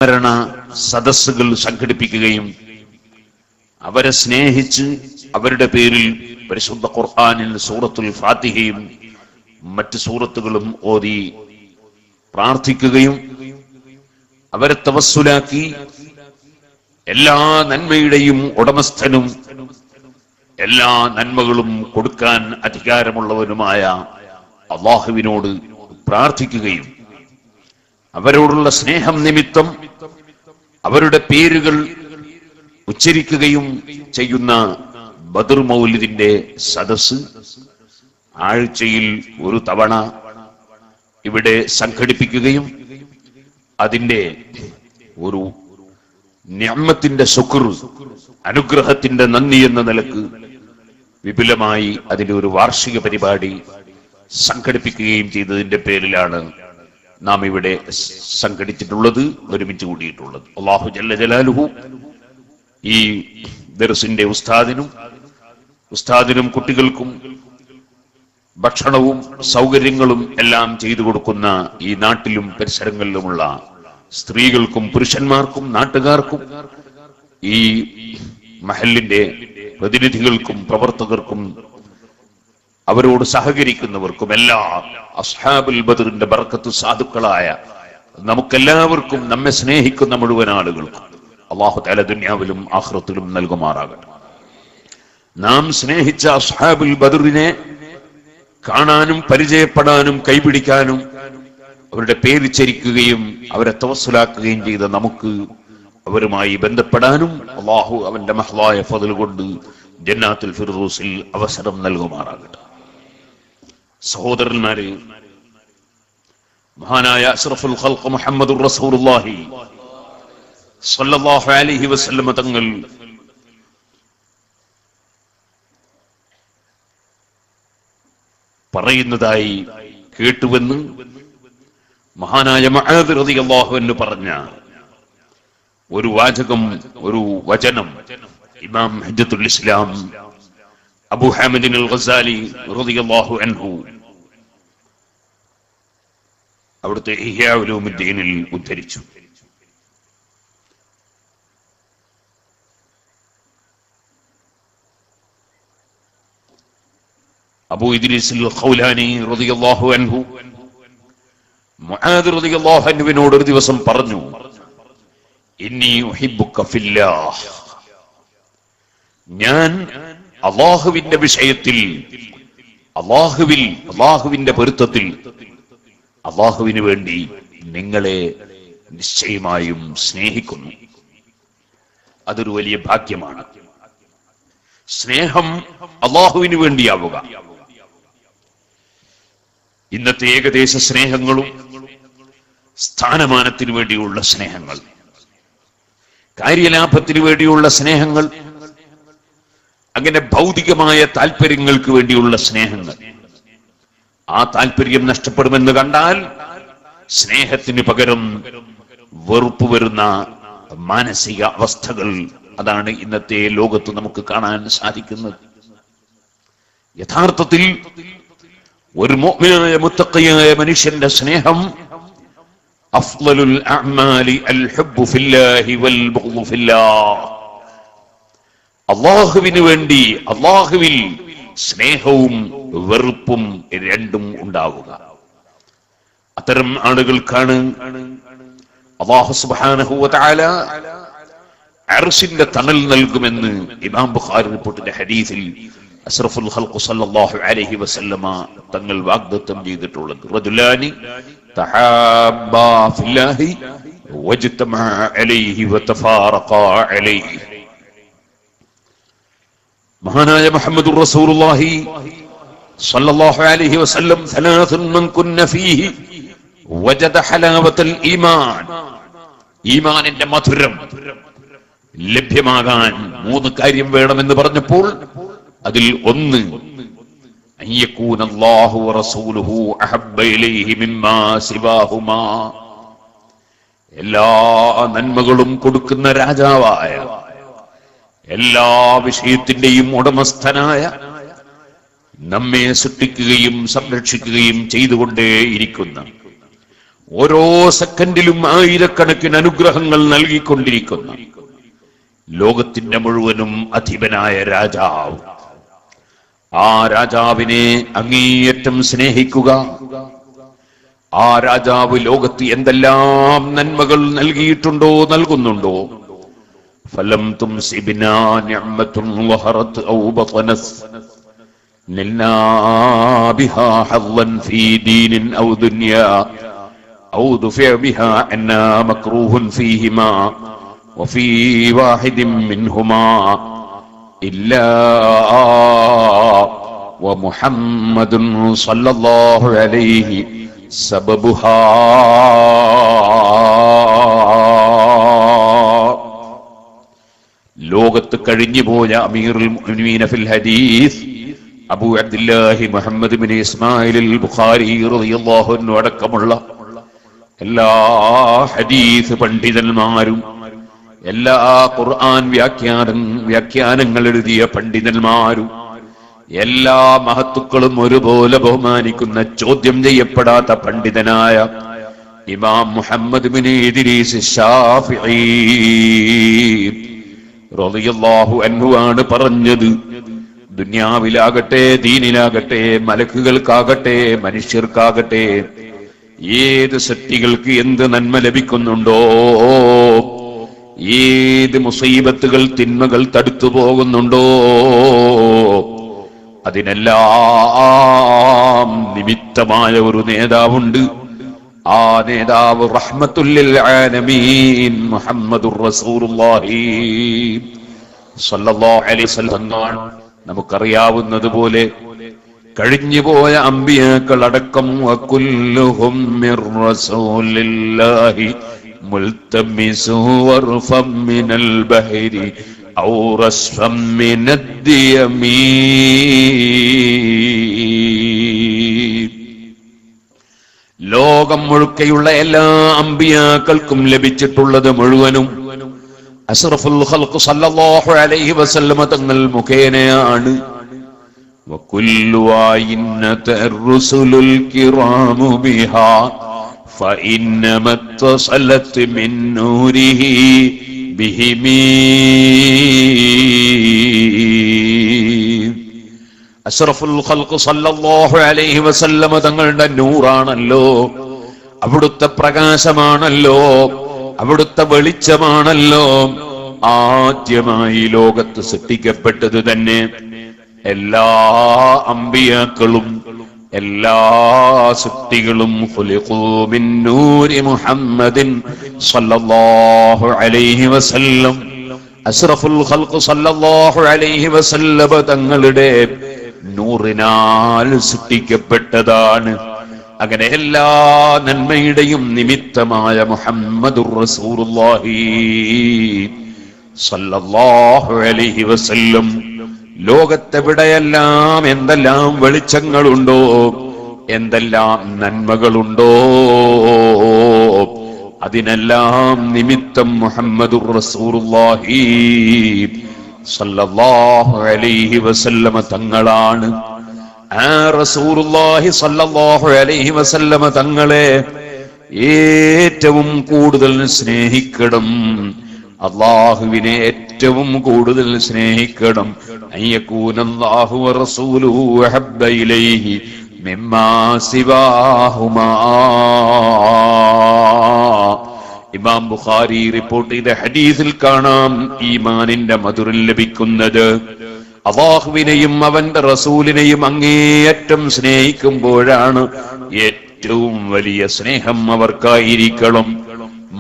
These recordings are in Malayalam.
മരണ സദസ്സുകൾ സംഘടിപ്പിക്കുകയും അവരെ സ്നേഹിച്ച് അവരുടെ പേരിൽ പരിശുദ്ധ ഖുർആനിൽ സൂറത്തുൽ ഫാത്തിഹയും മറ്റ് സൂറത്തുകളും ഓതി പ്രാർത്ഥിക്കുകയും അവരെ തവസ്സുലാക്കി എല്ലാ നന്മയുടെയും ഉടമസ്ഥനും എല്ലാ നന്മകളും കൊടുക്കാൻ അധികാരമുള്ളവനുമായ അല്ലാഹുവിനോട് പ്രാർത്ഥിക്കുകയും അവരോടുള്ള സ്നേഹം നിമിത്തം അവരുടെ പേരുകൾ ഉച്ചരിക്കുകയും ചെയ്യുന്ന ബദർ മൗലിദിന്റെ സദസ് ആഴ്ചയിൽ ഒരു തവണ ഇവിടെ സംഘടിപ്പിക്കുകയും അതിന്റെ ഒരു നിഅമത്തിന്റെ ശുക്ർ, അനുഗ്രഹത്തിന്റെ നന്ദി എന്ന നിലക്ക് വിപുലമായി അതിന്റെ ഒരു വാർഷിക പരിപാടി സംഘടിപ്പിക്കുകയും ചെയ്തതിന്റെ പേരിലാണ് നാം ഇവിടെ സംഘടിച്ചിട്ടുള്ളത്, ഒരുമിച്ച് കൂടിയിട്ടുള്ളത്. അല്ലാഹു ജല്ല ജലാലുഹു ഈ ദർസിന്റെ ഉസ്താദിനും കുട്ടികൾക്കും ഭക്ഷണവും സൗകര്യങ്ങളും എല്ലാം ചെയ്തു കൊടുക്കുന്ന ഈ നാട്ടിലും പരിസരങ്ങളിലുമുള്ള സ്ത്രീകൾക്കും പുരുഷന്മാർക്കും നാട്ടുകാർക്കും ഈ മഹല്ലിന്റെ പ്രതിനിധികൾക്കും പ്രവർത്തകർക്കും അവരോട് സഹകരിക്കുന്നവർക്കും എല്ലാ അസ്ഹാബുൽ ബദറിന്റെ ബർക്കത്ത് സാധുക്കളായ നമുക്കെല്ലാവർക്കും നമ്മെ സ്നേഹിക്കുന്ന മുഴുവൻ ആളുകൾക്കും അല്ലാഹു തആല ദുനിയാവിലും ആഖിറത്തിലും നൽകുമാറാകട്ടെ. നാം സ്നേഹിച്ച അസ്ഹാബുൽ ബദറിനെ കാണാനും പരിചയപ്പെടാനും കൈപിടിക്കാനും അവരുടെ പേര് ചരിക്കുകയും അവരെ തവസ്സുലാക്കുകയും ചെയ്ത നമുക്ക് അവരുമായി ബന്ധപ്പെടാനും അല്ലാഹു അവന്റെ മഹ്ലായ ഫദ്ൽ കൊണ്ട് ജന്നാത്തുൽ ഫിർദൗസിൽ അവസരം നൽകുമാറാകട്ടെ. സഹോദരന്മാരെ, മഹാനായ അഷ്റഫുൽ ഖൽഖ് മുഹമ്മദുർ റസൂലുള്ളാഹി സ്വല്ലല്ലാഹു അലൈഹി വസല്ലം തങ്ങൾ പറയുന്നതായി കേട്ടുവെന്ന് മഹാനായ മുആദ് റളിയല്ലാഹു അൻഹു പറഞ്ഞ ഒരു വാചകം, ഒരു വചനം ഇമാം ഹജ്ജത്തുൽ ഇസ്ലാം അബൂ ഹാമിദ് അൽ ഗസാലി റളിയല്ലാഹു അൻഹു അവിടുത്തെ ഇഹ്യാ ഉലൂമുദ്ദീനിൽ ഉദ്ധരിച്ചു. അബൂ ഇദ്രീസ് അൽ ഖൗലാനി റളിയല്ലാഹു അൻഹു മുആദ് റളിയല്ലാഹു അൻഹുവിനോട് ഒരു ദിവസം പറഞ്ഞു, ഇന്നി ഉഹിബ്ബുക ഫില്ലാഹ്, ഞാൻ അല്ലാഹുവിന്റെ വിഷയത്തിൽ അല്ലാഹുവിന്റെ പൊരുത്തത്തിൽ അല്ലാഹുവിന് വേണ്ടി നിങ്ങളെ നിശ്ചയമായും സ്നേഹിക്കുന്നു. അതൊരു വലിയ ഭാഗ്യമാണ്. സ്നേഹം അല്ലാഹുവിന് വേണ്ടിയാവുക. ഇന്നത്തെ ഏകദേശ സ്നേഹങ്ങളും സ്ഥാനമാനത്തിന് വേണ്ടിയുള്ള സ്നേഹങ്ങൾ, കാര്യലാഭത്തിന് വേണ്ടിയുള്ള സ്നേഹങ്ങൾ, അങ്ങനെ ഭൗതികമായ താല്പര്യങ്ങൾക്ക് വേണ്ടിയുള്ള സ്നേഹങ്ങൾ, ആ താല്പര്യം നഷ്ടപ്പെടുമെന്ന് കണ്ടാൽ സ്നേഹത്തിന് പകരം വെറുപ്പ് വരുന്ന മാനസിക അവസ്ഥകൾ, അതാണ് ഇന്നത്തെ ലോകത്ത് നമുക്ക് കാണാൻ സാധിക്കുന്നത്. യഥാർത്ഥത്തിൽ ഒരു മുഅ്മിനായ മുത്തഖിയായ മനുഷ്യന്റെ സ്നേഹം അഫ്ളലുൽ അഅ്മാലി അൽ ഹുബ്ബു ഫില്ലാഹി വൽ ബുഗ്ളു ഫില്ലാഹ്, അല്ലാഹുവിന് വേണ്ടി അല്ലാഹുവിൽ സ്നേഹവും വെറുപ്പും രണ്ടും ഉണ്ടാവുക. അത്തരം ആളുകൾക്കാണ് അല്ലാഹു സുബ്ഹാനഹു വ തആല അർശിന്റെ തണൽ നൽകുമെന്ന് ഇമാം ബുഖാരി റിപ്പോർട്ടിന്റെ ഹദീസിൽ അഷ്റഫുൽ ഖൽഖ് സല്ലല്ലാഹു അലൈഹി വസല്ലമ തങ്ങൾ വാഗ്ദത്തം ചെയ്തിട്ടുള്ളത്. റജുലാനി തഹാബ്ബാ ഫില്ലാഹി വജ്തമഅ അലൈഹി വതഫാറഖാ അലൈഹി. മഹാനായ മുഹമ്മദുർ റസൂലുള്ളാഹി സല്ലല്ലാഹു അലൈഹി വസല്ലം സലാസുൻ മൻ കുന്ന ഫീഹി വജദ ഹലാവത്തുൽ ഈമാൻ, ഈമാനിന്റെ മധുരം ലഭ്യമാകാൻ 3 കാര്യം വേണമെന്ന് പറഞ്ഞപ്പോൾ അതിൽ ഒന്ന് അയ്യകൂന അല്ലാഹു വറസൂലുഹു അഹബ്ബ ഇലൈഹി മിമ്മാ സിവാഹുമാ, എല്ലാ നന്മകളും കൊടുക്കുന്ന രാജാവായ, എല്ലാ വിഷയത്തിന്റെയും ഉടമസ്ഥനായ, നമ്മെ സൃഷ്ടിക്കുകയും സംരക്ഷിക്കുകയും ചെയ്തുകൊണ്ടേയിരിക്കുന്ന ഓരോ സെക്കൻഡിലും ആയിരക്കണക്കിന് അനുഗ്രഹങ്ങൾ നൽകിക്കൊണ്ടിരിക്കുന്ന ലോകത്തിന്റെ മുഴുവനും അധിപനായ രാജാവ്. ആ രാജാവിനെ അങ്ങേയറ്റം സ്നേഹിക്കുക. ആ രാജാവ് ലോകത്ത് എന്തെല്ലാം നന്മകൾ നൽകിയിട്ടുണ്ടോ, നൽകുന്നുണ്ടോ? ഫലം തുംസിബിനാ നിഅമത്തുൻ വഹറത് ഔ ബതനസ് നിൽനാ ബിഹാ ഹദ്ദൻ ഫീ ദീനിൻ ഔ ദുനിയാ ഔ ദുഫിഅ ബിഹാ അന്നാ മക്റൂഹുൻ ഫീഹിമാ വഫീ വാഹിദിൻ മിൻഹുമാ ഇല്ലാ വമുഹമ്മദുൻ സ്വല്ലല്ലാഹു അലൈഹി സബബുഹാ. ലോകത്ത് കഴിഞ്ഞുപോയ അമീറുൽ മുഅ്മിനീന ഫിൽ ഹദീസ് അബൂ അബ്ദുല്ലാഹി മുഹമ്മദ് ബിൻ ഇസ്മായിൽ അൽ ബുഖാരി റളിയല്ലാഹു അൻഹു അടക്കമുള്ള എല്ലാ ഹദീസ് പണ്ഡിതന്മാരും എല്ലാ ഖുർആൻ വ്യാഖ്യാനങ്ങൾ എഴുതിയ പണ്ഡിതന്മാരും എല്ലാ മഹത്തുക്കളും ഒരുപോലെ ബഹുമാനിക്കുന്ന, ചോദ്യം ചെയ്യപ്പെടാത്ത പണ്ഡിതനായ ഇമാം മുഹമ്മദ് ബിൻ ഇദ്രീസ് ശാഫിഈ റളിയല്ലാഹു അൻഹു ആണ് പറഞ്ഞത്, ദുനിയാവിലാകട്ടെ ദീനിലാകട്ടെ മലക്കുകൾക്കാകട്ടെ മനുഷ്യർക്കാകട്ടെ ഏത് സൃഷ്ടികൾക്ക് എന്ത് നന്മ ലഭിക്കുന്നുണ്ടോ, ഏത് മുസീബത്തുകൾ തിന്മകൾ തടുത്തു പോകുന്നുണ്ടോ, അതിനെല്ലാം നിമിത്തമായ ഒരു നേതാവുണ്ട്. ആ നേതാവ് റഹ്മത്തുൽ ലിൽ ആലമീൻ മുഹമ്മദുർ റസൂലുള്ളാഹി സ്വല്ലല്ലാഹു അലൈഹി വസല്ലം. നമുക്കറിയാവുന്നതുപോലെ കഴിഞ്ഞുപോയ അമ്പിയാക്കൾ അടക്കം വകുല്ലുഹും മിർ റസൂലില്ലാഹി മുൽതമിസു വർഫം മിനൽ ബഹരി ഔ റസ്ഫം മിനദ്ദിയമീ. ലോകം മുഴുക്കെയുള്ള എല്ലാ അമ്പിയാക്കൾക്കും ലഭിച്ചിട്ടുള്ളത് മുഴുവനും അഷ്റഫുൽ ഖൽഖ് സല്ലല്ലാഹു അലൈഹി വസല്ലം തങ്ങൾ മുഖേനയാണ്. വകുല്ലു ആയിന്നത അർറുസുലുൽ കിറാമു ബിഹാ ഫഇന്നമ തസലത് മിൻ നൂരിഹി ബിഹിമീ. അഷ്റഫുൽ ഖൽഖ് സല്ലല്ലാഹു അലൈഹി വസല്ലം തങ്ങളുടെ നൂറാണല്ലോ, അവിടുത്തെ പ്രകാശമാണല്ലോ, അവിടുത്തെ വെളിച്ചമാണല്ലോ ആദ്യമായി ലോകത്ത് സൃഷ്ടിക്കപ്പെട്ടത് തന്നെ. എല്ലാ അമ്പിയാക്കളും എല്ലാ സൃഷ്ടികളും ഖുലിഖൂ മിൻ നൂരി മുഹമ്മദിൻ സല്ലല്ലാഹു അലൈഹി വസല്ലം. അഷ്റഫുൽ ഖൽഖ് സല്ലല്ലാഹു അലൈഹി വസല്ലം തങ്ങളുടെ നൂറിനാൽ സൃഷ്ടിക്കപ്പെട്ടതാണ്. അങ്ങനെ എല്ലാ നന്മയുടെയും നിമിത്തമായ മുഹമ്മദുർ റസൂലുള്ളാഹി സല്ലല്ലാഹു അലൈഹി വസല്ലം ലോകത്തെവിടെയെല്ലാം എന്തെല്ലാം വെളിച്ചങ്ങളുണ്ടോ, എന്തെല്ലാം നന്മകളുണ്ടോ, അതിനെല്ലാം നിമിത്തം മുഹമ്മദുർ റസൂലുള്ളാഹി സല്ലല്ലാഹു അലൈഹി വസല്ലം തങ്ങളാണ്. ആ റസൂലുള്ളാഹി സല്ലല്ലാഹു അലൈഹി വസല്ലം തങ്ങളെ ഏറ്റവും കൂടുതൽ സ്നേഹിക്കണം, അല്ലാഹുവിനെ ഏറ്റവും കൂടുതൽ സ്നേഹിക്കണം. അയ്യകൂനല്ലാഹു വറസൂലുഹു അഹബ്ബ ഇലൈഹി മിമ്മാ സിവാഹുമാ. ഇമാം ബുഖാരി റിപ്പോർട്ട് ചെയ്ത ഹദീസിൽ കാണാം, ഈമാനിന്റെ മധുരം ലഭിക്കുന്നത് അല്ലാഹുവിനെയും അവന്റെ റസൂലിനെയും അങ്ങേയറ്റം സ്നേഹിക്കുമ്പോഴാണ്. ഏറ്റവും വലിയ സ്നേഹം അവർക്കായിരിക്കണം.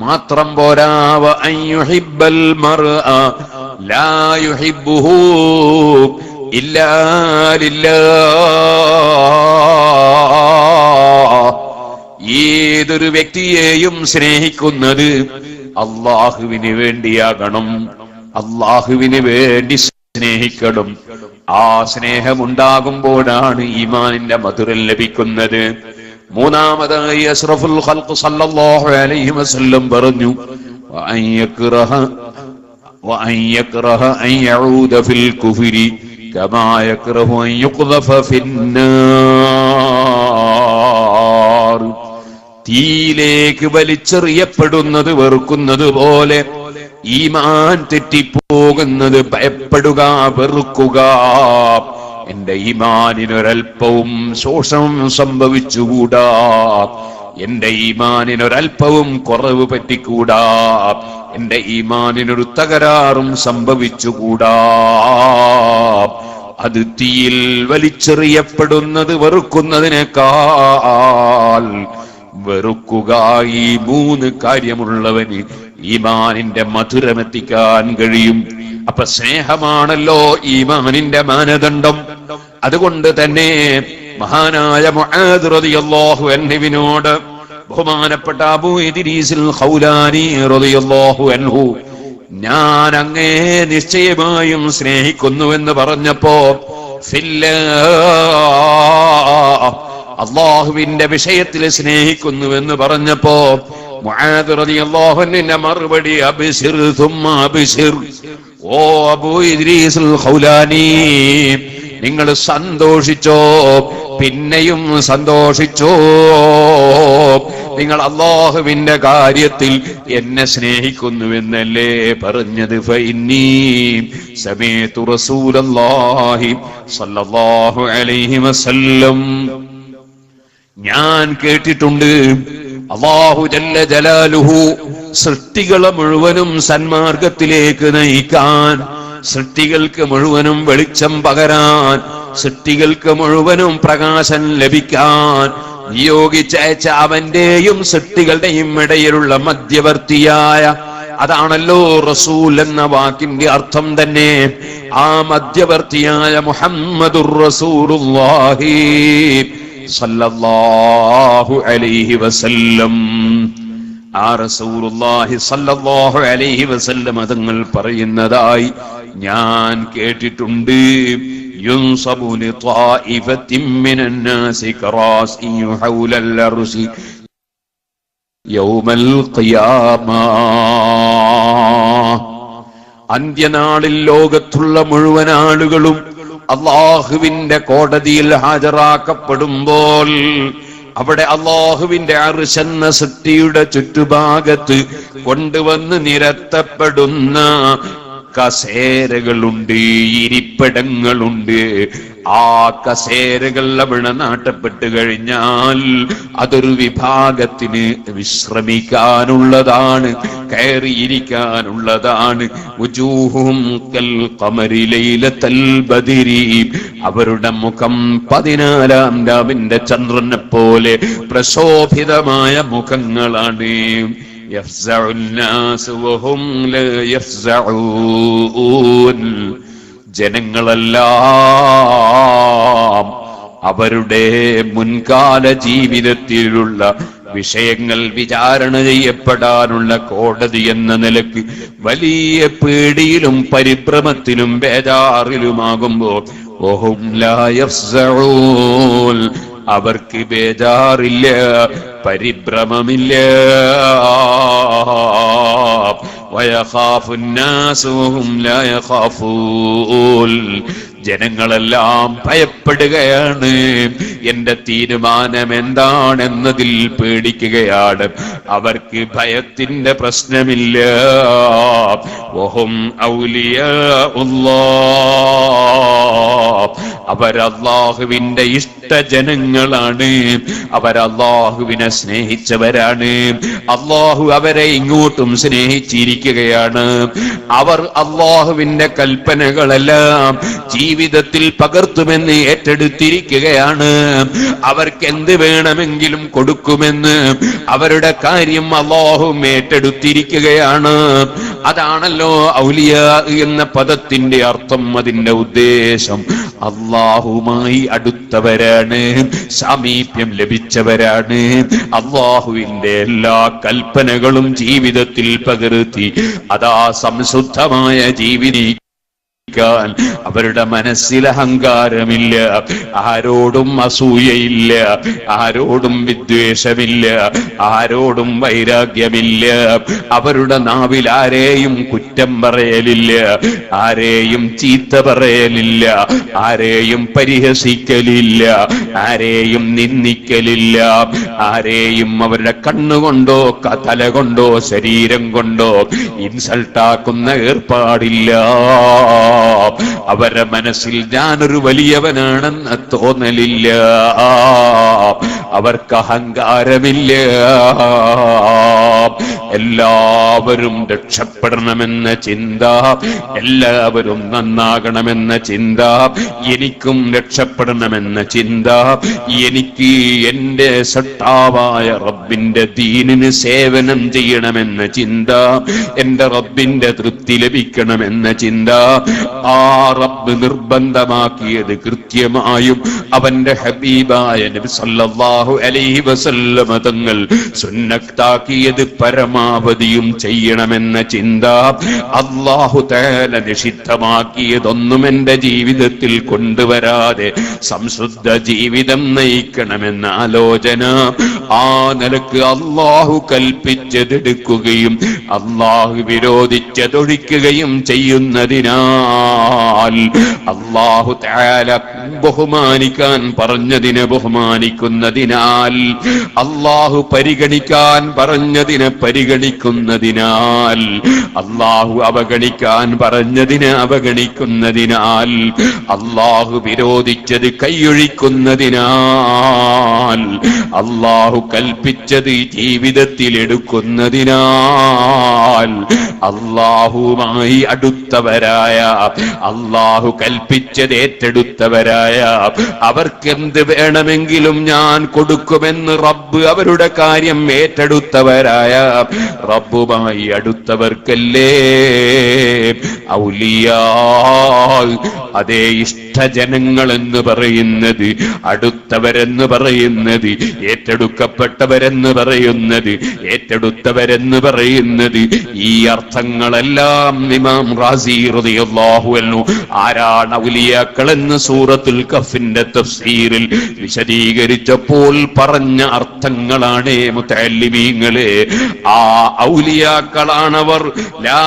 മാത്രം പോരാ, വഅൻ യുഹിബ്ബൽ മർഅ ലാ യുഹിബ്ബുഹു ഇല്ലാ ലില്ലാഹ്. ഏതൊരു വ്യക്തിയെയും സ്നേഹിക്കുന്നത് അല്ലാഹുവിന് വേണ്ടിയാകണം, അല്ലാഹുവിന് വേണ്ടി സ്നേഹിക്കണം. ആ സ്നേഹമുണ്ടാകുമ്പോഴാണ് ഈമാനിന്റെ മധുരം ലഭിക്കുന്നത്. മൂന്നാമതായി അഷ്റഫുൽ ഖൽഖ് സല്ലല്ലാഹു അലൈഹി വസല്ലം പറഞ്ഞു, വഅൻ യക്റഹ അൻ യഊദ ഫിൽ കുഫ്രി കമാ യക്റഹു അൻ യുഖ്ദഫ ഫിന്നാർ. തീയിലേക്ക് വലിച്ചെറിയപ്പെടുന്നത് വെറുക്കുന്നത് പോലെ ഈമാൻ തെറ്റിപ്പോകുന്നത് ഭയപ്പെടുക, വെറുക്കുക. എന്റെ ഈമാനിനൊരൽപ്പവും ശോഷണം സംഭവിച്ചുകൂടാ, എന്റെ ഈമാനിനൊരൽപ്പവും കുറവ് പറ്റിക്കൂടാ, എന്റെ ഈമാനിനൊരു തകരാറും സംഭവിച്ചുകൂടാ. അത് തീയിൽ വലിച്ചെറിയപ്പെടുന്നത് വെറുക്കുന്നതിനേക്കാൾ വെറുക്കുക. ഈ 3 കാര്യമുള്ളവന് ഈമാനിന്റെ മധുരമെത്തിക്കാൻ കഴിയും. അപ്പൊ സ്നേഹമാണല്ലോ ഈമാനിന്റെ മാനദണ്ഡം. അതുകൊണ്ട് തന്നെ മഹാനായ മുആദ് റളിയല്ലാഹു അൻഹുവിനോട് ബഹുമാനപ്പെട്ട അബൂ ഇദ്രീസുൽ ഖൗലാനി റളിയല്ലാഹു അൻഹു ഞാൻ അങ്ങേ നിശ്ചയമായും സ്നേഹിക്കുന്നുവെന്ന് പറഞ്ഞപ്പോ ഫില്ലാഹ് അല്ലാഹുവിന്റെ വിഷയത്തിൽ സ്നേഹിക്കുന്നുവെന്ന് പറഞ്ഞപ്പോ മുആദ് റളിയല്ലാഹു അൻഹുവിന്റെ മറുപടി അബ്ശിർ സുമ്മ അബ്ശിർ, ഓ അബൂ ഇദ്രീസുൽ ഖൗലാനി നിങ്ങൾ സന്തോഷിച്ചോ, പിന്നെയും സന്തോഷിച്ചോ. നിങ്ങൾ അല്ലാഹുവിന്റെ കാര്യത്തിൽ എന്നെ സ്നേഹിക്കുന്നുവെന്നല്ലേ പറഞ്ഞത്. ഫഇന്നീ സമീഅതു റസൂലല്ലാഹി സ്വല്ലല്ലാഹു അലൈഹി വസല്ലം, ഞാൻ കേട്ടിട്ടുണ്ട് അല്ലാഹു ജല്ല ജലാലുഹു സൃഷ്ടികളെ മുഴുവനും സന്മാർഗത്തിലേക്ക് നയിക്കാൻ, സൃഷ്ടികൾക്ക് മുഴുവനും വെളിച്ചം പകരാൻ, സൃഷ്ടികൾക്ക് മുഴുവനും പ്രകാശം ലഭിക്കാൻ നിയോഗിച്ചയച്ച അവന്റെയും സൃഷ്ടികളുടെയും ഇടയിലുള്ള മധ്യവർത്തിയായ, അതാണല്ലോ റസൂൽ എന്ന വാക്കിന്റെ അർത്ഥം തന്നെ. ആ മധ്യവർത്തിയായ മുഹമ്മദുർ റസൂലുള്ളാഹി സല്ലല്ലാഹു അലൈഹി വസല്ലം, ആ റസൂലുള്ളാഹി സല്ലല്ലാഹു അലൈഹി വസല്ലം തങ്ങൾ പറയുന്നതായി ഞാൻ കേട്ടിട്ടുണ്ട്. യുൻസബു ലിത്വാഇഫത്തിൻ മിനൻ നാസി കറാസി ഹൗലൽ അർശി യൗമൽ ഖിയാമ. അന്ത്യനാളിൽ ലോകത്തുള്ള മുഴുവൻ ആളുകളും അല്ലാഹുവിന്റെ കോടതിയിൽ ഹാജരാക്കപ്പെടുമ്പോൾ അവിടെ അല്ലാഹുവിന്റെ അർശ് എന്ന സൃഷ്ടിയുടെ ചുറ്റുഭാഗത്ത് കൊണ്ടുവന്ന് നിരത്തപ്പെടുന്ന കസേരകളുണ്ട്, ഇരിപ്പിടങ്ങളുണ്ട്. ആ കസേരകൾ അവിടെ നാട്ടപ്പെട്ട് കഴിഞ്ഞാൽ അതൊരു വിഭാഗത്തിന് വിശ്രമിക്കാനുള്ളതാണ്, കയറിയിരിക്കാനുള്ളതാണ്. വുജൂഹും കൽ ഖമരി ലൈലത്തൽ ബദരി, അവരുടെ മുഖം 14-ാം രാവിന്റെ ചന്ദ്രനെ പോലെ പ്രശോഭിതമായ മുഖങ്ങളാണ്. യഫ്സഉൻ നാസ് വഹും ലാ യഫ്സഊൻ, ജനങ്ങളെല്ലാം അവരുടെ മുൻകാല ജീവിതത്തിലുള്ള വിഷയങ്ങൾ വിചാരണ ചെയ്യപ്പെടാനുള്ള കോടതി എന്ന നിലക്ക് വലിയ പേടിയിലും പരിഭ്രമത്തിലും ബേജാറിലുമാകുമ്പോൾ വഹും ലാ യഫ്സഊൻ, അവർക്ക് ബേജാറില്ല, പരിഭ്രമമില്ല. വയഖാഫുൻ നാസു വഹും ലാ യഖാഫൂൻ, ജനങ്ങളെല്ലാം ഭയപ്പെടുകയാണ്, എന്റെ തീരുമാനം എന്താണെന്നതിൽ പേടിക്കുകയാണ്. അവർക്ക് ഭയത്തിന്റെ പ്രശ്നമില്ല. വഹും ഔലിയാഉല്ലാഹ്, അവരല്ലാഹുവിന്റെ ഇഷ്ടജനങ്ങളാണ്, അവരല്ലാഹുവിനെ സ്നേഹിച്ചവരാണ്. അല്ലാഹു അവരെ ഇങ്ങോട്ടും സ്നേഹിച്ചിരിക്കുകയാണ്. അവർ അല്ലാഹുവിന്റെ കൽപ്പനകളെല്ലാം ജീവിതത്തിൽ പകർത്തുമെന്ന് ഏറ്റെടുത്തിരിക്കുകയാണ്. അവർക്ക് എന്ത് വേണമെങ്കിലും കൊടുക്കുമെന്ന് അവരുടെ കാര്യം അല്ലാഹു ഏറ്റെടുത്തിരിക്കുകയാണ്. അതാണല്ലോ ഔലിയാ എന്ന പദത്തിന്റെ അർത്ഥം, അതിന്റെ ഉദ്ദേശം. അല്ലാഹുമായി അടുത്തവരാണ്, സാമീപ്യം ലഭിച്ചവരാണ്. അല്ലാഹുവിന്റെ എല്ലാ കൽപ്പനകളും ജീവിതത്തിൽ പകർത്തി അതാ സംശുദ്ധമായ ജീവിതം അവരുടെ മനസ്സിൽ അഹങ്കാരമില്ല, ആരോടും അസൂയയില്ല, ആരോടും വിദ്വേഷമില്ല, ആരോടും വൈരാഗ്യമില്ല. അവരുടെ നാവിൽ ആരെയും കുറ്റം പറയലില്ല, ആരെയും ചീത്ത പറയലില്ല, ആരെയും പരിഹസിക്കലില്ല, ആരെയും നിന്ദിക്കലില്ല, ആരെയും അവരുടെ കണ്ണുകൊണ്ടോ തല കൊണ്ടോ ശരീരം കൊണ്ടോ ഇൻസൾട്ടാക്കുന്ന ഏർപ്പാടില്ല. അവരുടെ മനസ്സിൽ ഞാനൊരു വലിയവനാണെന്ന് തോന്നലില്ല, അവർക്ക് അഹങ്കാരമില്ല. എല്ലാവരും രക്ഷപ്പെടണമെന്ന ചിന്ത, എല്ലാവരും നന്നാകണമെന്ന ചിന്ത, എനിക്കും രക്ഷപ്പെടണമെന്ന ചിന്ത, എനിക്ക് എന്റെ സട്ടാവായ റബ്ബിന്റെ ദീനിന് സേവനം ചെയ്യണമെന്ന ചിന്ത, എന്റെ റബ്ബിന്റെ തൃപ്തി ലഭിക്കണമെന്ന ചിന്ത. ആ റബ്ബ് നിർബന്ധമാക്കിയത് കൃത്യമായും അവന്റെ ഹബീബായ നബി സല്ലല്ലാഹു അലൈഹി വസല്ലമ തങ്ങൾ സുന്നത്താക്കിയത് പരമാവധിയും ചെയ്യണമെന്ന ചിന്ത. അല്ലാഹു തആല നിഷിദ്ധമാക്കിയതൊന്നും എന്റെ ജീവിതത്തിൽ കൊണ്ടുവരാതെ സംശുദ്ധ ജീവിതം നയിക്കണമെന്ന ആലോചന. ആ നിലക്ക് അല്ലാഹു കൽപ്പിച്ചതെടുക്കുകയും അല്ലാഹു വിരോധിച്ചതൊഴിക്കുകയും ചെയ്യുന്നതിനാൽ, അല്ലാഹു തആല ബഹുമാനിക്കാൻ പറഞ്ഞതിനെ ബഹുമാനിക്കുന്നതിനാൽ, അല്ലാഹു പരിഗണിക്കാൻ പറഞ്ഞതിനെ പരിഗണിക്കുന്നതിനാൽ, അല്ലാഹു അവഗണിക്കാൻ പറഞ്ഞതിനെ അവഗണിക്കുന്നതിനാൽ, അല്ലാഹു വിരോധിച്ചത് കൈയൊഴിക്കുന്നതിനാൽ, അല്ലാഹു കൽപ്പിച്ചത് ജീവിതത്തിൽ എടുക്കുന്നതിനാൽ, അല്ലാഹുവുമായി അടുത്തവരായ, അല്ലാഹു കൽപ്പിച്ചത് ഏറ്റെടുത്തവരായ, അവർക്കെന്ത് വേണമെങ്കിലും ഞാൻ കൊടുക്കുമെന്ന് റബ്ബ് അവരുടെ കാര്യം ഏറ്റെടുത്തവരായ റബ്ബുമായി അടുത്തവർക്കല്ലേ ഔലിയാ, അതേ ഇഷ്ടജനങ്ങൾ എന്ന് പറയുന്നത്, അടുത്തവരെന്ന് പറയുന്നത്, ഏറ്റെടുക്കപ്പെട്ടവരെന്ന് പറയുന്നത്, ഏറ്റെടുത്തവരെന്ന് പറയുന്നത്, ഈ അർത്ഥങ്ങളെല്ലാം ഇമാം റാസി റളിയല്ലാഹു അൻഹു ആരാണ് ഔലിയാക്കൾ എന്ന് സൂറത്തുൽ കഹ്ഫിന്റെ തഫ്സീറിൽ വിശദീകരിച്ചപ്പോൾ പറഞ്ഞ അർത്ഥങ്ങളാണ് മുതഅല്ലിമീങ്ങളെ. ആ ഔലിയാക്കളാണവർ. ലാ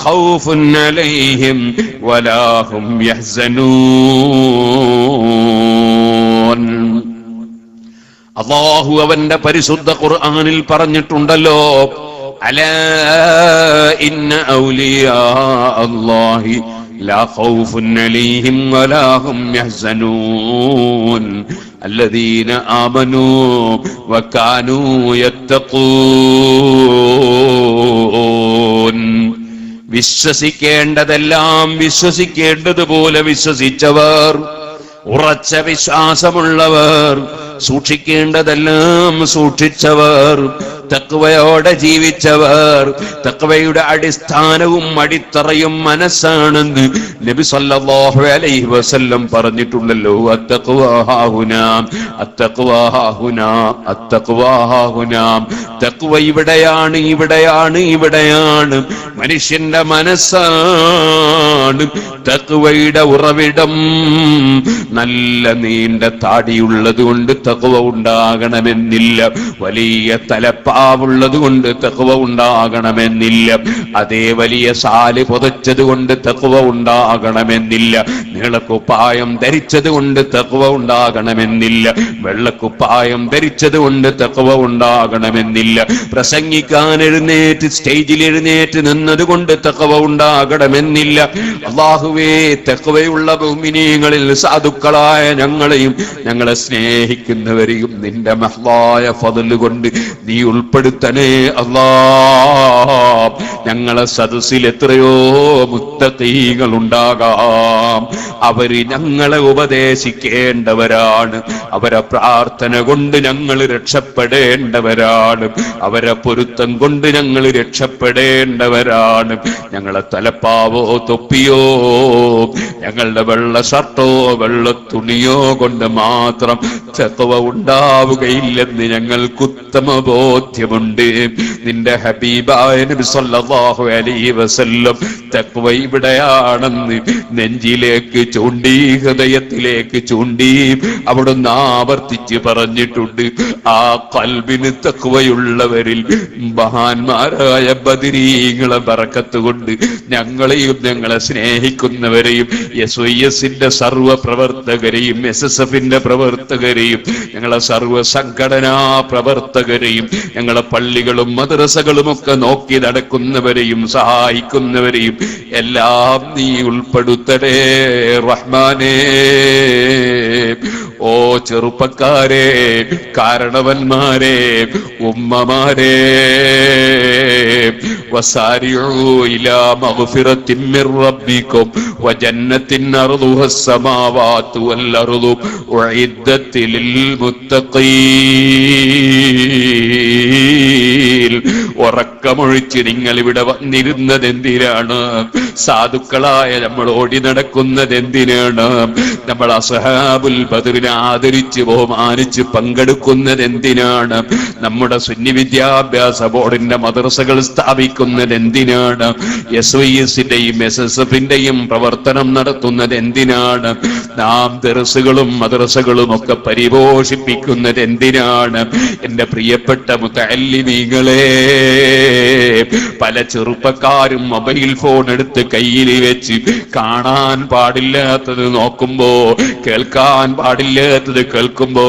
ഖൗഫുൻ അലൈഹിം വലാ ഹും യഹ്സനൂൻ. അല്ലാഹു അവന്റെ പരിശുദ്ധ ഖുർആനിൽ പറഞ്ഞിട്ടുണ്ടല്ലോ, അലാ ഇന്ന ഔലിയാ അല്ലാഹി ലാ ഖൗഫുൻ അലൈഹിം വലാ ഹും യഹ്സനൂൻ الذين آمنوا وكانوا يتقون. വിശ്വസിക്കേണ്ടതെല്ലാം വിശ്വസിക്കേണ്ടതുപോലെ വിശ്വസിച്ചവർ, ഉറച്ച വിശ്വാസമുള്ളവർ, സൂക്ഷിക്കേണ്ടതെല്ലാം സൂക്ഷിച്ചവർ, തഖ്വയോടെ ജീവിച്ചവർ. തഖ്വയുടെ അടിസ്ഥാനവും അടിത്തറയും മനസ്സാണെന്ന് നബി സല്ലല്ലാഹു അലൈഹി വസല്ലം പറഞ്ഞിട്ടുണ്ടല്ലോ. അത്തഖ്വാ ഹാഹുനാ, അത്തഖ്വാ ഹാഹുനാ, അത്തഖ്വാ ഹാഹുനാ. തഖ്വ ഇവിടെയാണ്, ഇവിടെയാണ്, ഇവിടെയാണ്. മനുഷ്യന്റെ മനസ്സാണ് തഖ്വയുടെ ഉറവിടം. നല്ല നീണ്ട താടിയുള്ളത് കൊണ്ട് തഖ്വ ഉണ്ടാകണമെന്നില്ല, വലിയ തലപ്പാവുള്ളത് കൊണ്ട് തഖ്വ ഉണ്ടാകണമെന്നില്ല, അതേ വലിയ സാല് പുതച്ചത് കൊണ്ട് തഖ്വ ഉണ്ടാകണമെന്നില്ല, നീളക്കുപ്പായം ധരിച്ചത് കൊണ്ട് തഖ്വ ഉണ്ടാകണമെന്നില്ല, വെള്ളക്കുപ്പായം ധരിച്ചത് കൊണ്ട് തഖ്വ ഉണ്ടാകണമെന്നില്ല, പ്രസംഗിക്കാൻ എഴുന്നേറ്റ് സ്റ്റേജിൽ എഴുന്നേറ്റ് നിന്നത് കൊണ്ട് തഖ്വ ഉണ്ടാകണമെന്നില്ല. അല്ലാഹുവേ, തഖ്വയുള്ള മുഅ്മിനീങ്ങളിൽ സാധുക്കളായ ഞങ്ങളെയും ഞങ്ങളെ സ്നേഹിക്കുന്നവരെയും നിന്റെ മഹ്ലായ ഫദ്ല് കൊണ്ട് നീ ഉൾപ്പെടുത്തണേ അല്ലാഹ്. ഞങ്ങളെ സദസ്സിൽ എത്രയോ മുത്തഖീകൾ ഉണ്ടാകാം. അവര് ഞങ്ങളെ ഉപദേശിക്കേണ്ടവരാണ്. അവരെ പ്രാർത്ഥന കൊണ്ട് ഞങ്ങൾ രക്ഷപ്പെടേണ്ടവരാണ്. അവരെ പൊരുത്തം കൊണ്ട് ഞങ്ങൾ രക്ഷപ്പെടേണ്ടവരാണ്. ഞങ്ങളെ തലപ്പാവോ തൊപ്പിയോ ഞങ്ങളുടെ വെള്ള ഷർട്ടോ വെള്ള തുണിയോ കൊണ്ട് മാത്രം തഖ്വ ഉണ്ടാവുകയില്ലെന്ന് ഞങ്ങൾക്ക് ഉത്തമ ബോധ്യം ബോധ്യമുണ്ട്. നിന്റെ ഹബീബായ നബി സല്ലല്ലാഹു അലൈഹി വസല്ലം തഖ്വ ഇവിടെയാണെന്ന് നെഞ്ചിലേക്ക് ചൂണ്ടി, ഹൃദയത്തിലേക്ക് ചൂണ്ടി അവിടുന്ന് ആവർത്തിച്ച് പറഞ്ഞിട്ടുണ്ട്. ആ ഖൽബിന് തഖ്വയുള്ളവരിൽ മഹാന്മാരായ ബദരീങ്ങളെ ബറക്കത്ത് കൊണ്ട് ഞങ്ങളെയും ഞങ്ങളെ സ്നേഹിക്കുന്നവരെയും SYSന്റെ സർവ്വ പ്രവർത്തകരെയും SSFന്റെ പ്രവർത്തകരെയും ഞങ്ങളെ സർവ്വ സംഘടനാ പ്രവർത്തകരെയും ഞങ്ങളെ പള്ളികളും മദ്രസകളും ഒക്കെ നോക്കി നടക്കുന്നവരെയും സഹായിക്കുന്നവരെയും എല്ലാം നീ ഉൾപ്പെടുത്തണേ റഹ്മാനേ. ഓ ചെറുപ്പക്കാരെ, കാരണവന്മാരെ, ഉമ്മമാരെ, വസാരിഉ ഇലാ മഗ്ഫിറത്തിൻ മിർ റബ്ബിക്കും വജന്നത്തിൻ അർദുഹാ അസ്സമാവാതു വൽ അർദു ഉഇദ്ദത് ലിൽ മുത്തഖീൻ. ഉറക്കമൊഴിച്ച് നിങ്ങൾ ഇവിടെ വന്നിരുന്നത് എന്തിനാണ്? സാധുക്കളായ നമ്മൾ ഓടി നടക്കുന്നത് എന്തിനാണ്? നമ്മൾ അസ്ഹാബുൽ ബദറിനെ ആദരിച്ച് ബഹുമാനിച്ച് പങ്കെടുക്കുന്നത് എന്തിനാണ്? നമ്മുടെ സുന്നി വിദ്യാഭ്യാസ ബോർഡിന്റെ മദ്രസകൾ സ്ഥാപിക്കുന്നത് എന്തിനാണ്? SYSന്റെയും SSFന്റെയും പ്രവർത്തനം നടത്തുന്നത് എന്തിനാണ്? നാം ദർസുകളും മദ്രസകളും ഒക്കെ പരിപോഷിപ്പിക്കുന്നത് എന്തിനാണ്? എന്റെ പ്രിയപ്പെട്ട മുതഅല്ലിമീങ്ങളെ, പല ചെറുപ്പക്കാരും മൊബൈൽ ഫോൺ എടുത്ത് കയ്യിൽ വെച്ച് കാണാൻ പാടില്ലാത്തത് നോക്കുമ്പോ, കേൾക്കാൻ പാടില്ലാത്തത് കേൾക്കുമ്പോ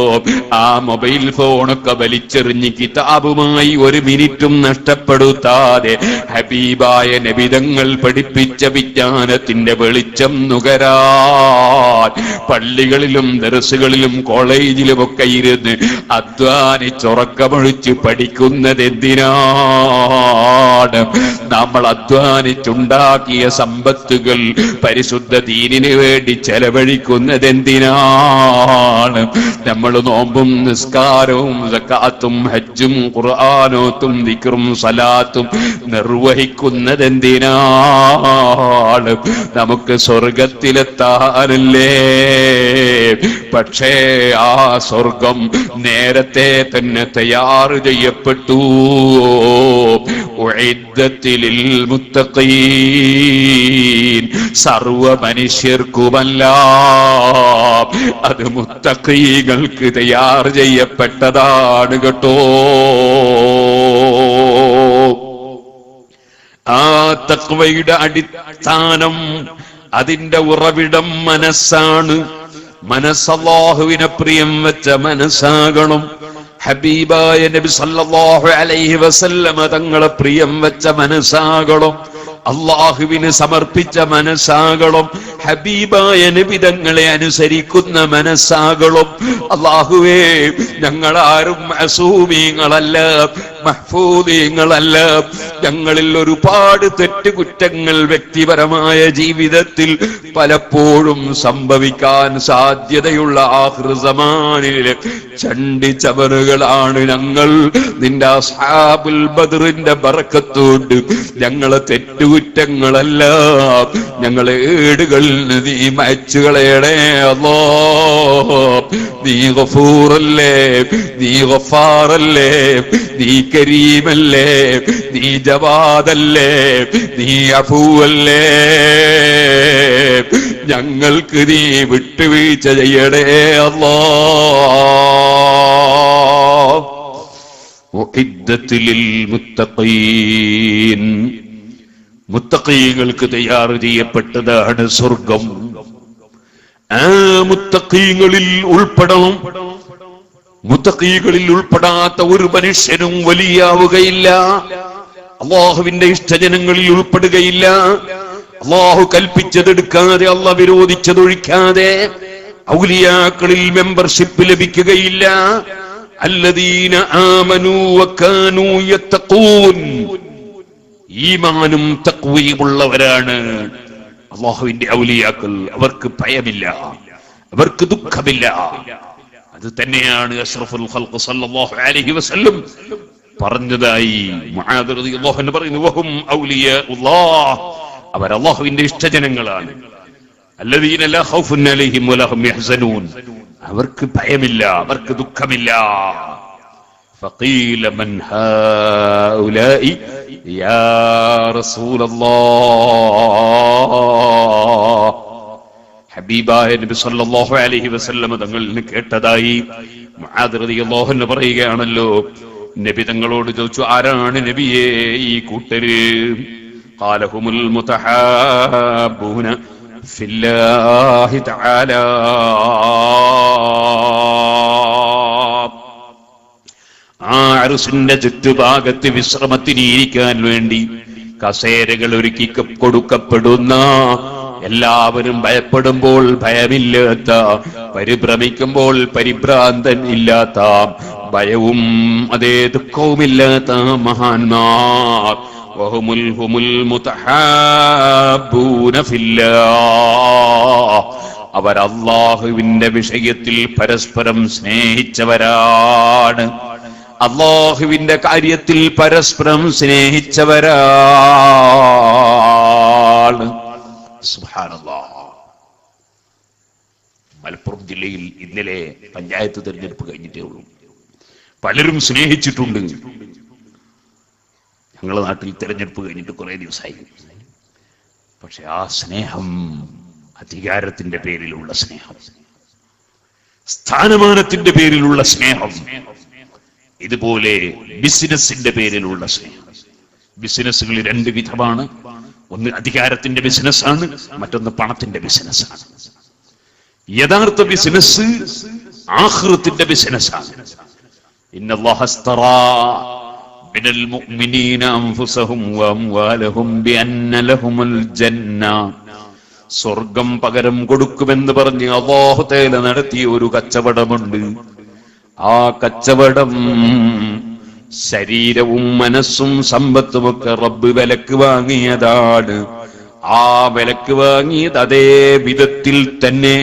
ആ മൊബൈൽ ഫോണൊക്കെ വലിച്ചെറിഞ്ഞ് കിതാബുമായി ഒരു മിനിറ്റും നഷ്ടപ്പെടുത്താതെ ഹബീബായ നബിതങ്ങൾ പഠിപ്പിച്ച വിജ്ഞാനത്തിന്റെ വെളിച്ചം നുകരാൻ പള്ളികളിലും ദർസുകളിലും കോളേജിലുമൊക്കെ ഇരുന്ന് അധ്വാനിച്ചുറക്കമൊഴിച്ച് പഠിക്കുന്നത് എന്തിനാണ്? നമ്മൾ അധ്വാനിച്ചുണ്ടാക്കിയ സമ്പത്തുകൾ പരിശുദ്ധ ദീനിന് വേണ്ടി ചെലവഴിക്കുന്നത് എന്തിനാണ്? നമ്മൾ നോമ്പും നിസ്കാരവും സക്കാത്തും ഹജ്ജും ഖുർആനോത്തും ദിക്റും സലാത്തും നിർവഹിക്കുന്നത് എന്തിനാണ്? നമുക്ക് സ്വർഗത്തിലെത്താനല്ലേ? പക്ഷേ ആ സ്വർഗം നേരത്തെ തന്നെ തയ്യാർ ചെയ്യപ്പെട്ടു. ഉഇദ്ദത്തിൽ മുത്തഖീൻ, സർവ മനുഷ്യർക്കുമല്ല, അത് മുത്തഖീകൾക്ക് തയ്യാർ ചെയ്യപ്പെട്ടതാണ് കേട്ടോ. ആ തഖ്വയുടെ അടിസ്ഥാനം, അതിന്റെ ഉറവിടം മനസ്സാണ്. മനസ്സ് അല്ലാഹുവിനെ പ്രിയം വെച്ച മനസ്സാകണം. ഹബീബായ നബി സല്ലല്ലാഹു അലൈഹി വസല്ലമ തങ്ങളെ പ്രിയം വെച്ച മനസ്സാകണം. അള്ളാഹുവിന് സമർപ്പിച്ച മനസ്സാകണം. ഹബീബായ നബി തങ്ങളെ അനുസരിക്കുന്ന മനസ്സാകണം. അള്ളാഹുവേ, ഞങ്ങളാരും മഅസൂമീങ്ങളല്ല, മഹ്ഫൂദീങ്ങളല്ല. ഞങ്ങളിൽ ഒരുപാട് തെറ്റുകുറ്റങ്ങൾ വ്യക്തിപരമായ ജീവിതത്തിൽ പലപ്പോഴും സംഭവിക്കാൻ സാധ്യതയുള്ള ആഖിർ സമാനിലെ ചണ്ടി ചവറുകളാണ് ഞങ്ങൾ. നിന്റെ അസ്ഹാബുൽ ബദറിന്റെ ബറക്കത്തോട് ഞങ്ങളെ തെറ്റുകുറ്റങ്ങളല്ല, ഞങ്ങളെ ഏടുകളിൽ നീ മായ്ച്ചു കളയണേ അല്ലാഹ്. നീ ഗഫൂറല്ലേ, നീ ഗഫാറല്ലേ, നീ കരീമല്ലേ, നീ ജവാദല്ലേ, നീ അഫൂവല്ലേ. ഞങ്ങൾക്ക് നീ വിട്ടുവീഴ്ച ചെയ്യണേ അല്ലാഹ്. ഉഇദ്ദത്തിൽ മുത്തഖീൻ, മുത്തഖീങ്ങൾക്ക് തയ്യാർ ചെയ്യപ്പെട്ടതാണ് സ്വർഗം. ആ മുത്തഖീങ്ങളിൽ ഉൾപ്പെടണം. മുത്തഖീകളിൽ ഉൾപ്പെടാത്ത ഒരു മനുഷ്യനും വലിയാവുകയില്ല, അള്ളാഹുവിന്റെ ഇഷ്ടജനങ്ങളിൽ ഉൾപ്പെടുകയില്ല. അള്ളാഹു കൽപ്പിച്ചതെടുക്കാതെ, അള്ളാഹ് വിരോധിച്ചതൊഴിക്കാതെ ഔലിയാക്കളിൽ മെമ്പർഷിപ്പ് ലഭിക്കുകയില്ല. അല്ലദീന ആമനൂ വകാനൂ യത്തഖൂൻ, ഈമാനും തഖ്വയുമുള്ളവരാണ് അള്ളാഹുവിന്റെ ഔലിയാക്കൾ. അവർക്ക് ഭയമില്ല, അവർക്ക് ദുഃഖമില്ല. അത് തന്നെയാണ് അഷ്റഫുൽ ഖൽഖ് സല്ലല്ലാഹു അലൈഹി വസല്ലം പറഞ്ഞതായി മുആദ് റളിയല്ലാഹു അൻഹു പറയുന്നു, വഹും ഔലിയാഉല്ലാഹ്, അവർ അല്ലാഹുവിന്റെ ഇഷ്ടജനങ്ങളാണ്. അല്ലദീന ലാ ഖൗഫുൻ അലൈഹിം വലാ ഹും യഹ്സനൂൻ, അവർക്ക് ഭയമില്ല, അവർക്ക് ദുഃഖമില്ല. فقيل من هؤلاء يا رسول الله. ഹബീബായ നബി സല്ലല്ലാഹു അലൈഹി വസല്ലം തങ്ങളിൽ കേട്ടതായി മുആദ് റളിയല്ലാഹു അൻഹു പറയുകയാണല്ലോ, നബി തങ്ങളോട് ചോദിച്ചു, ആരാണ് നബിയേ ഈ കൂട്ടര്? ഖാല ഹുമുൽ മുതഹാബൂന ഫില്ലാഹി തആല. ആ അർശിന്റെ ചുറ്റുഭാഗത്ത് വിശ്രമത്തിന് ഇരിക്കാൻ വേണ്ടി കസേരകൾ ഒരുക്കി കൊടുക്കപ്പെടുന്ന, എല്ലാവരും ഭയപ്പെടുമ്പോൾ ഭയമില്ലാത്ത, പരിഭ്രമിക്കുമ്പോൾ പരിഭ്രാന്തൻ ഇല്ലാത്ത, ഭയവും അതേ ദുഃഖവുമില്ലാത്ത മഹാന്മാർ. വഹുമുൽ മുതഹാബൂന ഫില്ലാഹ്. അവർ അല്ലാഹുവിന്റെ വിഷയത്തിൽ പരസ്പരം സ്നേഹിച്ചവരാണ്. അല്ലാഹുവിന്റെ കാര്യത്തിൽ പരസ്പരം സ്നേഹിച്ചവരാണ്. സുബ്ഹാനല്ലാഹ്. മലപ്പുറം ജില്ലയിൽ ഇന്നലെ പഞ്ചായത്ത് തെരഞ്ഞെടുപ്പ് കഴിഞ്ഞിട്ടേ ഉള്ളൂ. പലരും സ്നേഹിച്ചിട്ടുണ്ട്. ഞങ്ങളുടെ നാട്ടിൽ തെരഞ്ഞെടുപ്പ് കഴിഞ്ഞിട്ട് കുറെ ദിവസമായി. പക്ഷെ ആ സ്നേഹം അധികാരത്തിന്റെ പേരിലുള്ള സ്നേഹം, സ്ഥാനമാനത്തിന്റെ പേരിലുള്ള സ്നേഹം, ഇതുപോലെ ബിസിനസിന്റെ പേരിലുള്ള സ്നേഹം. ബിസിനസ്സുകൾ രണ്ട് വിധമാണ്. ഒന്ന് അധികാരത്തിന്റെ ബിസിനസ്സാണ്, മറ്റൊന്ന് പണത്തിന്റെ ബിസിനസ്സാണ്. യഥാർത്ഥ ബിസിനസ് ആഖിറത്തിന്റെ ബിസിനസ്സാണ്. ഇന്നല്ലാഹ അസ്തറാ മിനൽ മുഅ്മിനീന അൻഫുസഹും വഅംവാലഹും ബിഅന്ന ലഹുമുൽ ജന്ന. സ്വർഗം പകരം കൊടുക്കുമെന്ന് പറഞ്ഞ് അല്ലാഹു തആല നടത്തിയ ഒരു കച്ചവടമുണ്ട്. ആ കച്ചവടം ശരീരവും മനസ്സും സമ്പത്തുമൊക്കെ റബ്ബ് വിലക്ക് വാങ്ങിയതാണ്. ആ വിലക്ക് വാങ്ങിയത് അതേ വിധത്തിൽ തന്നെ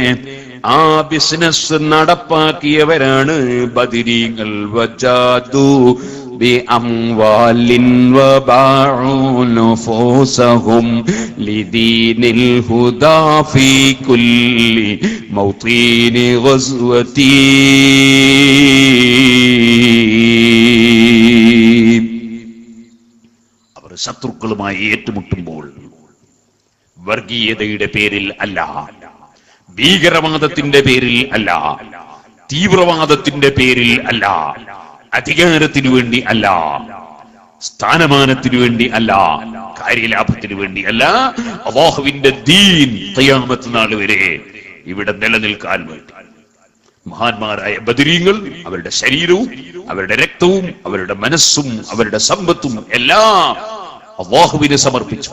ആ ബിസിനസ് നടപ്പാക്കിയവരാണ് ബദരീങ്ങൾ. വജാദു ബിഅംവാലിൻ വബാഉ നുഫൂസഹും ലിദീനിൽ ഹുദാ ഫീ കുല്ലി മൗതീനി ഗസ്വതി. അവർ ശത്രുക്കളുമായി ഏറ്റുമുട്ടുമ്പോൾ വർഗീയതയുടെ പേരിൽ അല്ല, ഭീകരവാദത്തിന്റെ പേരിൽ അല്ല, തീവ്രവാദത്തിന്റെ പേരിൽ അല്ല, അധികാരത്തിനു വേണ്ടി അല്ല, സ്ഥാനമാനത്തിനു വേണ്ടി അല്ല, കാര്യലാഭത്തിനു വേണ്ടി അല്ല, അല്ലാഹുവിന്റെ ദീൻ ഖിയാമത്ത് നാൾ വരെ ഇവിടെ നിലനിൽക്കാൻ വേണ്ടി മഹാന്മാരായ ബദരീങ്ങൾ അവരുടെ ശരീരവും അവരുടെ രക്തവും അവരുടെ മനസ്സും അവരുടെ സമ്പത്തും എല്ലാം അല്ലാഹുവിനെ സമർപ്പിച്ചു.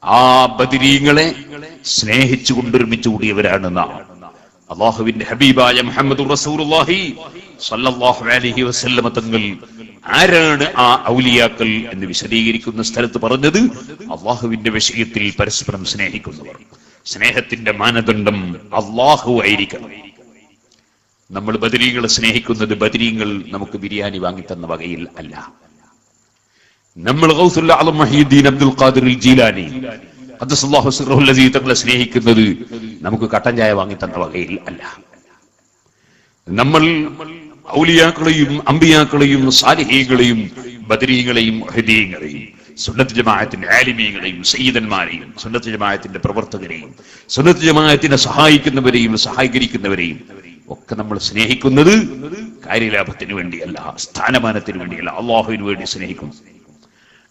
ആ ബദരീങ്ങളെ സ്നേഹിച്ചു കൊണ്ടൊരുമിച്ച് കൂടിയവരാണ് നാം. അല്ലാഹുവിന്റെ ഹബീബായ മുഹമ്മദ് റസൂലുള്ളാഹി സ്വല്ലല്ലാഹു അലൈഹി വസല്ലം തങ്ങൾ ആരാണ് ആ ഔലിയാക്കൾ എന്ന് വിശദീകരിക്കുന്ന സ്ഥലത്ത് പറഞ്ഞത്, അല്ലാഹുവിന്റെ വിഷയത്തിൽ പരസ്പരം സ്നേഹിക്കുന്നവർ. സ്നേഹത്തിന്റെ മാനദണ്ഡം അല്ലാഹു ആയിരിക്കണം. നമ്മൾ ബദരീകളെ സ്നേഹിക്കുന്നത് ബദരീങ്ങൾ നമുക്ക് ബിരിയാണി വാങ്ങിത്തന്ന വകയിൽ അല്ല. നമ്മൾ ഗൗസുൽ ആലം മുഹീദ്ദീൻ അബ്ദുൽ ഖാദിർ ജീലാനി ഖദ്ദസല്ലാഹു സിർറഹു അല്ലദീ തങ്ങളെ സ്നേഹിക്കുന്നത് നമുക്ക് കട്ടൻ ചായ വാങ്ങിത്തന്ന വകയിൽ അല്ല. നമ്മൾ ഔലിയാക്കളെയും അമ്പിയാക്കളെയും സാലിഹീകളെയും ബദരീകളെയും മുഹീദ്ദീങ്ങളെയും സുന്നത്ത് ജമാഅത്തിന്റെ ആലിമീങ്ങളെയും സയ്യിദന്മാരെയും സുന്നത്ത് ജമാഅത്തിന്റെ പ്രവർത്തകരെയും സുന്നത്ത് ജമാഅത്തിനെ സഹായിക്കുന്നവരെയും സഹായികരിക്കുന്നവരെയും ഒക്കെ നമ്മൾ സ്നേഹിക്കുന്നത് കാര്യലാഭത്തിന് വേണ്ടിയല്ല, സ്ഥാനമാനത്തിന് വേണ്ടിയല്ല, അല്ലാഹുവിന് വേണ്ടി സ്നേഹിക്കുന്നു.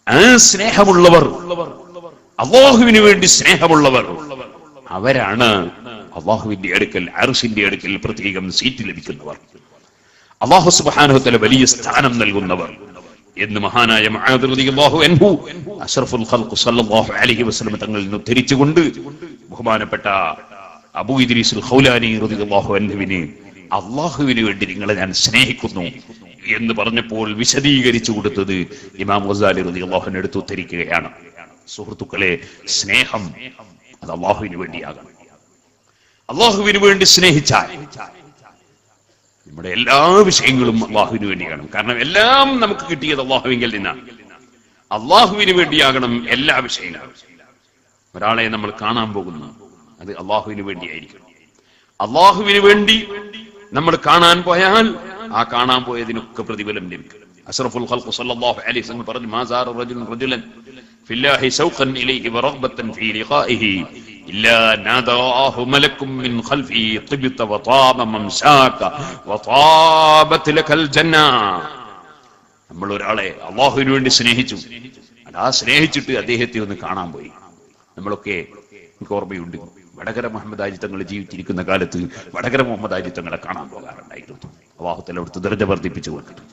ആ സ്നേഹമുള്ളവർ, അല്ലാഹുവിന് വേണ്ടി സ്നേഹമുള്ളവർ, അവരാണ് അല്ലാഹുവിന്റെ അടുക്കൽ അർശിന്റെ അടുക്കൽ പ്രത്യേകം സീറ്റ് ലഭിക്കുന്നവർ, അല്ലാഹു സുബ്ഹാനഹു വ തആല വലിയ സ്ഥാനം നൽകുന്നവർ എന്ന് മഹാനായ മുആദ് റളിയല്ലാഹു അൻഹു അഷ്റഫുൽ ഖൽഖ് സല്ലല്ലാഹു അലൈഹി വസല്ലം തങ്ങളിൽ നിന്ന് ഉദ്ധരിച്ചുകൊണ്ട് ബഹുമാനപ്പെട്ട അബൂ ഇദ്രീസുൽ ഖൗലാനി റളിയല്ലാഹു അൻഹുവിനെ അല്ലാഹുവിന് വേണ്ടി നിങ്ങളെ ഞാൻ സ്നേഹിക്കുന്നു എന്ന് പറഞ്ഞപ്പോൾ വിശദീകരിച്ചു കൊടുത്തത് ഇമാം ഗസാലി റളിയല്ലാഹു അൻഹു എടുത്ത് ഉദ്ധരിക്കുകയാണ്. സുഹൃത്തുക്കളെ, സ്നേഹം അത് അല്ലാഹുവിന് വേണ്ടിയാകണം. അല്ലാഹുവിന് വേണ്ടി സ്നേഹിച്ചാൽ നമ്മുടെ എല്ലാ വിഷയങ്ങളും അല്ലാഹുവിന് വേണ്ടിയാണ്. കാരണം എല്ലാം നമുക്ക് കിട്ടിയത് അല്ലാഹുവിങ്കിൽ നിന്നാണ്. അല്ലാഹുവിന് വേണ്ടിയാകണം എല്ലാ വിഷയങ്ങളും. ഒരാളെ നമ്മൾ കാണാൻ പോകുന്നു, അത് അല്ലാഹുവിന് വേണ്ടിയായിരിക്കണം. അല്ലാഹുവിന് വേണ്ടി നമ്മൾ കാണാൻ പോയാൽ ആ കാണാൻ പോയതിനൊക്കെ പ്രതിഫലം ലഭിക്കും. അഷ്റഫുൽ ഖൽഖ് സല്ലല്ലാഹു അലൈഹി വസല്ലം പറഞ്ഞു, മാ സാറ റജുലുൻ റജുലൻ ഫില്ലാഹി ശൗഖൻ ഇലൈഹി വറഗ്ബതൻ ഫീ ലിഖാഇഹി ഇല്ലാ നാദാഹു മലകും മിൻ ഖൽഫി തിബ്ത വതാബ മംശാക വതാബത് ലകൽ ജന്ന. നമ്മൾ ഒരാളെ അല്ലാഹുവിന് വേണ്ടി സ്നേഹിച്ചു, ആ സ്നേഹിച്ചിട്ട് അദ്ദേഹത്തെ ഒന്ന് കാണാൻ പോയി. നമ്മളൊക്കെ എനിക്ക് ഓർമ്മയുണ്ട്, വടകര മുഹമ്മദ് ആജി തങ്ങൾ ജീവിച്ചിരിക്കുന്ന കാലത്ത് വടകര മുഹമ്മദ് ആജി തങ്ങളെ കാണാൻ പോകാറുണ്ടായിരുന്നു. അല്ലാഹു തആല അവിടുത്തെ ദർജ വർദ്ധിപ്പിച്ചു കൊടുത്തു.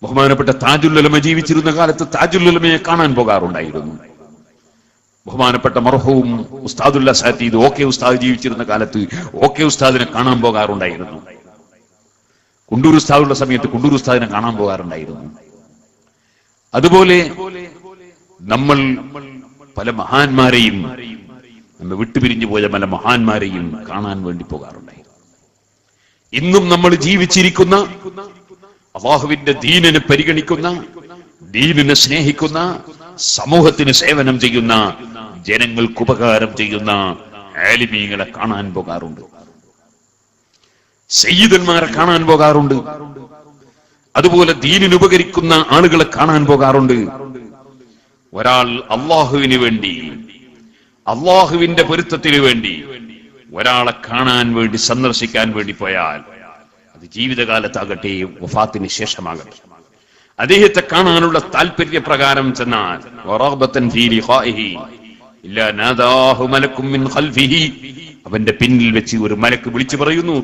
ബഹുമാനപ്പെട്ട താജുൽ ഉലമ ജീവിച്ചിരുന്ന കാലത്ത് താജുൽ ഉലമയെ കാണാൻ പോകാറുണ്ടായിരുന്നു. ബഹുമാനപ്പെട്ട മർഹൂം ഉസ്താദുൽ അസാതീദ് ഓക്കെ ഉസ്താദ് ജീവിച്ചിരുന്ന കാലത്ത് ഓക്കെ ഉസ്താദിനെ കാണാൻ പോകാറുണ്ടായിരുന്നു. കുണ്ടൂർ ഉസ്താദുള്ള സമയത്ത് കുണ്ടൂർ ഉസ്താദിനെ കാണാൻ പോകാറുണ്ടായിരുന്നു. അതുപോലെ നമ്മൾ പല മഹാന്മാരെയും, നമ്മെ വിട്ടുപിരിഞ്ഞു പോയ പല മഹാന്മാരെയും കാണാൻ വേണ്ടി പോകാറുണ്ടായിരുന്നു. ഇന്നും നമ്മൾ ജീവിച്ചിരിക്കുന്ന അല്ലാഹുവിന്റെ ദീനിനെ പരിഗണിക്കുന്ന, ദീനിനെ സ്നേഹിക്കുന്ന, സമൂഹത്തിന് സേവനം ചെയ്യുന്ന, ജനങ്ങൾക്ക് ഉപകാരം ചെയ്യുന്ന ആലിമീങ്ങളെ കാണാൻ പോകാറുണ്ട്. സയ്യിദന്മാരെ കാണാൻ പോകാറുണ്ട്. അതുപോലെ ദീനിന് ഉപകരിക്കുന്ന ആളുകളെ കാണാൻ പോകാറുണ്ട്. ഒരാൾ അല്ലാഹുവിന് വേണ്ടി, അല്ലാഹുവിന്റെ പൊരുത്തത്തിന് വേണ്ടി ഒരാളെ കാണാൻ വേണ്ടി, സന്ദർശിക്കാൻ വേണ്ടി പോയാൽ അത് ജീവിതകാലത്താകട്ടെ വഫാത്തിന് ശേഷമാകട്ടെ, അദ്ദേഹത്തെ കാണാനുള്ള താല്പര്യപ്രകാരം ചെന്നാൽ അവന്റെ പിന്നിൽ വെച്ച് ഒരു മലക്ക് വിളിച്ചു പറയുന്നു,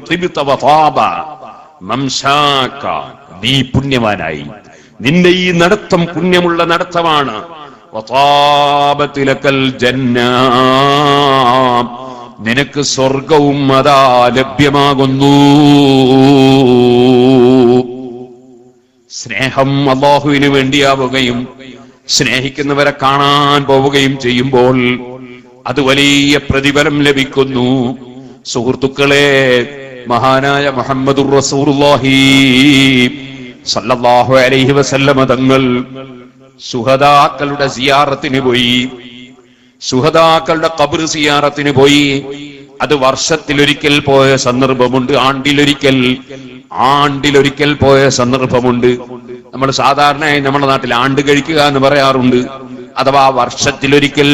നീ പുണ്യവാനായി, നിന്റെ ഈ നടത്തം പുണ്യമുള്ള നടത്തമാണ്. നിനക്ക് സ്വർഗവും അതാ ലഭ്യമാകുന്നു. സ്നേഹം അല്ലാഹുവിന് വേണ്ടിയാവുകയും സ്നേഹിക്കുന്നവരെ കാണാൻ പോവുകയും ചെയ്യുമ്പോൾ അത് വലിയ പ്രതിഫലം ലഭിക്കുന്നു. സുഹൃത്തുക്കളെ, മഹാനായ മുഹമ്മദുർ റസൂലുള്ളാഹി സല്ലല്ലാഹു അലൈഹി വസല്ലമ തങ്ങൾ ശുഹദാക്കളുടെ സിയാറത്തിന് പോയി. ശുഹദാക്കളുടെ ഖബർ സിയാറത്തിന് പോയി. അത് വർഷത്തിലൊരിക്കൽ പോയ സന്ദർഭമുണ്ട്, ആണ്ടിലൊരിക്കൽ പോയ സന്ദർഭമുണ്ട്. നമ്മൾ സാധാരണയായി നമ്മുടെ നാട്ടിൽ ആണ്ട് കഴിക്കുക എന്ന് പറയാറുണ്ട്. അഥവാ വർഷത്തിലൊരിക്കൽ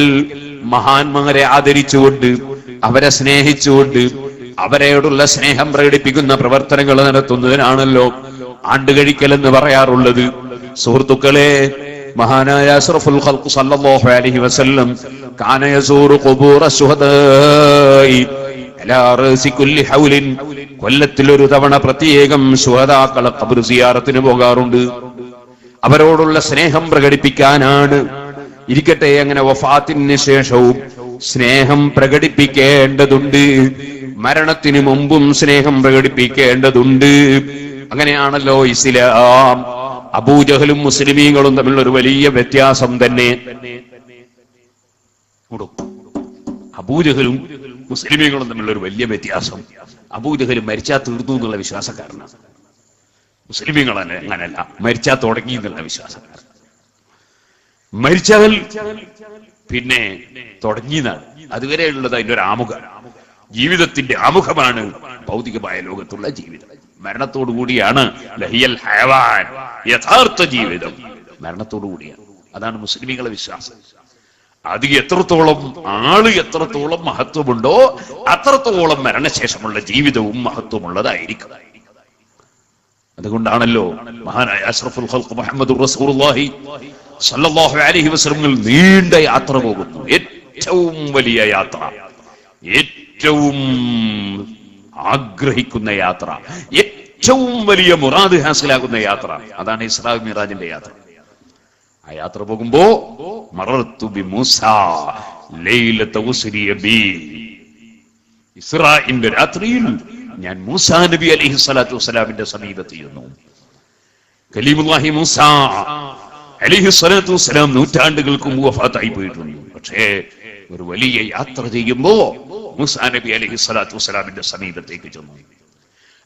മഹാന്മാരെ ആദരിച്ചുകൊണ്ട്, അവരെ സ്നേഹിച്ചുകൊണ്ട്, അവരോടുള്ള സ്നേഹം പ്രകടിപ്പിക്കുന്ന പ്രവർത്തനങ്ങൾ നടത്തുന്നതിനാണല്ലോ ആണ്ട് കഴിക്കൽ എന്ന് പറയാറുള്ളത്. സുഹൃത്തുക്കളെ, മഹാനായ അഷ്റഫുൽ ഖൽഖ് സല്ലല്ലാഹു അലൈഹി വസല്ലം കാന യസൂറു ഖുബൂറ ശുഹദാഇ അലാ റഅസി കുല്ലി ഹൗലിൻ, കൊല്ലത്തിൽ ഒരു തവണ പ്രത്യേകം ശുഹദാക്കളെ ഖബർ സിയാറത്തിന് പോകാറുണ്ട്. അവരോടുള്ള സ്നേഹം പ്രകടിപ്പിക്കാനാണ്. ഇരിക്കട്ടെ, അങ്ങനെ വഫാത്തിന് ശേഷവും സ്നേഹം പ്രകടിപ്പിക്കേണ്ടതുണ്ട്, മരണത്തിന് മുമ്പും സ്നേഹം പ്രകടിപ്പിക്കേണ്ടതുണ്ട്. അങ്ങനെയാണല്ലോ ഇസ്ലാം. അബൂജഹലും മുസ്ലിമീങ്ങളും തമ്മിലുള്ള ഒരു വലിയ വ്യത്യാസം തന്നെ. അബൂജഹലും മുസ്ലിമീങ്ങളും തമ്മിലുള്ള ഒരു വലിയ വ്യത്യാസം, അബൂജഹൽ മരിച്ചാൽ തീർന്നു എന്നുള്ള വിശ്വാസക്കാരനാണ്. മുസ്ലിമീങ്ങൾ അങ്ങനല്ല, മരിച്ചാൽ തുടങ്ങി എന്നുള്ള വിശ്വാസക്കാരൻ. മരിച്ചാൽ പിന്നെ തുടങ്ങിയതാണ്. അതുവരെയുള്ളത് അതിന്റെ ഒരു ആമുഖം, ജീവിതത്തിന്റെ ആമുഖമാണ് ഭൗതികമായ ലോകത്തുള്ള ജീവിതം. മരണത്തോടുകൂടിയാണ് ലഹിയൽ ഹയവാൻ, യഥാർത്ഥ ജീവിതം മരണത്തോടുകൂടിയാണ്. അതാണ് മുസ്ലിമീങ്ങളെ വിശ്വാസം. അത് എത്രത്തോളം മഹത്വമുണ്ടോ അത്രത്തോളം മരണശേഷമുള്ള ജീവിതവും മഹത്വമുള്ളതായിരിക്കും. അതുകൊണ്ടാണല്ലോ മഹാനായ അഷ്റഫുൽ ഖൽഖ് മുഹമ്മദുർ റസൂലുള്ളാഹി സല്ലല്ലാഹു അലൈഹി വസല്ലം നീണ്ട യാത്ര പോകുന്നു. ഏറ്റവും വലിയ യാത്ര, ഏറ്റവും ആഗ്രഹിക്കുന്ന യാത്ര, ഏറ്റവും വലിയ മുറാദ് ഹാസിലാകുന്ന യാത്ര, അതാണ് ഇസ്രാ മിറാജിന്റെ യാത്ര. ആ യാത്ര പോകുമ്പോ മറർത്തു ബി മൂസാ ലൈലത ഉസ്രിയ ബി, ഇസ്രാഇന്റെ രാത്രിയിൽ ഞാൻ മൂസാ നബി അലൈഹി സ്വലാത്തു വസ്സലാമിന്റെ സമീപത്ത് ചെന്നു. കലീമുല്ലാഹി മൂസാ അലൈഹി സ്വലാത്തു വസ്സലാം നൂറ്റാണ്ടുകൾക്ക് മുമ്പ് വഫാത്തായി പോയിട്ടുണ്ട്. പക്ഷേ ഒരു വലിയ യാത്ര ചെയ്യുമ്പോ മൂസാ നബി അലൈഹി സ്വലാത്തു വസ്സലാമിന്റെ സമീപത്തേക്ക് ചെന്നു.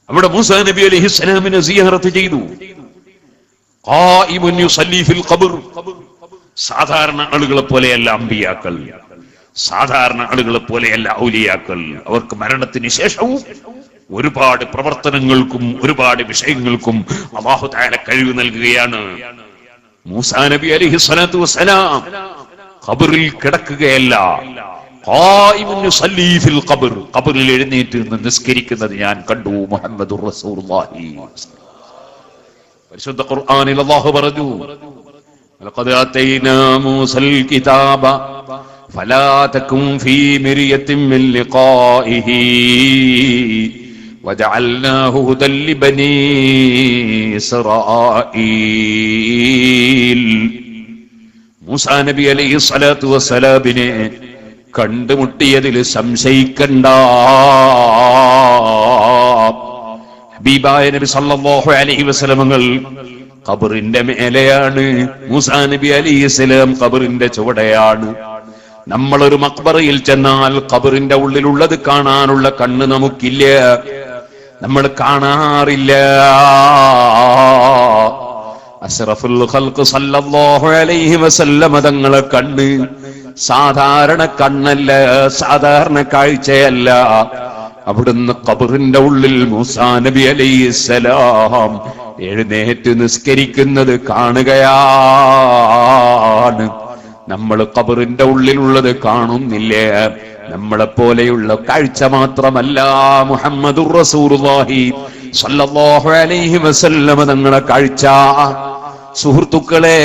അവിടെ മൂസാ നബി അലൈഹി സ്വലാമിനെ സിയാറത്ത് ചെയ്തു. ഖായിമുൻ യുസല്ലി ഫിൽ ഖബർ, സാധാരണ ആളുകളെ പോലെയല്ല അമ്പിയാക്കൾ, സാധാരണ ആളുകളെ പോലെയല്ല ഔലിയാക്കൾ. അവർക്ക് മരണത്തിന് ശേഷവും ഒരുപാട് പ്രവർത്തനങ്ങൾക്കും ഒരുപാട് വിഷയങ്ങൾക്കും അല്ലാഹു തആല കഴിവ് നൽകുകയാണ്. മൂസാ നബി അലൈഹി സ്വലാത്തു വസ്സലാം ഖബറിൽ കിടക്കുകയല്ല, ഖായിമുൻ യുസല്ലി ഫിൽ ഖബർ, ഖബറിൽ എഴുന്നേറ്റ് നിന്ന് നിസ്കരിക്കുന്നത് ഞാൻ കണ്ടു. മുഹമ്മദുർ റസൂലുള്ളാഹി. പരിശുദ്ധ ഖുർആനിൽ അല്ലാഹു പറഞ്ഞു, ലഖദ് ആതൈനാ മൂസൽ കിതാബ ഫലാ തകും ഫീ മിർയത്തിൻ മിൻ ലിഖാഇഹി വജഅൽനാഹു ഹുദൻ ലിബനീ ഇസ്രായീൽ. മൂസാ നബി അലൈഹി സ്വലാത്തു വസ്സലാമിനെ കണ്ടുമുട്ടിയതിൽ സംശയിക്കണ്ട. ഹബീബായ നബി സല്ലല്ലാഹു അലൈഹി വസല്ലമകൾ ഖബറിന്റെ മേലെയാണ്. മൂസാ നബി അലൈഹിസ്സലാം ഖബറിന്റെ ചുവടെയാണ്. നമ്മളൊരു മഖ്ബറയിൽ ചെന്നാൽ ഖബറിന്റെ ഉള്ളിലുള്ളത് കാണാനുള്ള കണ്ണ് നമുക്കില്ല, നമ്മൾ കാണാറില്ല. അഷ്റഫുൽ ഖൽഖ് സല്ലല്ലാഹു അലൈഹി വസല്ലമ തങ്ങളെ കണ്ണ് സാധാരണ കണ്ണല്ല, സാധാരണ കാഴ്ചയല്ല. അവിടുന്ന് ഖബറിന്റെ ഉള്ളിൽ മൂസാ നബി അലൈഹിസ്സലാം എഴുന്നേറ്റ് നിസ്കരിക്കുന്നത് കാണുകയാണ്. നമ്മൾ ഖബറിന്റെ ഉള്ളിലുള്ളത് കാണുന്നില്ല. നമ്മളെപ്പോലെയുള്ള കാഴ്ച മാത്രമല്ല, മുഹമ്മദുർ റസൂലുള്ളാഹി സ്വല്ലല്ലാഹു അലൈഹി വസല്ലം തങ്ങളുടെ കാഴ്ച. സുഹൃത്തുക്കളെ,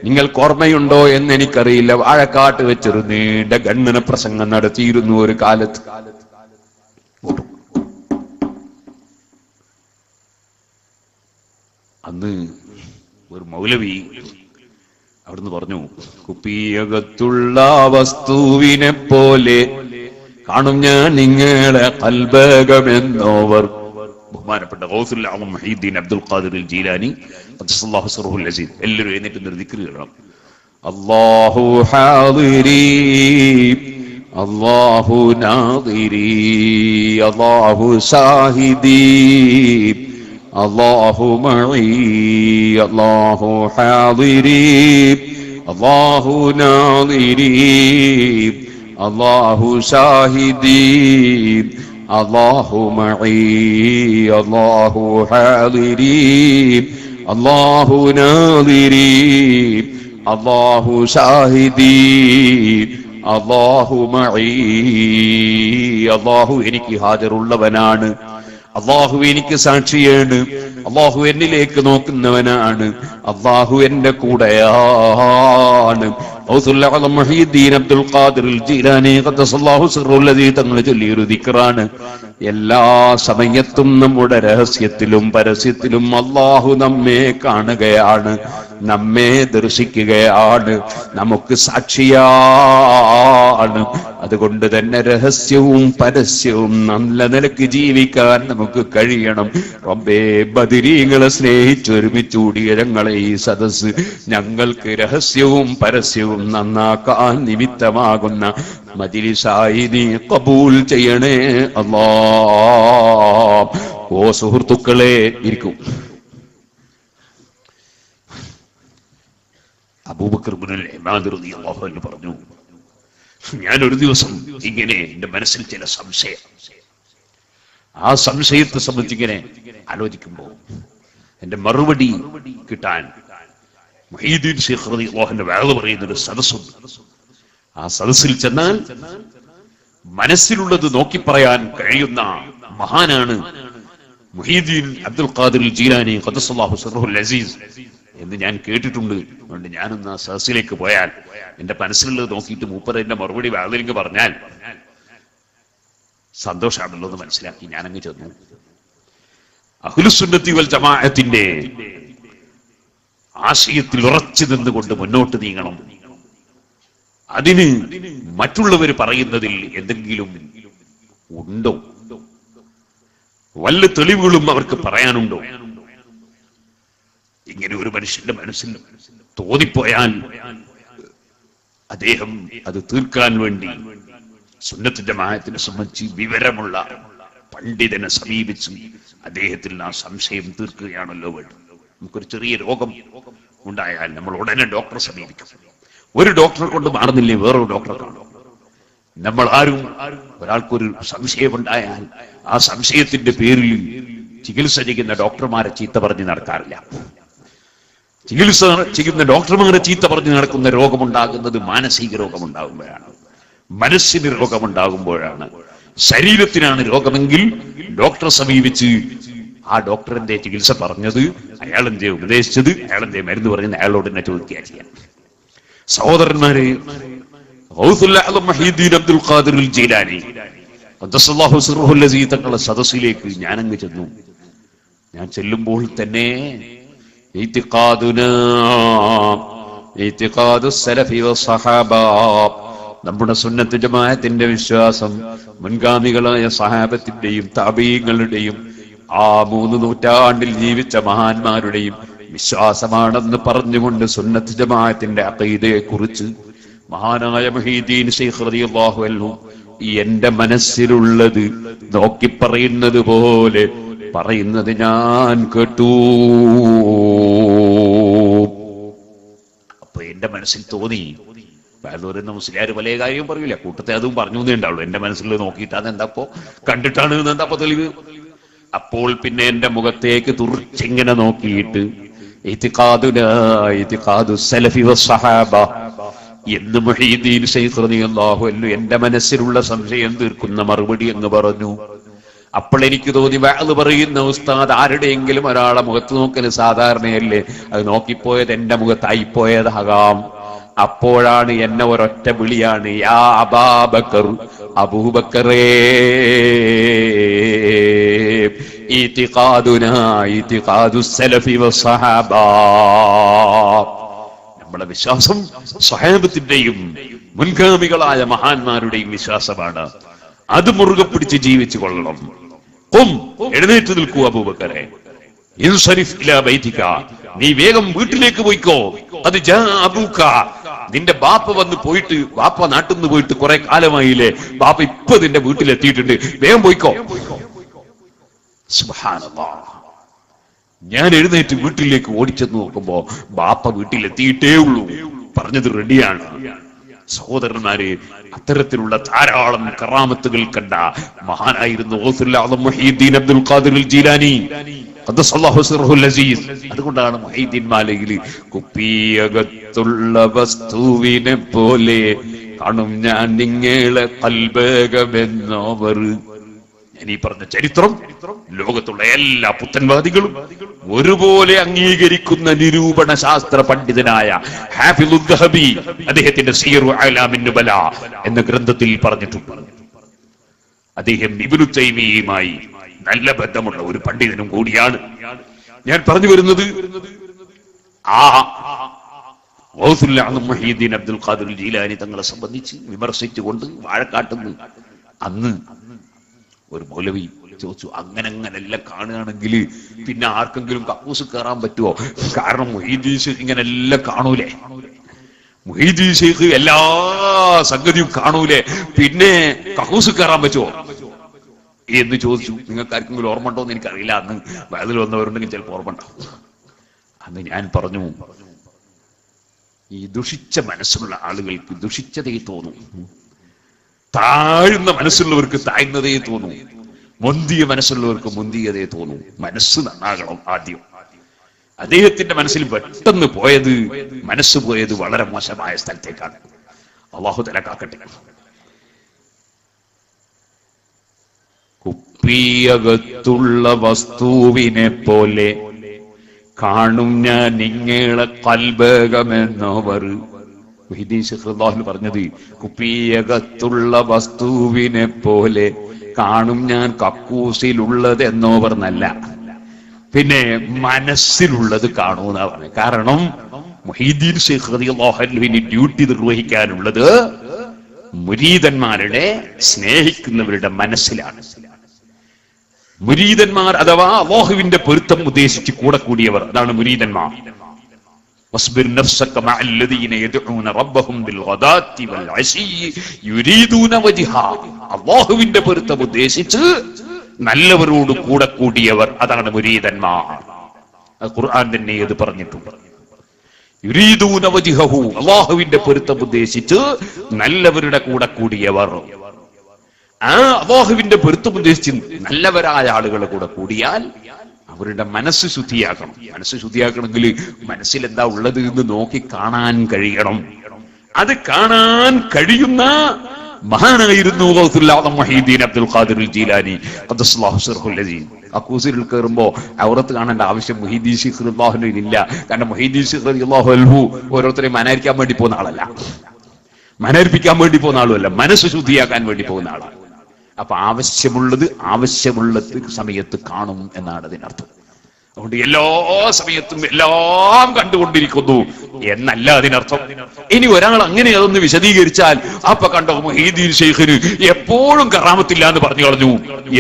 നിങ്ങൾക്ക് ഓർമ്മയുണ്ടോ എന്ന് എനിക്കറിയില്ല, വാഴക്കാട്ട് വെച്ചൊരു നീണ്ട ഖണ്ഡന പ്രസംഗം നടത്തിയിരുന്നു ഒരു കാലത്ത്. അന്ന് ഒരു മൗലവി അവിടുന്ന് പറഞ്ഞു, കുപ്പിയകത്തുള്ള വസ്തുവിനെ പോലെ കാണും ഞാൻ നിങ്ങളെ ഖൽബകമെന്നോവർ. ബഹുമാനപ്പെട്ട ഗൗസുൽ ആലം മുഹീദ്ദീൻ അബ്ദുൽ ഖാദിർ ജീലാനി ഖദ്ദസല്ലാഹു സിർറുൽ അസീസ്. എല്ലാവരും എഴുന്നേറ്റ് ഒരു ദിക്ർ ചൊല്ലണം. അല്ലാഹു ഹാദിരി അല്ലാഹു നാദിരി അല്ലാഹു ഷാഹിദി അല്ലാഹു മഈ അല്ലാഹു ഹാദിരി അല്ലാഹു നാദിരി അല്ലാഹു ഷാഹിദി അല്ലാഹു മഈ അല്ലാഹു ഹാദിരി അല്ലാഹു നാദിരി അല്ലാഹു ഷാഹിദി അല്ലാഹു മഈ. അല്ലാഹു എനിക്ക് ഹാജറുള്ളവനാണ്, അല്ലാഹു എനിക്ക് സാക്ഷിയാണ്, അല്ലാഹു എന്നിലേക്ക് നോക്കുന്നവനാണ്, അല്ലാഹു എന്റെ കൂടെയാണ്. മുഹീദ്ദീൻ അബ്ദുൽ ഖാദിർ ജീലാനി ഖദ്ദസല്ലാഹു സിർറുൽ അസീസ് തങ്ങൾ ചൊല്ലിയൊരു ദിക്റാണ്. എല്ലാ സമയത്തും നമ്മുടെ രഹസ്യത്തിലും പരസ്യത്തിലും അല്ലാഹു നമ്മെ കാണുകയാണ്, നമ്മെ ദർശിക്കുകയാണ്, നമുക്ക് സാക്ഷിയാണ്. അതുകൊണ്ട് തന്നെ രഹസ്യവും പരസ്യവും നല്ല നിലക്ക് ജീവിക്കാൻ നമുക്ക് കഴിയണം. റബ്ബേ, ബദരീങ്ങളെ സ്നേഹിച്ചൊരുമിച്ച് കൂടിയ ഞങ്ങളെ ഈ സദസ്സ് ഞങ്ങൾക്ക് രഹസ്യവും പരസ്യവും നന്നാക്കാൻ നിമിത്തമാകുന്ന മജ്‌ലിസായി നീ ഖബൂൽ ചെയ്യണേ അല്ലാഹ്. ഓ സുഹൃത്തുക്കളെ, ഇരിക്കും. അബൂബക്കർ ഇബ്നുൽ ഇമാദ് റളിയല്ലാഹു അൻഹു പറഞ്ഞു, ഞാൻ ഒരു ദിവസം ഇങ്ങനെ എന്റെ മനസ്സിൽ ചില സംശയം, ആ സംശയത്തെ സംബന്ധിച്ച് ഇങ്ങനെ ആലോചിക്കുമ്പോൾ എന്റെ മറുപടി കിട്ടാൻ മുഹീദ്ദീൻ ശൈഖ് റളിയല്ലാഹു അൻഹു വഅദ് പറയുന്ന ഒരു സദസ്സുണ്ട്. ആ സദസ്സിൽ ചെന്നാൽ മനസ്സിലുള്ളത് നോക്കി പറയാൻ കഴിയുന്ന മഹാനാണ് മുഹീദ്ദീൻ അബ്ദുൽ ഖാദിർ ജീലാനി ഖദ്ദസല്ലാഹു സിർറുൽ അസീസ് എന്ന് ഞാൻ കേട്ടിട്ടുണ്ട്. അതുകൊണ്ട് ഞാനൊന്ന് ആ സദസ്സിലേക്ക് പോയാൽ എന്റെ മനസ്സിലുള്ളത് നോക്കിയിട്ട് മൂപ്പർ എന്റെ മറുപടി വഅദിലേക്ക് പറഞ്ഞാൽ സന്തോഷമാണല്ലോ എന്ന് മനസ്സിലാക്കി ഞാനങ്ങ് ചെന്നു. അഹ്ലുസുന്നത്തി വൽ ജമാഅത്തിന്റെ ആശയത്തിൽ ഉറച്ചു നിന്നുകൊണ്ട് മുന്നോട്ട് നീങ്ങണം. അതിന് മറ്റുള്ളവർ പറയുന്നതിൽ എന്തെങ്കിലും ഉണ്ടോ? വല്ല തെളിവുകളും അവർക്ക് പറയാനുണ്ടോ? ഇങ്ങനെ ഒരു മനുഷ്യന്റെ മനസ്സിൽ തോന്നിപ്പോയാൽ അദ്ദേഹം അത് തീർക്കാൻ വേണ്ടി സുന്നത്ത് ജമാഅത്തിനെ സംബന്ധിച്ച് വിവരമുള്ള പണ്ഡിതനെ സമീപിച്ച് അദ്ദേഹത്തിൽ ആ സംശയം തീർക്കുകയാണല്ലോ വേണ്ടത്. നമുക്കൊരു ചെറിയ രോഗം ഉണ്ടായാൽ നമ്മൾ ഉടനെ ഡോക്ടറെ സമീപിക്കും. ഒരു ഡോക്ടറെ കൊണ്ട് മാറുന്നില്ലേ വേറൊരു ഡോക്ടറെ കാണും. നമ്മൾ ആരും ഒരാൾക്കൊരു സംശയമുണ്ടായാൽ ആ സംശയത്തിന്റെ പേരിൽ ചികിത്സ ചെയ്യുന്ന ഡോക്ടർമാരെ ചീത്ത പറഞ്ഞ് നടക്കാറില്ല. ചികിത്സ ചെയ്യുന്ന ഡോക്ടർമാരെ ചീത്ത പറഞ്ഞ് നടക്കുന്ന രോഗമുണ്ടാകുന്നത് മാനസിക രോഗമുണ്ടാകുമ്പോഴാണ്, മനസ്സിന് രോഗമുണ്ടാകുമ്പോഴാണ്. ശരീരത്തിനാണ് രോഗമെങ്കിൽ ഡോക്ടറെ സമീപിച്ച് ആ ഡോക്ടറിന്റെ ചികിത്സ പറഞ്ഞത്, അയാളെന്തേ ഉപദേശിച്ചത്, അയാളെന്തേ മരുന്ന് പറഞ്ഞത് അയാളോട് തന്നെ ചോദിക്കുക ചെയ്യാം. സഹോദരന്മാരെ, അബ്ദുൽ ഖാദിർ ജീലാനി ഖദ്ദസല്ലാഹു സിർറുൽ അസീസ് തങ്ങളുടെ സദസ്സിലേക്ക് ഞാനങ്ങ് ചെന്നു. ഞാൻ ചെല്ലുമ്പോൾ തന്നെ നമ്മുടെ സുന്നത്ത് ജമാഅത്തിന്റെ വിശ്വാസം മുൻഗാമികളായ സഹാബത്തിന്റെയും താബീങ്ങളുടെയും ആ 3 നൂറ്റാണ്ടിൽ ജീവിച്ച മഹാന്മാരുടെയും വിശ്വാസമാണെന്ന് പറഞ്ഞുകൊണ്ട് സുന്നത്ത് ജമാഅത്തിന്റെ അഖീദയെ കുറിച്ച് മഹാനായ മുഹീദ്ദീൻ ശൈഖ് റളിയല്ലാഹു അൻഹു എന്റെ മനസ്സിലുള്ളത് നോക്കി പറയുന്നത് പോലെ പറയുന്നത് ഞാൻ കേട്ടു. അപ്പൊ എന്റെ മനസ്സിൽ തോന്നി, വേറൊരു മുസ്ലിയാർ പല കാര്യവും പറയൂല, കൂട്ടത്തെ അതും പറഞ്ഞു എന്നേ ഉണ്ടാവുള്ളൂ. എന്റെ മനസ്സിൽ നോക്കിയിട്ട് അതെന്താപ്പോ കണ്ടിട്ടാണ് എന്താപ്പോ തെളിവ്. അപ്പോൾ പിന്നെ എന്റെ മുഖത്തേക്ക് തുറിച്ചിങ്ങനെ നോക്കിയിട്ട് എന്ന് മുഹീദ്ദീൻ ശൈഖ് റളിയല്ലാഹു അൻഹു എന്റെ മനസ്സിലുള്ള സംശയം തീർക്കുന്ന മറുപടി എന്ന് പറഞ്ഞു. അപ്പോൾ എനിക്ക് തോന്നി, വഅദ് പറയുന്ന ഉസ്താദ് ആരുടെയെങ്കിലും ഒരാളെ മുഖത്ത് നോക്കല് സാധാരണയല്ലേ, അത് നോക്കിപ്പോയത് എന്റെ മുഖത്തായിപ്പോയതാകാം. അപ്പോഴാണ് എന്നെ ഒരൊറ്റ വിളിയാണ്, യാ അബൂബക്കർ, അബൂബക്കറേ, ഇത്തിഖാദുനാ ഇത്തിഖാദുസ് സലഫി വസ്സഹാബ. നമ്മുടെ വിശ്വാസം സ്വഹാബത്തിന്റെയും മുൻഗാമികളായ മഹാന്മാരുടെയും വിശ്വാസമാണ്. അത് മുറുകെ പിടിച്ച് ജീവിച്ചു കൊള്ളണം. എഴുന്നേറ്റ് നിൽക്കൂ അബൂബക്കറെ, ഇൻസരിഫ് ഇലാ ബൈതിക, നീ വേഗം വീട്ടിലേക്ക് പോയിക്കോ. അത് ജാ അബൂക, നിന്റെ ബാപ്പ വന്ന് പോയിട്ട്, ബാപ്പ നാട്ടിൽ നിന്ന് പോയിട്ട് കുറെ കാലമായില്ലേ, ബാപ്പ ഇപ്പൊ നിന്റെ വീട്ടിലെത്തിയിട്ടുണ്ട്, വേഗം പോയിക്കോ. സുബ്ഹാനല്ലാഹ്. ഞാൻ എഴുന്നേറ്റ് വീട്ടിലേക്ക് ഓടിച്ചെന്ന് നോക്കുമ്പോ ബാപ്പ വീട്ടിലെത്തിയിട്ടേ ഉള്ളൂ, പറഞ്ഞത് റെഡിയാണ്. സഹോദരന്മാരെ, അത്തരത്തിലുള്ള ധാരാളം കറാമത്തുകൾ കണ്ട മഹാനായിരുന്നു ഗൗസുൽ ആദം മുഹീദ്ദീൻ അബ്ദുൽ ഖാദിർ ജീലാനി ഖദ്ദസല്ലാഹു സിർറുൽ അസീസ്. അതുകൊണ്ടാണ് മുഹീദ്ദീൻ മാലയിൽ കുപ്പിയകത്തുള്ള വസ്തുവിനെ പോലെ കാണും ഞാൻ നിങ്ങളെ കൽബകമെന്നവർ. ഞാൻ ഈ പറഞ്ഞ ചരിത്രം ലോകത്തുള്ള എല്ലാ പുത്തൻവാദികളും ഒരുപോലെ അംഗീകരിക്കുന്ന നിരൂപണ ശാസ്ത്ര പണ്ഡിതനായ ഹാഫിദുൽ ദഹബി അദ്ദേഹത്തിന്റെ സിയറു അഅ്ലാമിൻ നുബല എന്ന ഗ്രന്ഥത്തിൽ പറഞ്ഞിട്ടുണ്ട്. അദ്ദേഹം ഇബ്നു തൈമിയ്യയുമായി നല്ല ബന്ധമുള്ള ഒരു പണ്ഡിതനും കൂടിയാണ്. ഞാൻ പറഞ്ഞു വരുന്നത്, ആ ഗൗസുൽ ആദം മുഹീദ്ദീൻ അബ്ദുൽ ഖാദിർ ജീലാനി തങ്ങളെ സംബന്ധിച്ച് വിമർശിച്ചുകൊണ്ട് വാഴക്കാട്ടുന്നു അന്ന് ഒരു മൗലവി ചോദിച്ചു, അങ്ങനെല്ലാം കാണുകയാണെങ്കിൽ പിന്നെ ആർക്കെങ്കിലും കക്കൂസ് കയറാൻ പറ്റുമോ? കാരണം മുഹീദ്ദീൻ ശൈഖ് ഇങ്ങനെല്ലാം കാണൂലേ, മുഹീദ്ദീൻ ശൈഖ് എല്ലാ സംഗതിയും കാണൂലേ, പിന്നെ കക്കൂസ് കയറാൻ പറ്റുമോ എന്ന് ചോദിച്ചു. നിങ്ങൾക്ക് ആർക്കെങ്കിലും ഓർമ്മ ഉണ്ടോ എന്ന് എനിക്കറിയില്ല. അന്ന് വയതിൽ വന്നവരുണ്ടെങ്കിൽ ചിലപ്പോൾ ഓർമ്മ ഉണ്ടാവും. അന്ന് ഞാൻ പറഞ്ഞു, ഈ ദുഷിച്ച മനസ്സുള്ള ആളുകൾക്ക് ദുഷിച്ചതേ തോന്നും, താഴ്ന്ന മനസ്സുള്ളവർക്ക് താഴ്ന്നതേ തോന്നും, മുന്തിയ മനസ്സുള്ളവർക്ക് മുന്തിയതേ തോന്നും. മനസ്സ് നന്നാകണം ആദ്യം. അദ്ദേഹത്തിന്റെ മനസ്സിൽ പെട്ടെന്ന് പോയത്, മനസ്സ് പോയത് വളരെ മോശമായ സ്ഥലത്തേക്കാണ്. അല്ലാഹു തആല കാക്കട്ടെ. കുപ്പിയകത്തുള്ള വസ്തുവിനെ പോലെ കാണും ഞാൻ നിങ്ങളെ കൽബകമെന്നവർ. മുഹീദ്ദീൻ ശൈഖ് റളിയല്ലാഹു പറഞ്ഞത്, കുപ്പിയകത്തുള്ള വസ്തുവിനെ പോലെ കാണും ഞാൻ കക്കൂസിലുള്ളത് എന്നോവർ എന്നല്ല, പിന്നെ മനസ്സിലുള്ളത് കാണൂന്നാ പറഞ്ഞത്. കാരണം മുഹീദ്ദീൻ ശൈഖ് റളിയല്ലാഹു അൻഹുവിന് ഡ്യൂട്ടി നിർവഹിക്കാനുള്ളത് മുരീദന്മാരുടെ, സ്നേഹിക്കുന്നവരുടെ മനസ്സിലാണ്. മുരീദന്മാർ അഥവാ അല്ലാഹുവിന്റെ പൊരുത്തം ഉദ്ദേശിച്ച് കൂടെ കൂടിയവർ, അതാണ് മുരീദന്മാർ. വസ്ബിർ നഫ്സക മഅല്ലദീന യദ്ഊന റബ്ബഹും ബിൽഗദാത്തി വൽഅശി യുരീദൂന വജ്ഹ. അല്ലാഹുവിന്റെ പൊരുത്തം ഉദ്ദേശിച്ച് നല്ലവരോട് കൂടെ കൂടിയവർ, അതാണ് മുരീദന്മാർ. ഖുർആൻ തന്നെ ഇത് പറഞ്ഞിട്ടുണ്ട്. യുരീദൂന വജ്ഹഹു, അല്ലാഹുവിന്റെ പൊരുത്തം ഉദ്ദേശിച്ച് നല്ലവരുടെ കൂടെ കൂടിയവർ. ആ അല്ലാഹുവിന്റെ പൊരുത്തം ഉദ്ദേശിച്ച് നല്ലവരായ ആളുകളുടെ കൂടെ കൂടിയാൽ അവരുടെ മനസ്സ് ശുദ്ധിയാക്കണം. മനസ്സ് ശുദ്ധിയാക്കണമെങ്കിൽ മനസ്സിൽ എന്താ ഉള്ളത് എന്ന് നോക്കി കാണാൻ കഴിയണം. അത് കാണാൻ കഴിയുന്ന മഹാനായിരുന്നു മുഹീദ്ദീൻ അബ്ദുൽ ഖാദിർ ജീലാനി ഖദ്ദസല്ലാഹു സിർഹുൽ അസീം. അക്കൂസിൽ കയറുമ്പോ ഔറത്ത് കാണേണ്ട ആവശ്യം മുഹീദ്ദീൻ ശൈഖ് റളിയല്ലാഹു ഇല്ല. കാരണം മുഹീദ്ദീൻ ശൈഖ് റളിയല്ലാഹു അൻഹു ഓരോരുത്തരെ മനകരിക്കാൻ വേണ്ടി പോകുന്ന ആളല്ല, മനരിപ്പിക്കാൻ വേണ്ടി പോകുന്ന ആളുമല്ല, മനസ്സ് ശുദ്ധിയാക്കാൻ വേണ്ടി പോകുന്ന ആളാണ്. അപ്പൊ ആവശ്യമുള്ളത് സമയത്ത് കാണും എന്നാണ് അതിനർത്ഥം. അതുകൊണ്ട് എല്ലാ സമയത്തും എല്ലാം കണ്ടുകൊണ്ടിരിക്കുന്നു എന്നല്ല അതിനർത്ഥം. ഇനി ഒരാൾ അങ്ങനെ അതൊന്ന് വിശദീകരിച്ചാൽ അപ്പൊ കണ്ടോ മുഹീദ്ദീൻ ശൈഖിന് എപ്പോഴും കറാമത്തില്ല എന്ന് പറഞ്ഞു കളഞ്ഞു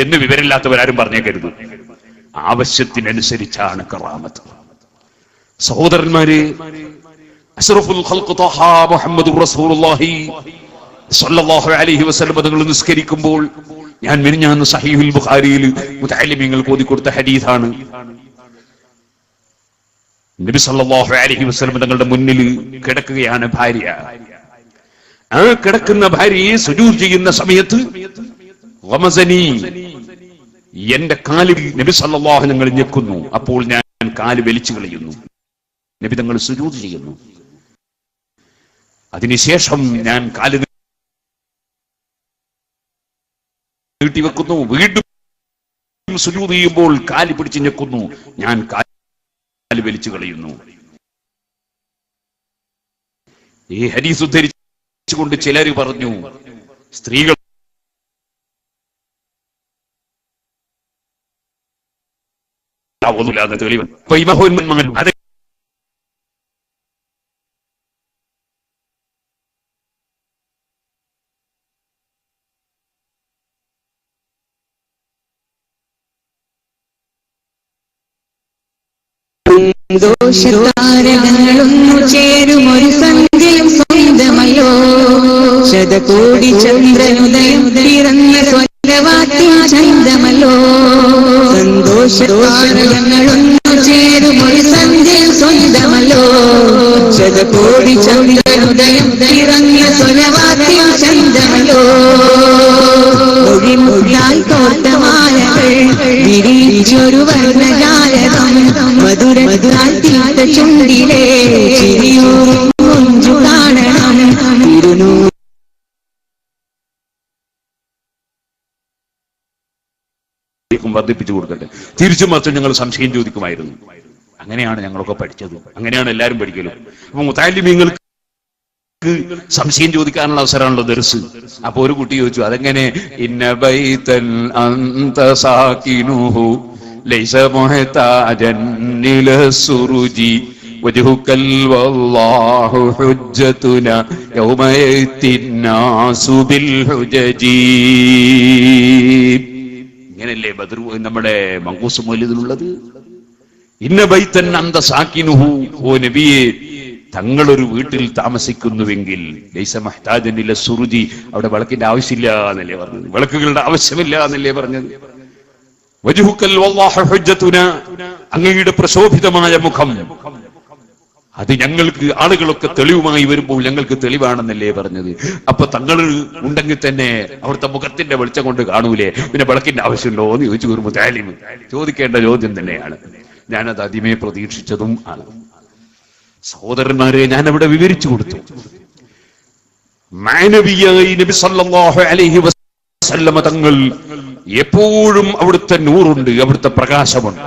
എന്ന് വിവരമില്ലാത്തവരാരും പറഞ്ഞേക്കരുത്. ആവശ്യത്തിനനുസരിച്ചാണ് കറാമത്ത്. സഹോദരന്മാരെ, അഷ്റഫുൽ ഖൽഖ് ത്വഹ മുഹമ്മദുർ റസൂലുള്ളാഹി സ്വല്ലല്ലാഹു അലൈഹി വസല്ലം തങ്ങൾ നിസ്കരിക്കുമ്പോൾ ഞാൻ മിനിഞ്ഞാന്ന് സഹീഹുൽ ബുഖാരിയിൽ മുതഅല്ലിമീങ്ങൾക്ക് ഓതിക്കൊടുത്ത ഹദീസാണ്. നബി സല്ലല്ലാഹു അലൈഹി വസല്ലം തങ്ങളുടെ മുന്നിൽ കിടക്കുകയാണ് ഭാര്യ. ആ കിടക്കുന്ന ഭാര്യയെ സുജൂദ് ചെയ്യുന്ന സമയത്ത് ഗമസനി, എന്റെ കാലിൽ നബി സല്ലല്ലാഹു തങ്ങൾ ഞെക്കുന്നു. അപ്പോൾ ഞാൻ കാല് വലിച്ചു കളയുന്നു. നബി തങ്ങൾ സുജൂദ് ചെയ്യുന്നു. അതിനുശേഷം ഞാൻ കാല് നീട്ടിവെക്കുന്നു. വീണ്ടും സുജൂദ് ചെയ്യുമ്പോൾ കാല് പിടിച്ച് ഞെക്കുന്നു. ഞാൻ കാല് വലിച്ചു കളയുന്നു. ഈ ഹദീസ് ഉദ്ധരിച്ചുകൊണ്ട് ചിലർ പറഞ്ഞു, സ്ത്രീകൾ തെളിവ് ദോഷതാരകങ്ങളൊന്നു ചേരുമൊരു സന്ധ്യയും സ്വന്തമല്ലോ. ശതകോടി ചന്ദ്രനുദയം പിറന്ന സ്വലവാത്തി ചന്തമല്ലോ. സന്തോഷതാരകങ്ങളൊന്നു ചേരുമൊരു സന്ധ്യയും സ്വന്തമല്ലോ. ശതകോടി ചന്ദ്രനുദയം പിറന്ന സ്വലവാത്തി ചന്തമല്ലോ. ഒഴിമുഴാൽ തോട്ടമാലകൾ വിരിച്ചൊരു വർണ്ണജാലകം മധുര തീർത്ത ചുണ്ടിലെ ചിരിയൂറും മുഞ്ചു കാണണം. വർദ്ധിപ്പിച്ചു കൊടുക്കട്ടെ. തിരിച്ചും മറിച്ചും ഞങ്ങൾ സംശയം ചോദിക്കുമായിരുന്നു. അങ്ങനെയാണ് ഞങ്ങളൊക്കെ പഠിച്ചത്, അങ്ങനെയാണ് എല്ലാവരും പഠിക്കലും. അപ്പൊ മുതഅല്ലിമീങ്ങൾക്ക് സംശയം ചോദിക്കാനുള്ള അവസരമാണല്ലോ ദർസ്. അപ്പൊ ഒരു കുട്ടി ചോദിച്ചു, അതെങ്ങനെ ഇന്ന ബൈതൻ അന്ത സാകിനുഹു ലൈസ മുഹ്താജൻ ഇല സുറുജി വജ്ഹുകൽ വല്ലാഹു ഹുജ്ജതുനാ യൗമ യഅ്തിന്നാസു ബിൽ ഹുജജി. ഇങ്ങനെയല്ലേ ബദർ നമ്മുടെ മങ്കൂസ് മൗലിദിലുള്ളത്. ഇന്ന ബൈതൻ അന്ത സാകിനുഹു, ഓ നബിയെ തങ്ങളൊരു വീട്ടിൽ താമസിക്കുന്നുവെങ്കിൽ ലൈസ മുഹ്താജൻ ഇല സുറുജി, അവിടെ വിളക്കിന്റെ ആവശ്യമില്ല എന്നല്ലേ പറഞ്ഞത്, വിളക്കുകളുടെ ആവശ്യമില്ല എന്നല്ലേ പറഞ്ഞത്. വജ്ഹുകൽ വല്ലാഹു ഹുജ്ജതുനാ, അങ്ങയുടെ പ്രശോഭിതമായ മുഖം അത് ഞങ്ങൾക്ക് ആളുകളൊക്കെ തെളിവുമായി വരുമ്പോൾ ഞങ്ങൾക്ക് തെളിവാണെന്നല്ലേ പറഞ്ഞത്. അപ്പൊ തങ്ങൾ ഉണ്ടെങ്കിൽ തന്നെ അവിടുത്തെ മുഖത്തിന്റെ വെളിച്ചം കൊണ്ട് കാണൂലേ, പിന്നെ വിളക്കിന്റെ ആവശ്യമുണ്ടോ എന്ന് ചോദിച്ചു ഒരു മുതഅല്ലിം ചോദിക്കേണ്ട ചോദ്യം തന്നെയാണ്. ഞാനത് ആദ്യമേ പ്രതീക്ഷിച്ചതും ആണ്. സഹോദരന്മാരെ, ഞാൻ അവിടെ വിവരിച്ചു കൊടുത്തു. മാനവിയായി നബി സല്ലല്ലാഹു അലൈഹി വസല്ലം തങ്ങൾ എപ്പോഴും അവിടുത്തെ നൂറുണ്ട്, അവിടുത്തെ പ്രകാശമുണ്ട്.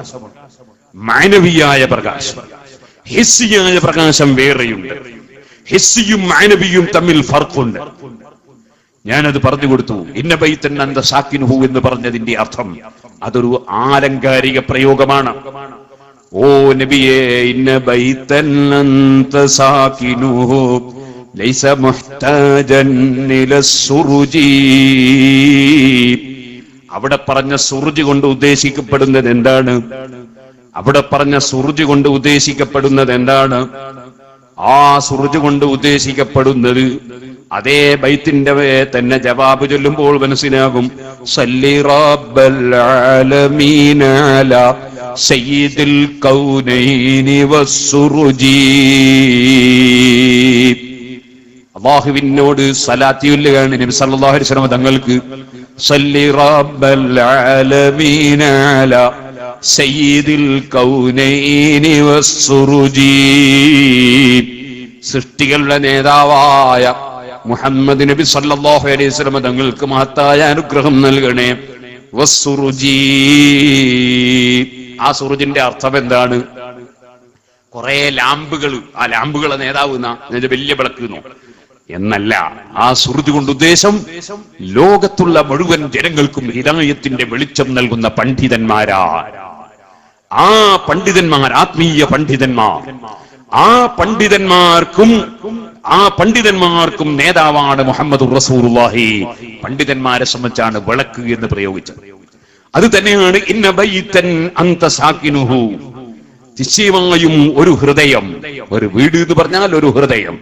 മാനവിയായ പ്രകാശം, ഹിസ്സിയായ പ്രകാശം വേറെയുണ്ട്. ഹിസ്സിയും മാനവിയും തമ്മിൽ ഫർഖുണ്ട്. ഞാനത് പറഞ്ഞു കൊടുത്തു. ഇന്ന ബൈതൻ അന്ത സാകിനുഹു എന്ന് പറഞ്ഞതിന്റെ അർത്ഥം അതൊരു ആലങ്കാരിക പ്രയോഗമാണ്. ഓ നബിയേ, ഇന്ന ബൈതൻ അന്ത സാകിനുഹു ലൈസ മുഹ്താജൻ ഇല സുറുജി. അവിടെ പറഞ്ഞ സുറുജി കൊണ്ട് ഉദ്ദേശിക്കപ്പെടുന്നത് എന്താണ്? അവിടെ പറഞ്ഞ സുറുജി കൊണ്ട് ഉദ്ദേശിക്കപ്പെടുന്നത് എന്താണ്? ആ സുറുജി കൊണ്ട് ഉദ്ദേശിക്കപ്പെടുന്നത് അതേ ബൈത്തിന്റെ തന്നെ ജവാബ് ചൊല്ലുമ്പോൾ മനസ്സിലാകും. സല്ലി റബ്ബൽ ആലമീന അലാ സയ്യിദുൽ കൗനൈനി വസ്സുറുജി. അല്ലാഹുവിനോട് സ്വലാത്ത് ചൊല്ലുകയാണ് നബി സല്ലല്ലാഹു അലൈഹി വസല്ലം തങ്ങൾക്ക്. സല്ലി റബ്ബൽ ആലമീന അലാ സയ്യിദുൽ കൗനൈനി വസ്സുറുജി. സൃഷ്ടികളുടെ നേതാവായ മുഹമ്മദ് നബി സല്ലല്ലാഹു അലൈഹി വസല്ലം തങ്ങൾക്ക് മഹത്തായ അനുഗ്രഹം നൽകണേ. വസ്സുറുജി, ആ സുറുജിന്റെ അർത്ഥം എന്താണ്? കുറെ ലാമ്പുകൾ, ആ ലാമ്പുകളെ നേതാവ് വലിയ വിളക്കുന്നോ എന്നല്ല. ആ സുറുജ് കൊണ്ട് ഉദ്ദേശം ലോകത്തുള്ള മുഴുവൻ ജനങ്ങൾക്കും ഹിദായത്തിന്റെ വെളിച്ചം നൽകുന്ന പണ്ഡിതന്മാരാ. ആ പണ്ഡിതന്മാർ, ആത്മീയ പണ്ഡിതന്മാർ, ആ പണ്ഡിതന്മാർക്കും നേതാവാണ് മുഹമ്മദുർ റസൂലുള്ളാഹി. പണ്ഡിതന്മാരെ സംബന്ധിച്ചാണ് വിളക്ക് എന്ന് പ്രയോഗിച്ചത്. അത് തന്നെയാണ് ഇന്ന ബൈതൻ അന്ത സാകിനുഹു. നിശ്ചയമായും ഒരു ഹൃദയം, ഒരു വീട് എന്ന് പറഞ്ഞാൽ ഒരു ഹൃദയം.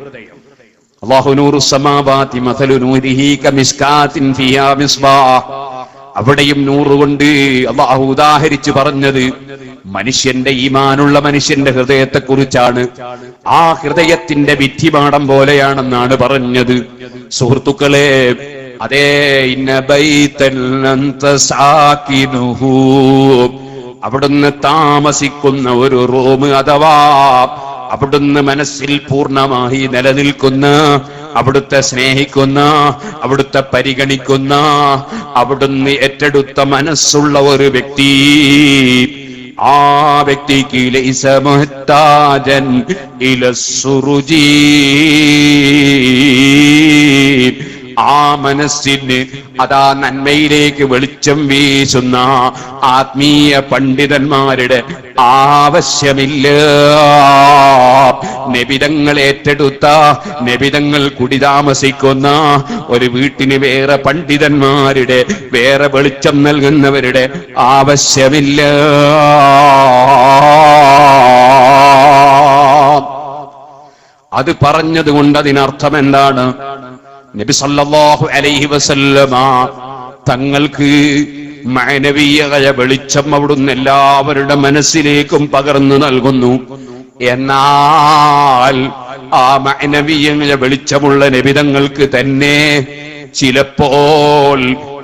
അല്ലാഹു നൂറു സമാവാതി മസലു നൂരിഹി കമിസ്കാത്തിൻ ഫിഹാ മിസ്ബാഹ്. അവിടെയും നൂറുകൊണ്ട് അല്ലാഹു ഉദാഹരിച്ച് പറഞ്ഞത് മനുഷ്യന്റെ ഈമാനുള്ള മനുഷ്യന്റെ ഹൃദയത്തെ കുറിച്ചാണ്. ആ ഹൃദയത്തിന്റെ വിധിപാഠം പോലെയാണെന്നാണ് പറഞ്ഞത്. സുഹൃത്തുക്കളെ, അതേ ഇന്ന ബൈതൻ അന്ത സാകിനുഹു, അവിടുന്ന് താമസിക്കുന്ന ഒരു റൂം, അഥവാ അവിടുന്ന് മനസ്സിൽ പൂർണ്ണമായി നിലനിൽക്കുന്ന, അവിടുത്തെ സ്നേഹിക്കുന്ന, അവിടുത്തെ പരിഗണിക്കുന്ന, അവിടുന്ന് ഏറ്റെടുത്ത മനസ്സുള്ള ഒരു വ്യക്തി, ആ വ്യക്തിക്ക് ലൈസ മുഹ്താജൻ ഇലസ്സുറുജി, ആ മനസ്സിന് അതാ നന്മയിലേക്ക് വെളിച്ചം വീശുന്ന ആത്മീയ പണ്ഡിതന്മാരുടെ ആവശ്യമില്ല. നബിതങ്ങൾ ഏറ്റെടുത്ത, നബിതങ്ങൾ കുടിതാമസിക്കുന്ന ഒരു വീട്ടിന് വേറെ പണ്ഡിതന്മാരുടെ, വേറെ വെളിച്ചം നൽകുന്നവരുടെ ആവശ്യമില്ല. അത് പറഞ്ഞതുകൊണ്ട് അതിനർത്ഥം എന്താണ്? നബി സല്ലല്ലാഹു അലൈഹി വസല്ലമ തങ്ങൾക്ക് മാനവീയമായ വെളിച്ചം അവിടുന്ന് എല്ലാവരുടെ മനസ്സിലേക്കും പകർന്നു നൽകുന്നു. എന്നാൽ ആ മാനവീയമായ വെളിച്ചമുള്ള നബിതങ്ങൾക്ക് തന്നെ ചിലപ്പോൾ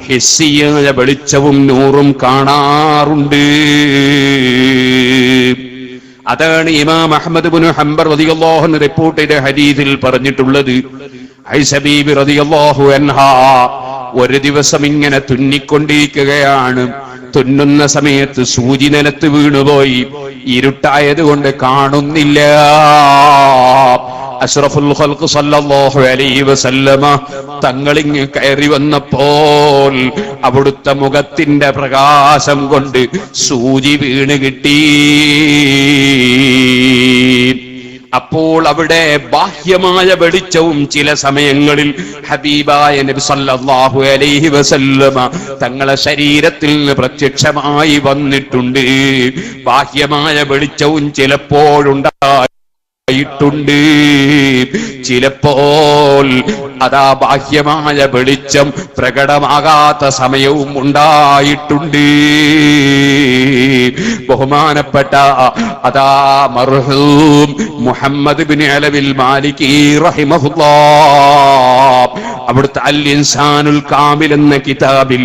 ഹിസ്സിയായ വെളിച്ചവും നൂറും കാണാറുണ്ട്. അതാണ് ഇമാം അഹ്മദ് ഇബ്നു ഹംബൽ റളിയല്ലാഹു അൻഹു റിപ്പോർട്ട് ചെയ്ത ഹദീസിൽ പറഞ്ഞിട്ടുള്ളത്. ഐഷ ബീബി റളിയല്ലാഹു അൻഹാ ഒരു ദിവസം ഇങ്ങനെ തുന്നിക്കൊണ്ടിരിക്കുകയാണ്. തുന്നുന്ന സമയത്ത് സൂചി നിലത്ത് വീണുപോയി. ഇരുട്ടായത് കൊണ്ട് കാണുന്നില്ല. അഷ്റഫുൽ ഖൽഖ് സല്ലല്ലാഹു അലൈഹി വസല്ലമ തങ്ങളിങ്ങ് കയറി വന്നപ്പോൾ അവിടുത്തെ മുഖത്തിന്റെ പ്രകാശം കൊണ്ട് സൂചി വീണ് കിട്ടി. അപ്പോൾ അവിടെ ബാഹ്യമായ വെളിച്ചവും ചില സമയങ്ങളിൽ ഹബീബായ നബി സല്ലല്ലാഹു അലൈഹി വസല്ലമ തങ്ങളെ ശരീരത്തിൽ നിന്ന് പ്രത്യക്ഷമായി വന്നിട്ടുണ്ട്. ബാഹ്യമായ വെളിച്ചവും ചിലപ്പോഴുണ്ടായിട്ടുണ്ട്. ചിലപ്പോൾ അതാ ബാഹ്യമായ വെളിച്ചം പ്രകടമാകാത്ത സമയവും ഉണ്ടായിട്ടുണ്ട്. ബഹുമാനപ്പെട്ട അതാ മർഹൂം മുഹമ്മദ് ബിൻ അലവിൽ മാലികി റഹിമഹുല്ലാഹ് അവിടുത്തെ അൽ ഇൻസാനുൽ കാമിൽ എന്ന കിതാബിൽ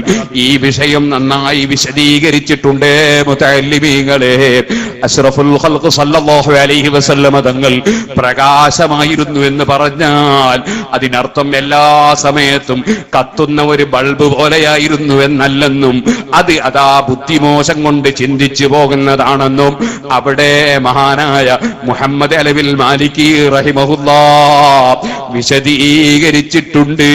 ഈ വിഷയം നന്നായി വിശദീകരിച്ചിട്ടുണ്ട്. മുതഅല്ലിമീങ്ങളെ, അഷ്റഫുൽ ഖൽഖ് സല്ലല്ലാഹു അലൈഹി വസല്ലമ തങ്ങൾ പ്രകാശമായിരുന്നു എന്ന് പറഞ്ഞാൽ അതിനർത്ഥം എല്ലാ സമയത്തും കത്തുന്ന ഒരു ബൾബ് പോലെയായിരുന്നു എന്നല്ലെന്നും, അത് അതാ ബുദ്ധിമോശം കൊണ്ട് ചിന്തിച്ചു പോകുന്നതാണെന്നും അവിടെ മഹാനായ മുഹമ്മദ് അലവിൽ മാലികി റഹിമഹുല്ലാഹ് വിശദീകരിച്ചിട്ടുണ്ട്.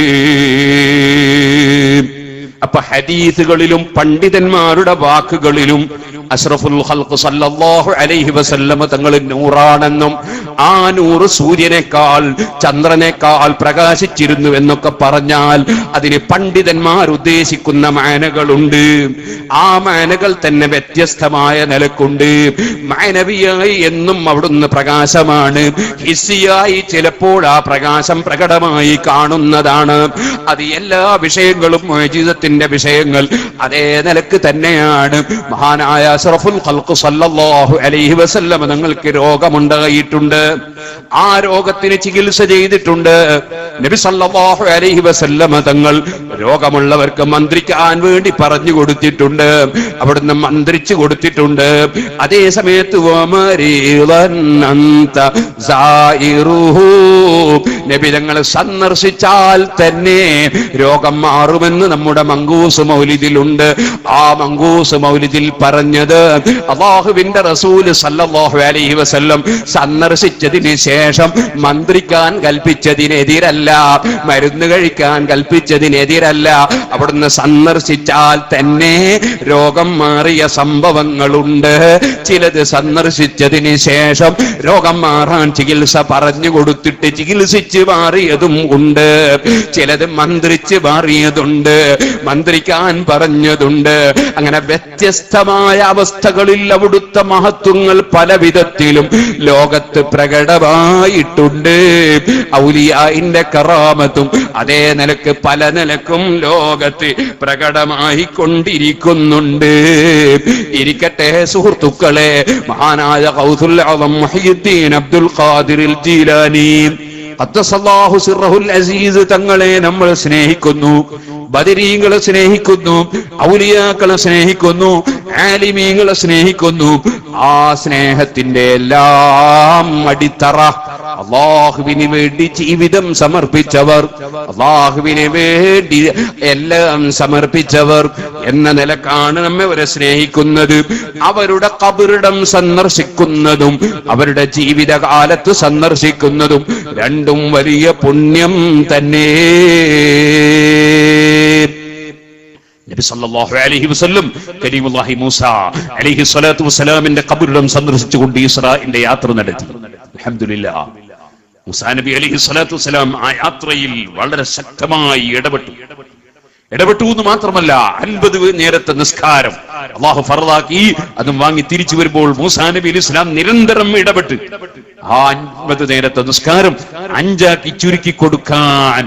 അപ്പൊ ഹദീസുകളിലും പണ്ഡിതന്മാരുടെ വാക്കുകളിലും അഷ്റഫുൽ ഖൽഖ് സല്ലല്ലാഹു അലൈഹി വസല്ലമ തങ്ങൾ നൂറാണെന്നും ആ നൂറ് സൂര്യനേക്കാൾ ചന്ദ്രനേക്കാൾ പ്രകാശിച്ചിരുന്നു എന്നൊക്കെ പറഞ്ഞാൽ അതിന് പണ്ഡിതന്മാർ ഉദ്ദേശിക്കുന്ന മാനകളുണ്ട്. ആ മാനകൾ തന്നെ വ്യത്യസ്തമായ നിലക്കുണ്ട്. മാനവിയായി എന്നും അവിടുന്ന് പ്രകാശമാണ്. ഹിസ്സിയായി ചിലപ്പോൾ ആ പ്രകാശം പ്രകടമായി കാണുന്നതാണ്. അത് എല്ലാ വിഷയങ്ങളും മുഅ്ജിസത്തിന്റെ വിഷയങ്ങൾ അതേ നിലക്ക് തന്നെയാണ്. മഹാനായ അഷ്റഫുൽ ഖൽഖ് സല്ലല്ലാഹു അലൈഹി വസല്ലം തങ്ങൾക്ക് രോഗമുണ്ടായിട്ടുണ്ട്. ആ രോഗത്തിന് ചികിത്സ ചെയ്തിട്ടുണ്ട്. നബി സല്ലല്ലാഹു അലൈഹി വസല്ലം തങ്ങൾ രോഗമുള്ളവർക്ക് മന്ത്രിക്കാൻ വേണ്ടി പറഞ്ഞു കൊടുത്തിട്ടുണ്ട്. അവിടുന്ന് മന്ത്രിച്ചു കൊടുത്തിട്ടുണ്ട്. അതേ സമയത്ത് നബി തങ്ങൾ സന്ദർശിച്ചാൽ തന്നെ രോഗം മാറുമെന്ന് നമ്മുടെ മങ്കൂസ് മൗലിദിലുണ്ട്. ആ മങ്കൂസ് മൗലിദിൽ പറഞ്ഞത് അല്ലാഹുവിന്റെ റസൂൽ സല്ലല്ലാഹു അലൈഹി വസല്ലം സന്ദർശിച്ചതിന് ശേഷം മന്ത്രിക്കാൻ കൽപ്പിച്ചതിനെതിരല്ല, മരുന്ന് കഴിക്കാൻ കൽപ്പിച്ചതിനെതിരല്ല. അവിടുന്ന് സന്ദർശിച്ചാൽ തന്നെ രോഗം മാറിയ സംഭവങ്ങളുണ്ട്. ചിലത് സന്ദർശിച്ചതിന് ശേഷം രോഗം മാറാൻ ചികിത്സ പറഞ്ഞു കൊടുത്തിട്ട് ചികിത്സിച്ച് മാറിയതും ഉണ്ട്. ചിലത് മന്ത്രിച്ച് മാറിയതുണ്ട്, മന്ത്രിക്കാൻ പറഞ്ഞതുണ്ട്. അങ്ങനെ വ്യത്യസ്തമായ അവസ്ഥകളിൽ അവിടുത്തെ മഹത്വങ്ങൾ പല വിധത്തിലും ലോകത്ത് പ്രകടമായിട്ടുണ്ട്. ഔലിയാഇന്റെ കറാമത്തും അതേ നിലക്ക് പല നിലക്കും ലോകത്ത് പ്രകടമായി കൊണ്ടിരിക്കുന്നുണ്ട്. ഇരിക്കട്ടെ സുഹൃത്തുക്കളെ, മഹാനായ ഗൗസുൽ അഅ്ളം മുഹയ്യിദ്ദീൻ അബ്ദുൽ ഖാദിറിൽ ജീലാനി ഖദ്ദസല്ലാഹു സിർറഹുൽ അസീസ് തങ്ങളെ നമ്മൾ സ്നേഹിക്കുന്നു, ബദരീങ്ങളെ സ്നേഹിക്കുന്നു, ഔലിയാക്കളെ സ്നേഹിക്കുന്നു, ആലിമീങ്ങളെ സ്നേഹിക്കുന്നു. ആ സ്നേഹത്തിന്റെ എല്ലാം അടിത്തറ അല്ലാഹുവിന് വേണ്ടി ജീവിതം സമർപ്പിച്ചവർ, അല്ലാഹുവിന് വേണ്ടി എല്ലാം സമർപ്പിച്ചവർ എന്ന നിലക്കാണ് നമ്മെ അവരെ സ്നേഹിക്കുന്നത്. അവരുടെ ഖബറിടം സന്ദർശിക്കുന്നതും അവരുടെ ജീവിതകാലത്ത് സന്ദർശിക്കുന്നതും രണ്ടും വലിയ പുണ്യം തന്നെ. നബി സല്ലല്ലാഹു അലൈഹി വസല്ലം കരീമുല്ലാഹി മൂസ അലൈഹി സ്വലാത്തു വസ്സലാമിന്റെ ഖബറിടം സന്ദർശിച്ചുകൊണ്ട് ഇസ്രാഇന്റെ യാത്ര നടത്തി. അൽഹംദുലില്ലാഹ്, മൂസാ നബി അലൈഹി സ്വലാത്തു വസ്സലാം ആ യാത്രയിൽ വളരെ ശക്തമായി ഇടപെട്ടു എന്ന് മാത്രമല്ല 50 നേരത്തെ നിസ്കാരം അല്ലാഹു ഫർളാക്കി. അതും വാങ്ങി തിരിച്ചു വരുമ്പോൾ മൂസാ നബി അലൈഹി സ്വലാം നിരന്തരം ഇടപെട്ട് ആ 50 നേരത്തെ നിസ്കാരം 5 ചുരുക്കി കൊടുക്കാൻ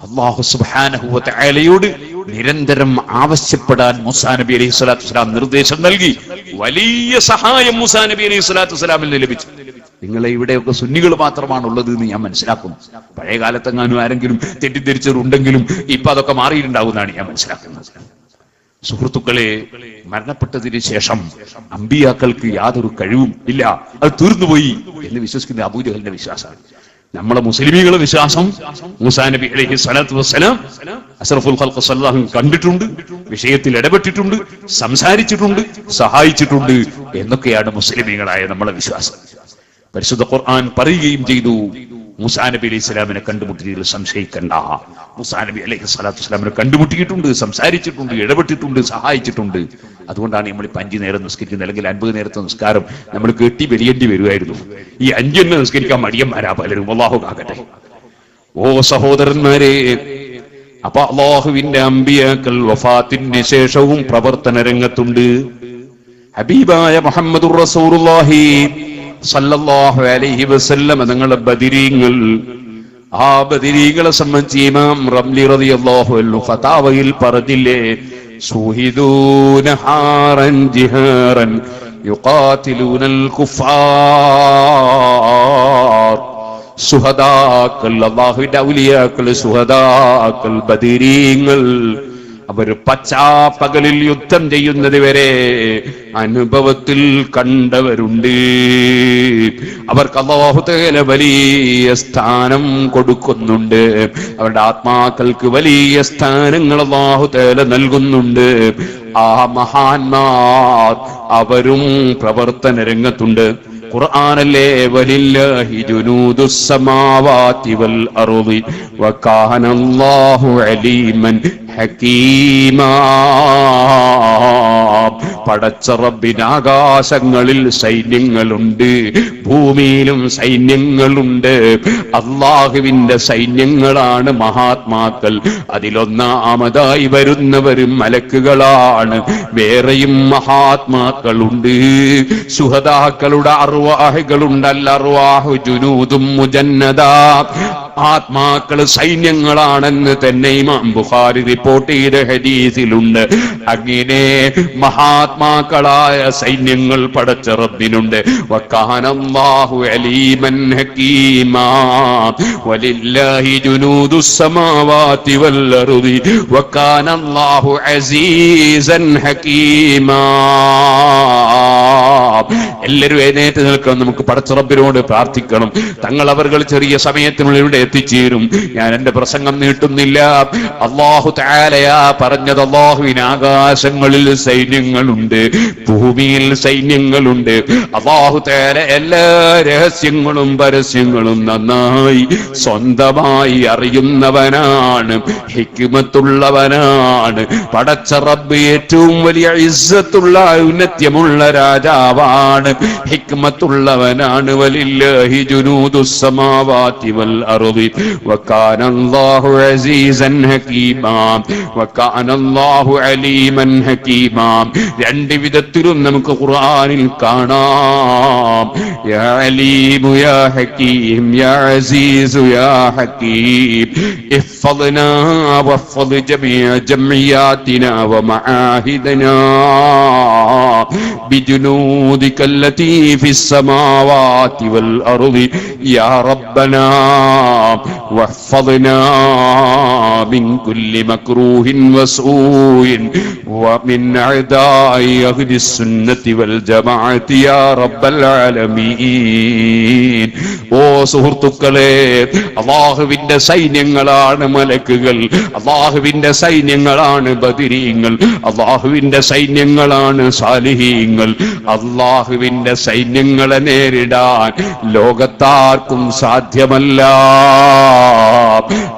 അല്ലാഹു സുബ്ഹാനഹു വ തആലയോട് നിരന്തരം ആവശ്യപ്പെടാൻ മൂസാ നബി അലൈഹി സ്വലാത്തു വസ്സലാം നിർദ്ദേശം നൽകി. വലിയ സഹായം മൂസാ നബി അലൈഹി സ്വലാത്തു വസ്സലാമിൽ ലഭിച്ചു. നിങ്ങളെ ഇവിടെയൊക്കെ സുന്നികൾ മാത്രമാണുള്ളത് എന്ന് ഞാൻ മനസ്സിലാക്കുന്നു. പഴയ കാലത്തെങ്ങാനും ആരെങ്കിലും തെറ്റിദ്ധരിച്ചവരുണ്ടെങ്കിലും ഇപ്പൊ അതൊക്കെ മാറിയിട്ടുണ്ടാവുമെന്നാണ് ഞാൻ മനസ്സിലാക്കുന്നത്. സുഹൃത്തുക്കളെ, മരണപ്പെട്ടതിന് ശേഷം അമ്പിയാക്കൾക്ക് യാതൊരു കഴിവും ഇല്ല, അത് തീർന്നുപോയി എന്ന് വിശ്വസിക്കുന്ന അബൂജഹലിന്റെ വിശ്വാസമാണ്. നമ്മളെ മുസ്ലിമീങ്ങളുടെ വിശ്വാസം മൂസാ നബി അലൈഹി സ്വലാത്തു വസ്സലാം അഷ്റഫുൽ ഖൽഖ് സല്ലല്ലാഹു അലൈഹി വസല്ലം കണ്ടിട്ടുണ്ട്, വിഷയത്തിൽ ഇടപെട്ടിട്ടുണ്ട്, സംസാരിച്ചിട്ടുണ്ട്, സഹായിച്ചിട്ടുണ്ട് എന്നൊക്കെയാണ് മുസ്ലിമീങ്ങളായ നമ്മളെ വിശ്വാസം. പരിശുദ്ധ ഖുർആൻ പറയുകയും ചെയ്തു, മൂസാ നബി അലൈഹി സ്വലാമിനെ കണ്ടുമുട്ടിയതിൽ സംശയിക്കണ്ട. മൂസാ നബി അലൈഹി സ്വലാത്തു വസ്സലാമിനെ കണ്ടുമുട്ടിയിട്ടുണ്ട്, സംസാരിച്ചിട്ടുണ്ട്, ഇടപെട്ടിട്ടുണ്ട്, സഹായിച്ചിട്ടുണ്ട്. അതുകൊണ്ടാണ് നമ്മൾ 5 നേരം നിസ്കരിക്കുന്നത്. അല്ലെങ്കിൽ 50 നേരത്തെ നിസ്കാരം നമ്മൾ കെട്ടി വെളിയേണ്ടി വരുമായിരുന്നു. ഈ 5 തന്നെ നിസ്കരിക്കാൻ മടിയന്മാരാ പലരും. അല്ലാഹു കാക്കട്ടെ. ഓ സഹോദരന്മാരെ, അപ്പൊ അല്ലാഹുവിന്റെ അമ്പിയാക്കൾ വഫാത്തിന് ശേഷവും പ്രവർത്തന രംഗത്തുണ്ട്. ഹബീബായ മുഹമ്മദുർ റസൂലുള്ളാഹി സല്ലല്ലാഹു അലൈഹി വസല്ലം തങ്ങളെ ബദരീങ്ങൾ, ആ ബദരീങ്ങളെ സംബന്ധിച്ച് ഇമാം റംലി റളിയല്ലാഹു അൻഹു ഫതാവയിൽ പറഞ്ഞില്ലേ, സുഹിദൂന ഹാറൻ ജിഹാറൻ യുഖാതിലൂനൽ കുഫാർ. സുഹദാക്കൾ, അല്ലാഹുവിന്റെ ഔലിയാക്കൾ, സുഹദാക്കൾ, ബദരീങ്ങൾ, അവർ പച്ചാപ്പകലിൽ യുദ്ധം ചെയ്യുന്നത് വരെ അനുഭവത്തിൽ കണ്ടവരുണ്ട്. അവർക്ക് അല്ലാഹു തആല വലിയ സ്ഥാനം കൊടുക്കുന്നുണ്ട്. അവരുടെ ആത്മാക്കൾക്ക് വലിയ സ്ഥാനങ്ങൾ അല്ലാഹു തആല നൽകുന്നുണ്ട്. ആ മഹാന്മാർ അവരും പ്രവർത്തന രംഗത്തുണ്ട്. ഖുർആനല്ലേ, വലില്ലാഹി ജുനൂദുസ് സമാവാതി വൽ അർളി വകാനല്ലാഹു അലീമൻ ഹകീമാ. പടച്ച റബ്ബിന് ആകാശങ്ങളിൽ സൈന്യങ്ങളുണ്ട്, ഭൂമിയിലും സൈന്യങ്ങളുണ്ട്. അള്ളാഹുവിന്റെ സൈന്യങ്ങളാണ് മഹാത്മാക്കൾ. അതിലൊന്നാമതായി വരുന്നവരും മലക്കുകളാണ്. വേറെയും മഹാത്മാക്കളുണ്ട്. ശുഹദാക്കളുടെ അർവാഹുകളുണ്ട്. അൽ അർവാഹു ജുനൂദും മുജന്നദാ. ആത്മാക്കൾ സൈന്യങ്ങളാണെന്ന് തന്നെ ഇമാം ബുഖാരി റിപ്പോർട്ട് ചെയ്ത ഹദീസിലുണ്ട്. അങ്ങനെ മഹാത്മാക്കളായ സൈന്യങ്ങൾ പടച്ച റബ്ബിനുണ്ട്. വകാനല്ലാഹു അലീമൻ ഹകീമാ വലില്ലാഹി ജുനൂദുസ് സമാവാതി വൽ അർദി വകാനല്ലാഹു അസീസൻ ഹകീമാ. എല്ലാവരും എഴുന്നേറ്റ് നിൽക്കണം. നമുക്ക് പടച്ച റബ്ബിനോട് പ്രാർത്ഥിക്കണം. തങ്ങൾ അവർകൾ ചെറിയ സമയത്തിനുള്ളിൽ ഇവിടെ എത്തിച്ചേരും. ഞാൻ എന്റെ പ്രസംഗം നീട്ടുന്നില്ല. അല്ലാഹു തആലയാ പറഞ്ഞത്, അല്ലാഹുവിന് ആകാശങ്ങളിൽ സൈന്യങ്ങളുണ്ട്, ഭൂമിയിൽ സൈന്യങ്ങളുണ്ട്. അല്ലാഹു തആല എല്ലാ രഹസ്യങ്ങളും പരസ്യങ്ങളും നന്നായി സ്വന്തമായി അറിയുന്നവനാണ്, ഹിക്മത്തുള്ളവനാണ്. പടച്ച റബ്ബ് ഏറ്റവും വലിയ ഇസ്സത്തുള്ള ഔന്നത്യമുള്ള രാജാവാണ്, ഹിക്മത്തുള്ളവനാണ്. വലില്ലാഹി ജുനൂദുസ് സമാവാതി വൽ അർദി വകാനല്ലാഹു അസീസൻ ഹകീമാ വകാനല്ലാഹു അലീമൻ ഹകീമാ. രണ്ട് വിധത്തിലും നമുക്ക് ഖുർആനിൽ കാണാം. യാ അലീമു യാ ഹകീം യാ അസീസു യാ ഹകീം ഇഫ്ളനാ വഫ്ള ജമിയാതിനാ വമആഹിദനാ ബിജുനൂദിക അല്ലതി ഫിസ് സമാവാതി വൽ അർദി യാ റബ്ബനാ വഹ്ഫദ്നാ മിൻ കുല്ലി മക്റൂഹിൻ വസൂഇൻ വമിൻ അഅദാഇ അഹ്ലിസ് സുന്നത്തി വൽ ജമാഅത്തി യാ റബ്ബൽ ആലമീൻ. ഓ സുഹൃത്തുക്കളെ, അല്ലാഹുവിന്റെ സൈന്യങ്ങളാണ് മലക്കുകൾ, അല്ലാഹുവിന്റെ സൈന്യങ്ങളാണ് ബദരീങ്ങൾ, അല്ലാഹുവിന്റെ സൈന്യങ്ങളാണ് സാലിഹീങ്ങൾ. അല്ലാഹുവിന്റെ സൈന്യങ്ങളെ നേരിടാൻ ലോകത്താർക്കും സാധ്യമല്ല.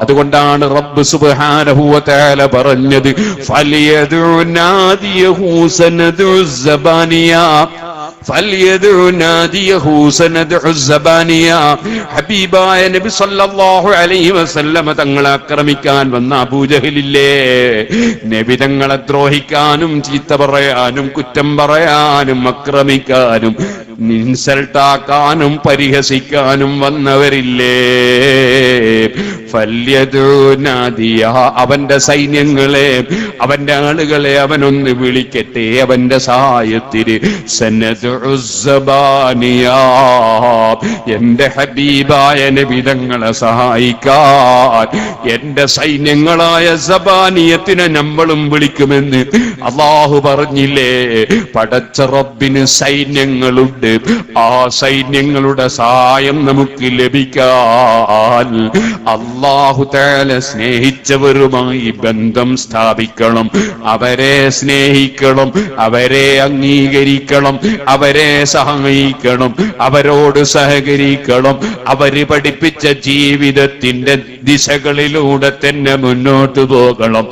അതുകൊണ്ടാണ് റബ്ബ് സുബ്ഹാനഹു വ തആല പറഞ്ഞത്, ഫലിയദു നാദിയഹു സനദു സബാനിയ ഹബീബായ നബി സല്ലല്ലാഹു അലൈഹി വസല്ലമ തങ്ങളെ ആക്രമിക്കാൻ വന്ന അബൂജഹലില്ലേ, നബി തങ്ങളെ ദ്രോഹിക്കാനും ചീത്ത പറയാനും കുറ്റം പറയാനും ആക്രമിക്കാനും ഇൻസൾട്ടാക്കാനും പരിഹസിക്കാനും വന്നവരില്ലേ. അവന്റെ സൈന്യങ്ങളെ, അവന്റെ ആളുകളെ അവനൊന്ന് വിളിക്കട്ടെ, അവന്റെ സഹായത്തിന്. എന്റെ ഹബീബായ നബി തങ്ങളെ സഹായിക്കാൻ എന്റെ സൈന്യങ്ങളായ സബാനിയത്തിനെ നമ്മളും വിളിക്കുമെന്ന് അല്ലാഹു പറഞ്ഞില്ലേ. പടച്ച റബ്ബിന് സൈന്യങ്ങളുണ്ട്. ആ സൈന്യങ്ങളുടെ സഹായം നമുക്ക് ലഭിക്കാൻ അല്ലാഹു തആല സ്നേഹിച്ചവരുമായി ബന്ധം സ്ഥാപിക്കണം, അവരെ സ്നേഹിക്കണം, അവരെ അംഗീകരിക്കണം, അവരെ സഹായിക്കണം, അവരോട് സഹകരിക്കണം. അവര് പഠിപ്പിച്ച ജീവിതത്തിന്റെ ദിശകളിലൂടെ തന്നെ മുന്നോട്ട് പോകണം,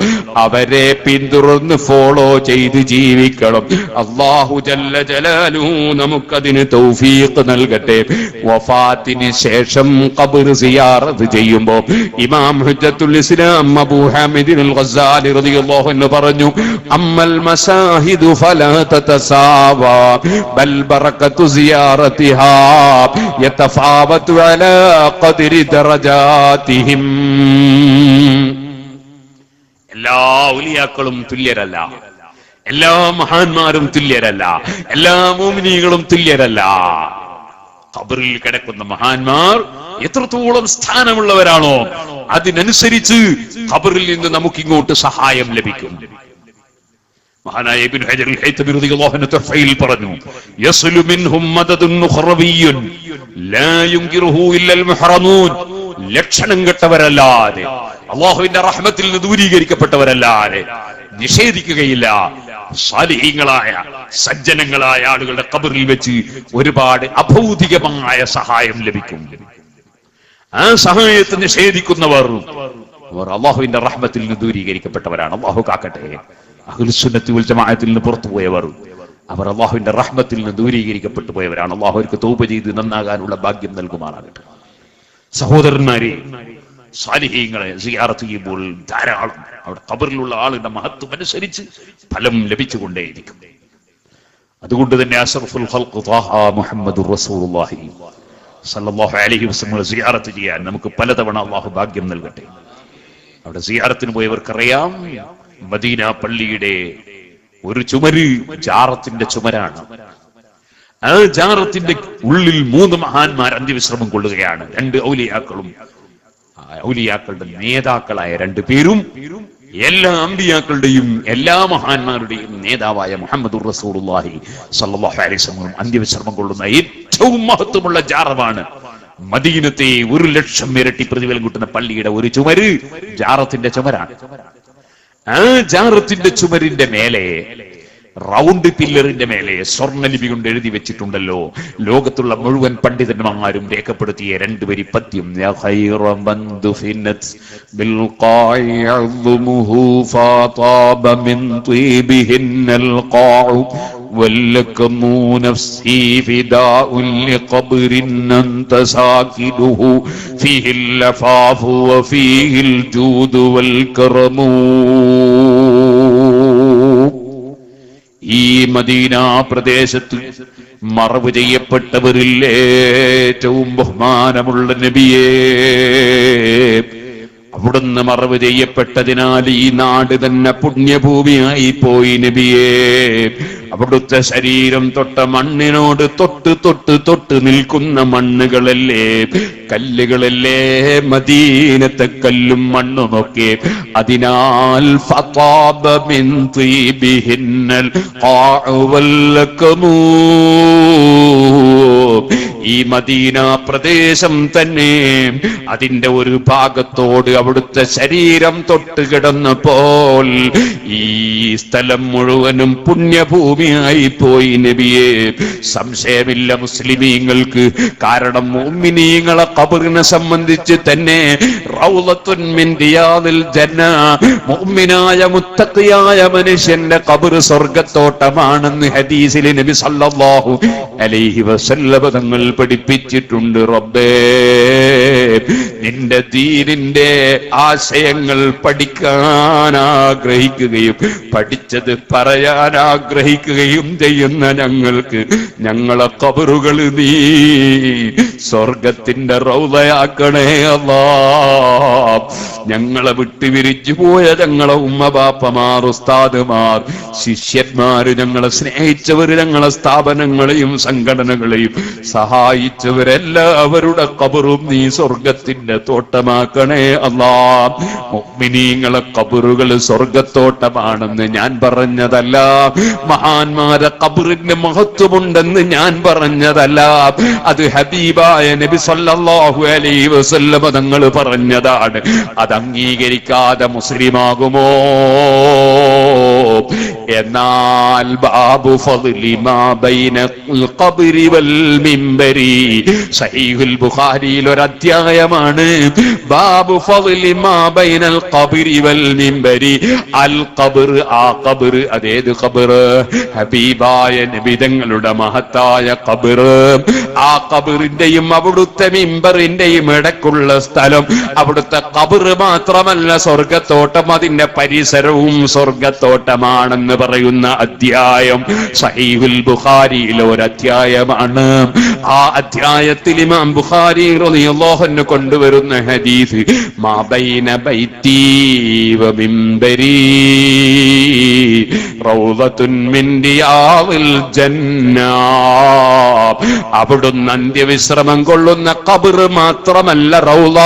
അവരെ പിന്തുടർന്ന് ഫോളോ ചെയ്ത് ജീവിക്കണം. അല്ലാഹു ജല്ല ജലാലുഹു നമുക്കതിന് തൗഫീഖ് നൽകട്ടെ. വഫാത്തിന് ശേഷം ഖബർ സിയാറത്ത് ചെയ്യുമ്പോൾ ഇമാം ഹുജ്ജത്തുൽ ഇസ്ലാം അബൂ ഹാമിദ് അൽ ഗസാലി റളിയല്ലാഹു അൻഹു പറഞ്ഞു, അമ്മൽ മസാഹിദു ഫലാ തതസാവാ ബൽ ബറകത്തു സിയാറതിഹാ യതഫാവതു അലാ ഖദ്രി ദറജാതിഹിം. എല്ലാ ഔലിയാക്കളും തുല്യരല്ല, എല്ലാ മഹാന്മാരും തുല്യരല്ല, എല്ലാ മുഅ്മിനീകളും തുല്യരല്ല. ഖബറിൽ കിടക്കുന്ന മഹാന്മാർ എത്രത്തോളം സ്ഥാനമുള്ളവരാണോ അതിനനുസരിച്ച് ഖബറിൽ നിന്ന് നമുക്ക് ഇങ്ങോട്ട് സഹായം ലഭിക്കും. മഹാനായ ഇബ്നു ഹജർ അൽ ഹൈതമി റളിയല്ലാഹു അൻഹു തഫ്ഈൽ പറഞ്ഞു, യസ്ലു മിൻഹും മദദുൻ ഖറവിയ്യുൻ ലാ യുൻകിറുഹു ഇല്ല അൽ മുഹറമൂൻ. ലക്ഷണം കെട്ടവരല്ലാതെ, അല്ലാഹുവിന്റെ റഹ്മത്തിൽ നിന്ന് ദൂരീകരിക്കപ്പെട്ടവരല്ലാതെ നിഷേധിക്കുകയില്ല. സാലിഹീങ്ങളായ സജ്ജനങ്ങളായ ആളുകളുടെ ഖബറിൽ വെച്ച് ഒരുപാട് അഭൗതികമായ സഹായം ലഭിക്കും. ആ സഹായത്തെ നിഷേധിക്കുന്നവർ അല്ലാഹുവിന്റെ റഹ്മത്തിൽ നിന്ന് ദൂരീകരിക്കപ്പെട്ടവരാണ്. അല്ലാഹു കാക്കട്ടെ. അഹ്ലുസുന്നത്തി വൽ ജമാഅത്തിൽ നിന്ന് പുറത്തുപോയവർ അവർ അള്ളാഹുവിന്റെ റഹ്മത്തിൽ നിന്ന് ദൂരീകരിക്കപ്പെട്ടു പോയവരാണ്. അള്ളാഹു അവർക്ക് തൗബ ചെയ്ത് നന്നാകാനുള്ള ഭാഗ്യം നൽകുമാറാകട്ടെ. സഹോദരന്മാരെ, സാലിഹീങ്ങളെ സിയാറത്ത് ചെയ്യുമ്പോൾ ധാരാളം അവിടെ ഖബറിലുള്ള ആളുടെ മഹത്വം അനുസരിച്ച് ഫലം ലഭിച്ചുകൊണ്ടേയിരിക്കും. അതുകൊണ്ട് തന്നെ അഷ്റഫുൽ ഖൽഖ് ത്വാഹ മുഹമ്മദുർ റസൂലുള്ളാഹി സല്ലല്ലാഹു അലൈഹി വസല്ലം സിയാറത്ത് ചെയ്യാൻ നമുക്ക് പലതവണ അള്ളാഹു ഭാഗ്യം നൽകട്ടെ. അവിടെ സിയാറത്തിന് പോയവർക്കറിയാം, മദീന പള്ളിയുടെ ഒരു ചുമര് ജാറത്തിന്റെ ചുമരാണ്. ആ ജാറത്തിന്റെ ഉള്ളിൽ 3 മഹാന്മാർ അന്ത്യവിശ്രമം കൊള്ളുകയാണ്. 2 ഔലിയാക്കളും ഔലിയാക്കളുടെ നേതാക്കളായ 2 പേരും എല്ലാ അമ്പിയാക്കളുടെയും എല്ലാ മഹാന്മാരുടെയും നേതാവായ മുഹമ്മദുർ റസൂലുള്ളാഹി സ്വല്ലല്ലാഹു അലൈഹി വസല്ലം അന്ത്യവിശ്രമം കൊള്ളുന്ന ഏറ്റവും മഹത്വമുള്ള ജാറമാണ്. മദീനത്തെ 1,00,000 ഇരട്ടി പ്രതിഫലം കിട്ടുന്ന പള്ളിയുടെ ഒരു ചുമര് ജാറത്തിന്റെ ചുമരാണ്. ആ ജാറത്തിന്റെ ചുമരിന്റെ മേലെ, റൗണ്ട് പില്ലറിന്റെ മേലെ സ്വർണ്ണലിപി കൊണ്ട് എഴുതി വെച്ചിട്ടുണ്ടല്ലോ, ലോകത്തുള്ള മുഴുവൻ പണ്ഡിതന്മാരും രേഖപ്പെടുത്തിയ 2 വരി പദ്യം. ولكم نفسي فداء لقبر أنت ساكنه فيه اللفاف وفيه الجود والكرم. ഈ മദീന പ്രദേശത്ത് മറവ് ചെയ്യപ്പെട്ടവരിൽ ഏറ്റവും ബഹുമാനമുള്ള നബിയേ, അവിടുന്ന് മറവ് ചെയ്യപ്പെട്ടതിനാൽ ഈ നാട് തന്നെ പുണ്യഭൂമിയായി പോയി നബിയേ. അവിടുത്തെ ശരീരം തൊട്ട മണ്ണിനോട് തൊട്ട് നിൽക്കുന്ന മണ്ണുകളല്ലേ, കല്ലുകളല്ലേ, മദീനത്തെ കല്ലും മണ്ണുമൊക്കെ. അതിനാൽ ഫതാബ മിൻ തീബിഹിന്നൽ ഖാഉ വല്ലകമൂ, ഈ മദീന പ്രദേശം തന്നെ അതിന്റെ ഒരു ഭാഗത്തോട് അവിടുത്തെ ശരീരം തൊട്ട് കിടന്നപ്പോൾ ഈ സ്ഥലം മുഴുവനും പുണ്യഭൂമിയായി പോയി നബിയെ. സംശയമില്ല മുസ്ലിമീങ്ങൾക്ക്. കാരണം മുഅ്മിനീങ്ങളെ ഖബറിനെ സംബന്ധിച്ച് തന്നെ റൗളത്തുൻ മിൻ റിയാദിൽ ജന്ന, മുഅ്മിനായ മുത്തഖിയായ മനുഷ്യന്റെ ഖബർ സ്വർഗ്ഗത്തോട്ടമാണെന്ന് ഹദീസിൽ നബി സല്ലല്ലാഹു അലൈഹി വസല്ലം തങ്ങൾ പഠിപ്പിച്ചിട്ടുണ്ട്. റബ്ബേ, നിന്റെ ദീനിന്റെ ആശയങ്ങൾ പഠിക്കാൻ ആഗ്രഹിക്കുകയും പഠിച്ചത് പറയാൻ ആഗ്രഹിക്കുകയും ചെയ്യുന്ന ഞങ്ങൾക്ക് ഞങ്ങളെ ഖബറുകൾ നീ സ്വർഗത്തിന്റെ റൗളയാക്കണേ അല്ലാഹ്. ഞങ്ങളെ വിട്ടുപിരിച്ചു പോയ ഞങ്ങളെ ഉമ്മ ബാപ്പമാർ, ഉസ്താദുമാർ, ശിഷ്യന്മാര്, ഞങ്ങളെ സ്നേഹിച്ചവര്, ഞങ്ങളെ സ്ഥാപനങ്ങളെയും സംഘടനകളെയും സഹായിച്ചവരെല്ലാവരുടെ ഖബറും നീ സ്വർഗത്തിന്റെ തോട്ടമാക്കണേ അല്ലാഹ്. മുഅ്മിനീങ്ങളെ ഖബറുകൾ സ്വർഗത്തോട്ടമാണെന്ന് ഞാൻ പറഞ്ഞതല്ല, മഹാന്മാരെ ഖബറിന്റെ മഹത്വമുണ്ടെന്ന് ഞാൻ പറഞ്ഞതല്ല, അത് ഹബീബായ നബി സല്ലല്ലാഹു അലൈഹി വസല്ലം തങ്ങൾ പറഞ്ഞതാണ്. അത് അംഗീകരിക്കാതെ മുസ്ലിമാകുമോ? എന്നാൽ ബാബു ഫദ്ലി മാ ബൈനൽ ഖബ്രി വൽ മിംബരി, സഹീഹുൽ ബുഖാരിയിൽ ഒരു അധ്യായമാണ്. ബാബു ഫദ്ലി മാ ബൈനൽ ഖബ്രി വൽ മിംബരി. അൽ ഖബ്ർ, ആ ഖബ്ർ, അതേത് ഖബ്ർ? ഹബീബായ നബി തങ്ങളുടെ മഹത്തായ ഖബ്ർ. ആ ഖബ്റിന്റെയും അവിടുത്തെ മിംബറിന്റെയും ഇടയ്ക്കുള്ള സ്ഥലം അവിടുത്തെ ഖബ്ർ മാത്രമല്ല സ്വർഗത്തോട്ടം, അതിന്റെ പരിസരവും സ്വർഗത്തോട്ടമാണെന്ന് പറയുന്ന അധ്യായം സഹീഹുൽ ബുഖാരിയിലെ ഒരു അധ്യായമാണ്. ആ അധ്യായത്തിൽ ഇമാം ബുഖാരി റളിയല്ലാഹു അൻഹു കൊണ്ടുവരുന്ന ഹദീസ്, മാ ബൈന ബൈതി വ മിംബരി റൗളത്തുൻ മിൻ റിയാദിൽ ജന്ന. അവിടുന്ന് അന്ത്യവിശ്രമം കൊള്ളുന്ന ഖബർ മാത്രമല്ല റൗള,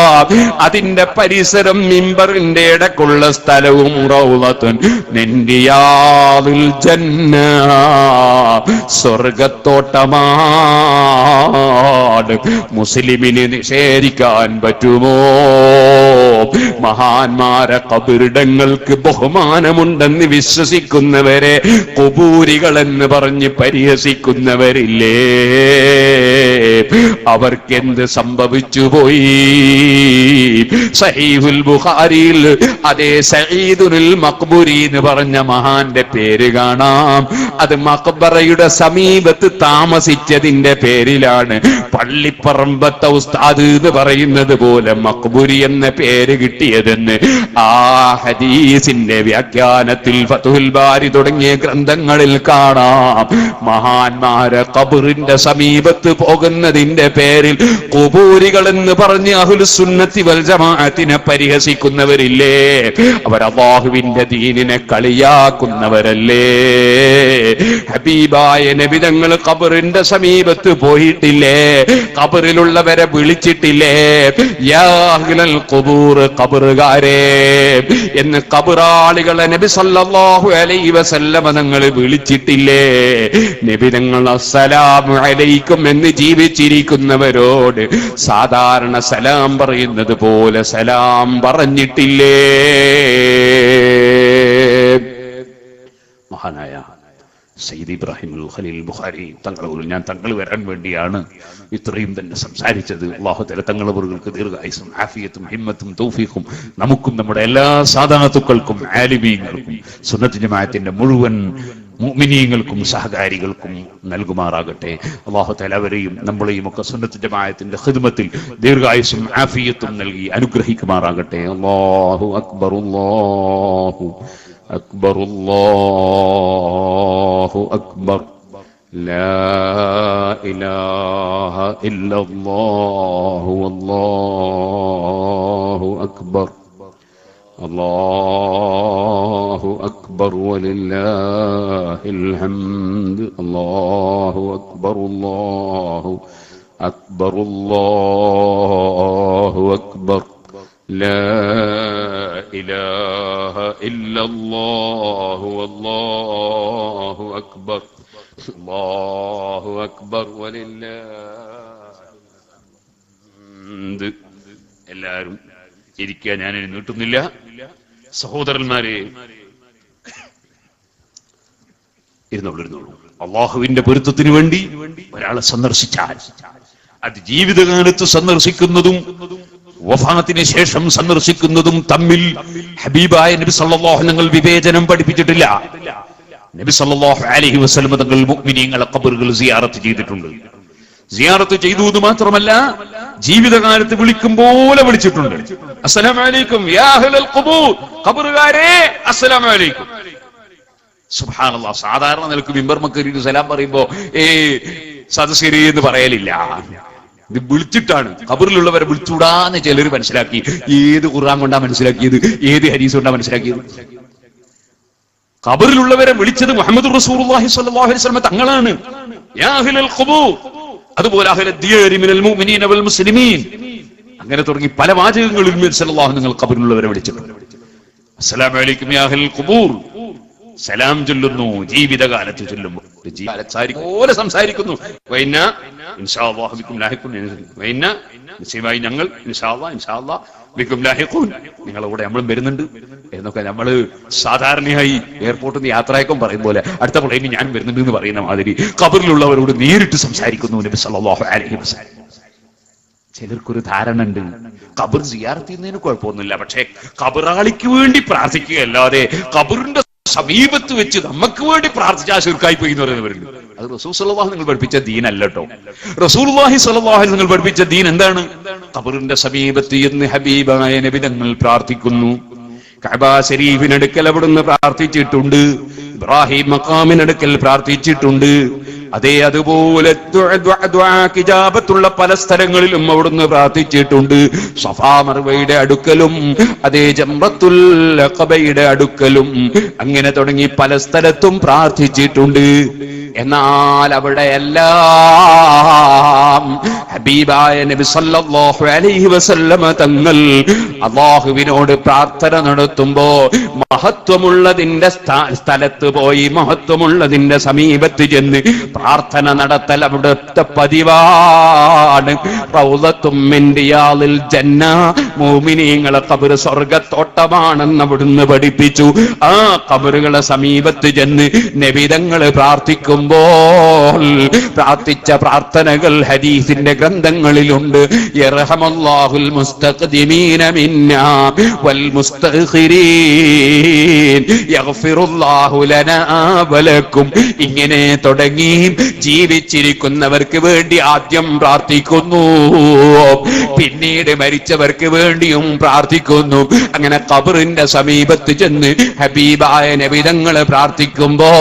അതിന്റെ പരിസരം മിമ്പറിന്റെ ഇടക്കുള്ള സ്ഥലവും റൗളത്തുൻ മിൻ റിയാദിൽ ജന്ന, സ്വർഗത്തോട്ടമാണ്. മുസ്ലിമിന് നിഷേധിക്കാൻ പറ്റുമോ? മഹാന്മാരെ ഖബറിടങ്ങൾക്ക് ബഹുമാനമുണ്ടെന്ന് വിശ്വസിക്കുന്നവരെ ഖുബൂരികളെന്ന് പറഞ്ഞ് പരിഹസിക്കുന്നവരില്ലേ? അവർക്കെന്ത് സംഭവിച്ചു പോയി? സഹീഹുൽ ബുഖാരിയിൽ അതേ സഈദുൽ മഖ്ബൂരി എന്ന് പറഞ്ഞ മഹാന്റെ പേര് കാണാം. അത് മഖ്ബറയുടെ സമീപത്ത് താമസിച്ചതിന്റെ പേരിലാണ് പള്ളിപ്പറമ്പത്തെ ഉസ്താദ് എന്ന് പറയുന്നത് പോലെ മഖ്ബൂരി എന്ന പേര് കിട്ടിയതെന്ന് ആ ഹദീസിന്റെ വ്യാഖ്യാനത്തിൽ ഫത്ഹുൽ ബാരി തുടങ്ങിയ ഗ്രന്ഥങ്ങളിൽ കാണാം. മഹാന്മാരെ ഖബറിന്റെ സമീപത്ത് പോകുന്നതിന്റെ പേരിൽ ഖുബൂരികൾ എന്ന് പറഞ്ഞ് അഹ്ലുസ് സുന്നത്തി വൽ ജമാഅത്തിനെ പരിഹസിക്കുന്നവരില്ലേ? അവർ അല്ലാഹുവിന്റെ ദീനിനെ കളിയാക്കുന്നവരല്ലേ? ഹബീബായ നബി തങ്ങൾ ഖബറിന്റെ സമീപത്ത് പോയിട്ടില്ലേ? ഖബറിലുള്ളവരെ വിളിച്ചിട്ടില്ലേ? യാ അഹ്ലൽ ഖുബൂർ, ഖബറുകാരെ എന്ന് ഖബറാളികളെ നബി സല്ലല്ലാഹു അലൈഹി വസല്ലമ തങ്ങൾ വിളിച്ചിട്ടില്ലേ? നബി തങ്ങൾ അസ്സലാമു അലൈക്കും എന്ന് ജീവിച്ചിരിക്കുന്നവരോട് സാധാരണ സലാം പറയുന്നത് പോലെ സലാം പറഞ്ഞിട്ടില്ലേ? മഹാനായ സയ്യിദ് ഇബ്രാഹിം ഖലീൽ ബുഖാരി തങ്ങളോട് ഞാൻ തങ്ങൾ വരാൻ വേണ്ടിയാണ് ഇത്രയും തന്നെ സംസാരിച്ചത്. അല്ലാഹു തആല തങ്ങളവർക്ക് ദീർഘായുസ്സും ആഫിയത്തും ഹിമ്മത്തും തൗഫീഖും നമുക്കും നമ്മുടെ എല്ലാ സാദാത്തുക്കൾക്കും ആലിമീങ്ങൾക്കും സുന്നത്ത് ജമാഅത്തിന്റെ മുഴുവൻ മുഅ്മിനീങ്ങൾക്കും സഹകാരികൾക്കും നൽകുമാറാകട്ടെ. അല്ലാഹു തആല അവരെയും നമ്മളെയും ഒക്കെ സുന്നത്ത് ജമാഅത്തിന്റെ ഖിദ്മത്തിൽ ദീർഘായുസ്സും ആഫിയത്തും നൽകി അനുഗ്രഹിക്കുമാറാകട്ടെ. അല്ലാഹു അക്ബർ, അല്ലാഹു അക്ബർ, അല്ലാഹു അക്ബർ, ലാ ഇലാഹ ഇല്ലല്ലാഹു വല്ലാഹു അക്ബർ, അല്ലാഹു അക്ബർ വലില്ലാഹിൽ ഹംദ്, അല്ലാഹു അക്ബർ, അല്ലാഹു അക്ബർ, അല്ലാഹു അക്ബർ, ലാ ഇലാഹ ഇല്ലല്ലാഹു വല്ലാഹു അക്ബർ, അല്ലാഹു അക്ബർ വലില്ലാഹിൽ ഹംദ്. എല്ലാവരും ഇരിക്കുക, ഞാനിനി നീട്ടുന്നില്ല. സഹോദരന്മാരെ, ഇരുന്നോളൂ. അള്ളാഹുവിന്റെ പൊരുത്തത്തിന് വേണ്ടി ഒരാളെ സന്ദർശിച്ചാൽ അത് ജീവിതകാലത്ത് സന്ദർശിക്കുന്നതും വഫാത്തിന് ശേഷം സന്ദർശിക്കുന്നതും തമ്മിൽ ഹബീബായ നബി സല്ലല്ലാഹു അലൈഹി വസല്ലം വിവേചനം പഠിപ്പിച്ചിട്ടില്ല. നബി സല്ലല്ലാഹു അലൈഹി വസല്ലം തങ്ങൾ മുഅ്മിനീങ്ങളെ ഖബറുകൾ സിയാറത്ത് ചെയ്തിട്ടുണ്ട്. സിയാറത്ത് ചെയ്തു എന്ന് മാത്രമല്ല, ജീവിതകാലത്ത് വിളിക്കും പോലെ വിളിച്ചിട്ടുണ്ട്. അസ്സലാമു അലൈക്കും യാ അഹ്ലൽ ഖുബൂർ, ഖബറുകാരെ അസ്സലാമു അലൈക്കും. സുബ്ഹാനല്ലാഹ്, സാധാരണ നിലക്ക് മിമ്പർ മക്കരിക്ക് സലാം പറയുമ്പോ സദസ്യരി എന്ന് പറയലില്ല. ഇത് വിളിച്ചിട്ടാണ്. ഖബറിലുള്ളവരെ വിളിച്ചൂടാന്ന് ചിലർ മനസ്സിലാക്കി. ഏത് ഖുർആൻ കൊണ്ടാ മനസ്സിലാക്കിയത്? ഏത് ഹദീസ് കൊണ്ടാ മനസ്സിലാക്കിയത്? ഖബറിലുള്ളവരെ വിളിച്ചത് മുഹമ്മദ് റസൂലുള്ളാഹി സ്വല്ലല്ലാഹു അലൈഹി വസല്ലം തങ്ങളാണ്. യാ അഹ്ലൽ ഖുബൂർ, അതുപോലെ അഹ്ലൽ ദിയാരി മിനൽ മുഅ്മിനീന വൽ മുസ്ലിമീൻ, അങ്ങനെ തുടങ്ങി പല വാചകങ്ങളിൽ നബി സല്ലല്ലാഹു അലൈഹി വസല്ലം ഖബറിലുള്ളവരെ വിളിച്ചിട്ടുണ്ട്. അസ്സലാമു അലൈക്കും യാ അഹ്ലൽ ഖുബൂർ, സലാം ചൊല്ലുന്നു. ജീവിതകാലത്ത് ചൊല്ലുമ്പോൾ പോലെ സംസാരിക്കുന്നു. നിശ്ചയമായി ഞങ്ങൾ നിങ്ങളുടെ കൂടെ നമ്മളും വരുന്നുണ്ട് എന്നൊക്കെ നമ്മൾ സാധാരണയായി എയർപോർട്ടിൽ നിന്ന് യാത്രയക്കം പറയും പോലെ അടുത്ത പ്ലെയിനിൽ ഞാൻ വരുന്നുണ്ട് എന്ന് പറയുന്ന മാതിരി ഖബറിലുള്ളവരോട് നേരിട്ട് സംസാരിക്കുന്നു നബി സല്ലല്ലാഹു അലൈഹി വസല്ലം. ചിലർക്കൊരു ധാരണ ഉണ്ട്, ഖബർ സിയാറത്ത് ചെയ്യുന്നതിന് കുഴപ്പമൊന്നുമില്ല, പക്ഷെ ഖബറാളിക്ക് വേണ്ടി പ്രാർത്ഥിക്കുകയല്ലാതെ ഖബറിന്റെ സമീപത്ത് വെച്ച് നമുക്ക് വേണ്ടി പ്രാർത്ഥിച്ചാൽ ശിർക്കായി പോയി എന്ന് പറയുന്നവരുണ്ട്. അത് റസൂൽ സല്ലല്ലാഹു നിങ്ങൾ പഠിപ്പിച്ച ദീൻ അല്ല കേട്ടോ. റസൂലുള്ളാഹി സ്വല്ലല്ലാഹു അലൈഹി നിങ്ങൾ പഠിപ്പിച്ച ദീൻ എന്താണ്? ഖബറിന്റെ സമീപത്ത് എന്ന് ഹബീബായ നബി തങ്ങൾ പ്രാർത്ഥിക്കുന്നു. കഅബ ശരീഫിനടുക്കൽ അവിടുന്ന് പ്രാർത്ഥിച്ചിട്ടുണ്ട്. ഇബ്രാഹിം മഖാമിനടുക്കൽ പ്രാർത്ഥിച്ചിട്ടുണ്ട്. അതേ അതുപോലെ ഇജാബത്തുള്ള പല സ്ഥലങ്ങളിലും അവിടുന്ന് പ്രാർത്ഥിച്ചിട്ടുണ്ട്. സഫാ മർവയുടെ അടുക്കലും അതേ ജംറത്തുൽ അഖബയുടെ അടുക്കലും അങ്ങനെ തുടങ്ങി പല സ്ഥലത്തും പ്രാർത്ഥിച്ചിട്ടുണ്ട്. എന്നാൽ അവിടെയെല്ലാം ഹബീബായ നബി സല്ലല്ലാഹു അലൈഹി വസല്ലമ തങ്ങൾ അല്ലാഹുവിനോട് പ്രാർത്ഥന നടത്തുമ്പോ മഹത്വമുള്ളതിന്റെ സ്ഥലത്ത് അടുത്ത് പോയി മഹത്വമുള്ളതിന്റെ സമീപത്ത് ചെന്ന് പ്രാർത്ഥന നടത്തൽ അവിടുത്തെ പതിവാണ്. റൗളത്തും മിൻ റിയാദിൽ ജന്ന, മുഅ്മിനീങ്ങളെ ഖബർ സ്വർഗ്ഗത്തോട്ടമാണെന്ന് അവിടുന്ന് പഠിപ്പിച്ചു. ആ ഖബറുകളെ സമീപത്ത് ചെന്ന് നബിതങ്ങൾ പ്രാർത്ഥിക്കുമ്പോൾ പ്രാർത്ഥിച്ച പ്രാർത്ഥനകൾ ഹദീസിന്റെ ഗ്രന്ഥങ്ങളിലുണ്ട്. യർഹമല്ലാഹുൽ മുസ്തഖ്ദിമീന മിന്നാ വൽ മുസ്തഖിരീൻ യഗ്ഫിറുല്ലാഹു ലനാ വലക്കും. ഇങ്ങനെ തുടങ്ങി ജീവിച്ചിരിക്കുന്നവർക്ക് വേണ്ടി ആദ്യം പ്രാർത്ഥിക്കുന്നു, പിന്നീട് മരിച്ചവർക്ക് വേണ്ടിയും പ്രാർത്ഥിക്കുന്നു. അങ്ങനെ ഖബറിന്റെ സമീപത്ത് ചെന്ന് ഹബീബായ നബിതങ്ങൾ പ്രാർത്ഥിക്കുമ്പോ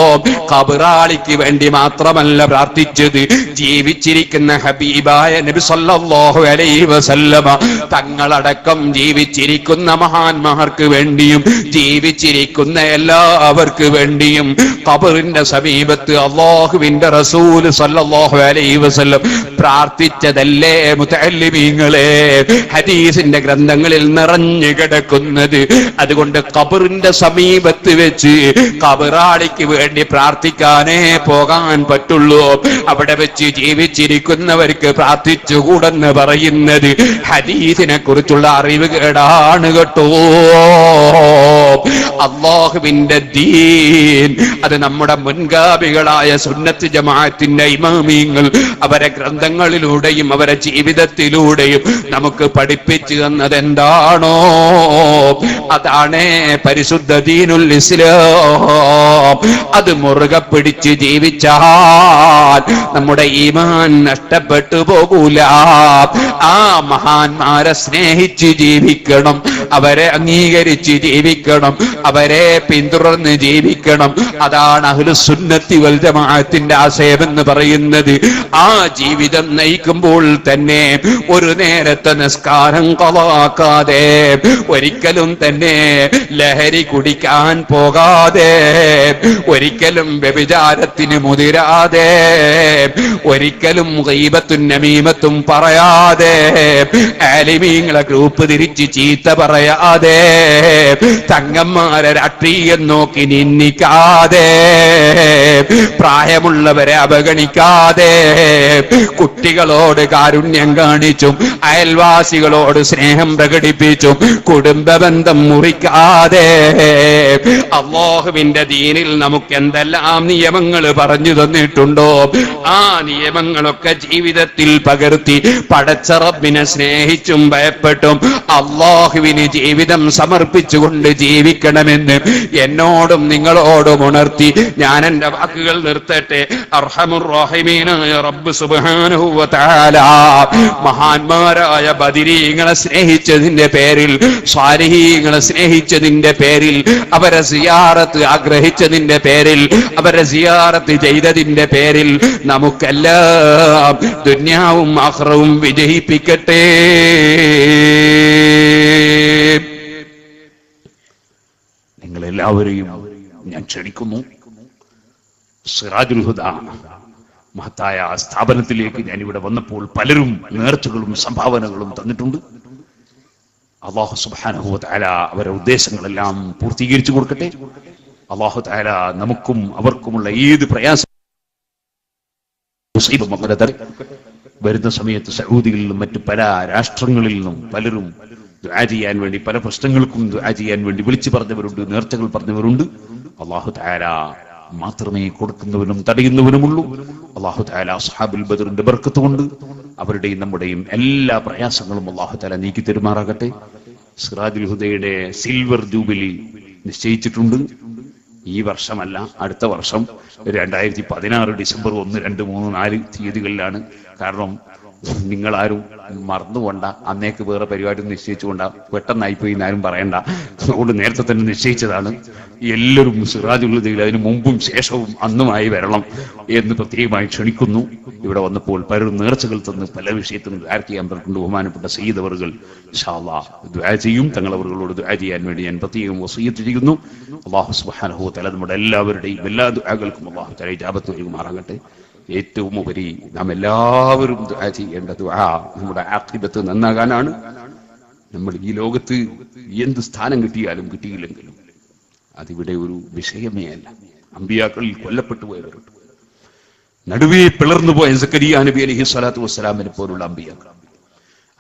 ഖബറാളിക്ക് വേണ്ടി മാത്രമല്ല പ്രാർത്ഥിച്ചത്, ജീവിച്ചിരിക്കുന്ന ഹബീബായ നബി സല്ലല്ലാഹു അലൈഹി വസല്ലമ തങ്ങളടക്കം ജീവിച്ചിരിക്കുന്ന മഹാന്മാർക്ക് വേണ്ടിയും ജീവിച്ചിരിക്കുന്ന എല്ലാവർക്ക് വേണ്ടിയും ഖബറിന്റെ സമീപത്ത് അല്ലാഹുവിന്റെ റസൂൽ സല്ലല്ലാഹു അലൈഹി വസല്ലം പ്രാർത്ഥിച്ചതല്ലേ മുതഅല്ലിമീങ്ങളെ ഹദീസിന്റെ ഗ്രന്ഥങ്ങളിൽ നിറഞ്ഞു കിടക്കുന്നത്. അതുകൊണ്ട് ഖബറിന്റെ സമീപത്ത് വെച്ച് ഖബറാളിക്ക് വേണ്ടി പ്രാർത്ഥിക്കാനേ പോകാൻ പറ്റുള്ളൂ. അവിടെ വെച്ച് ജീവിച്ചിരിക്കുന്നവർക്ക് പ്രാർത്ഥിച്ചുകൂടെന്ന് പറയുന്നത് ഹദീസിനെ കുറിച്ചുള്ള അറിവ് കേടാണ് കേട്ടോ. അല്ലാഹുവിന്റെ ദീൻ അത് നമ്മുടെ മുൻഗാമികളായ സുന്നത്ത് ജമാഅത്തിന്റെ ഇമാമിങ്ങൾ അവരെ ഗ്രന്ഥങ്ങളിലൂടെയും അവരെ ജീവിതത്തിലൂടെയും നമുക്ക് പഠിപ്പിച്ചു തന്നത് എന്താണോ അതാണ് പരിശുദ്ധ ദീനുൽ ഇസ്ലാം. അത് മുറുകെ പിടിച്ച് ജീവിച്ചാൽ നമ്മുടെ ഈമാൻ നഷ്ടപ്പെട്ടു പോകൂല. ആ മഹാന്മാരെ സ്നേഹിച്ച് ജീവിക്കണം, അവരെ അംഗീകരിച്ച് ജീവിക്കണം, അവരെ പിന്തുടർന്ന് ജീവിക്കണം. അതാണ് അഹ്ലുസുന്നത്തി വൽ ജമാഅത്തിന്റെ ആശയമെന്ന് പറയുന്നത്. ആ ജീവിതം നയിക്കുമ്പോൾ തന്നെ ഒരു നേരത്തെ നിസ്കാരം ഖളാക്കാതെ, ഒരിക്കലും തന്നെ ലഹരി കുടിക്കാൻ പോകാതെ, ഒരിക്കലും വ്യഭിചാരത്തിന് മുതിരാതെ, ഒരിക്കലും ഗീബത്തും നമീമത്തും പറയാതെ, ആലിമീങ്ങളെ ഗ്രൂപ്പ് തിരിച്ച് ചീത്ത പറയാതെ, തങ്ങന്മാരെ രാഷ്ട്രീയം നോക്കി നിന്ദിക്കാതെ, പ്രായമുള്ളവരെ അവഗണിക്കാതെ, കുട്ടികളോട് കാരുണ്യം കാണിച്ചും അയൽവാസികളോട് സ്നേഹം പ്രകടിപ്പിച്ചും കുടുംബ ബന്ധം മുറിക്കാതെ, അല്ലാഹുവിന്റെ ദീനിൽ നമുക്ക് എന്തെല്ലാം നിയമങ്ങൾ പറഞ്ഞു തന്നിട്ടുണ്ടോ ആ നിയമങ്ങളൊക്കെ ജീവിതത്തിൽ പകർത്തി പടച്ച റബ്ബിനെ സ്നേഹിച്ചും ഭയപ്പെട്ടും അല്ലാഹുവിന് ജീവിതം സമർപ്പിച്ചുകൊണ്ട് ജീവിക്കണമെന്ന് എന്നോടും നിങ്ങളോടും ഉണർത്തി ഞാൻ എന്റെ വാക്കുകൾ നിർത്തട്ടെ. അർഹമുർ റഹീമീനായ റബ്ബ് സുബ്ഹാനഹു വ തആല മഹാന്മാരായ ബദരീങ്ങളെ സ്നേഹിച്ചതിന്റെ പേരിൽ, സ്വാലിഹീങ്ങളെ സ്നേഹിച്ചതിന്റെ പേരിൽ, അവരെ സിയാറത്ത് ആഗ്രഹിച്ചതിന്റെ പേരിൽ, അവരെ സിയാറത്ത് ചെയ്തതിന്റെ പേരിൽ നമുക്കെല്ലാം ദുനിയാവും ആഖിറവും വിജയിപ്പിക്കട്ടെ. നിങ്ങളെല്ലാവരെയും ഞാൻ ക്ഷണിക്കുന്നു. സിറാജുൽ ഹുദ മഹത്തായ സ്ഥാപനത്തിലേക്ക് ഞാൻ ഇവിടെ വന്നപ്പോൾ പലരും നേർച്ചകളും സംഭാവനകളും തന്നിട്ടുണ്ട്. അല്ലാഹു സുബ്ഹാനഹു വ തആല അവരുടെ ഉദ്ദേശങ്ങളെല്ലാം പൂർത്തീകരിച്ചു കൊടുക്കട്ടെ. അല്ലാഹു തആല നമുക്കും അവർക്കുമുള്ള ഏത് പ്രയാസം വരുന്ന സമയത്ത് സൗദിയിൽ നിന്നും മറ്റു പല രാഷ്ട്രങ്ങളിൽ നിന്നും പലരും ദുആ ചെയ്യാൻ വേണ്ടി, പല പ്രശ്നങ്ങൾക്കും ദുആ ചെയ്യാൻ വേണ്ടി വിളിച്ചു പറഞ്ഞവരുണ്ട്, നേർച്ചകൾ പറഞ്ഞവരുണ്ട്. അല്ലാഹു തആല മാത്രമേ കൊടുക്കുന്നവനും തടയുന്നവനുമുള്ളൂ. അല്ലാഹു തആല അസ്ഹാബുൽ ബദറിന്റെ ബർക്കത്ത് കൊണ്ട് അവരുടെയും നമ്മുടെയും എല്ലാ പ്രയാസങ്ങളും അല്ലാഹു തആല നീക്കി തരുമാറാകട്ടെ. സിറാജുൽ ഹുദയുടെ സിൽവർ ജൂബിലി നിശ്ചയിച്ചിട്ടുണ്ട്. ഈ വർഷമല്ല, അടുത്ത വർഷം 2016 ഡിസംബർ 1, 2, 3, 4 തീയതികളിലാണ്. കാരണം നിങ്ങളാരും മറന്നുകൊണ്ട, അന്നേക്ക് വേറെ പരിപാടി നിശ്ചയിച്ചുകൊണ്ട, പെട്ടെന്നായിപ്പോയി എന്നാരും പറയണ്ട. അതുകൊണ്ട് നേരത്തെ തന്നെ നിശ്ചയിച്ചതാണ്. എല്ലാവരും സിറാജുൽ ഹുദയിൽ അതിന് മുമ്പും ശേഷവും അന്നുമായി വരണം എന്ന് പ്രത്യേകമായി ക്ഷണിക്കുന്നു. ഇവിടെ വന്നപ്പോൾ പലരും നേർച്ചകൾ തന്ന് പല വിഷയത്തിനും ദുആ ചെയ്യാൻ പറഞ്ഞിട്ടുണ്ട്. ബഹുമാനപ്പെട്ട സയ്യിദ് അവറുകൾ ഇൻഷാ അല്ലാഹ് ദുആ ചെയ്യും. തങ്ങളവറുകളോട് ദുആ ചെയ്യാൻ വേണ്ടി ഞാൻ പ്രത്യേകം വസിയ്യത്ത് ചെയ്യുന്നു. അല്ലാഹു സുബ്ഹാനഹു വ തആല നമ്മുടെ എല്ലാവരുടെയും എല്ലാ ദുആകൾക്കും അല്ലാഹു തആല ഇജാബത്ത് നൽകുമാറാകട്ടെ. ഏറ്റവും ഉപരി നാം എല്ലാവരും ദുആ ചെയ്യേണ്ട ദുആ നമ്മുടെ ആഖിബത്ത് നന്നാകാനാണ്. നമ്മൾ ഈ ലോകത്ത് എന്ത് സ്ഥാനം കിട്ടിയാലും കിട്ടിയില്ലെങ്കിലും അതിവിടെ ഒരു വിഷയമേ അല്ല. അമ്പിയാക്കളിൽ കൊല്ലപ്പെട്ടു പോയവരുണ്ട്. നടുവേ പിളർന്നു പോയ സക്കരിയ നബി അലൈഹി സ്വലാത്തു വസ്സലാമിനെ പോലുള്ള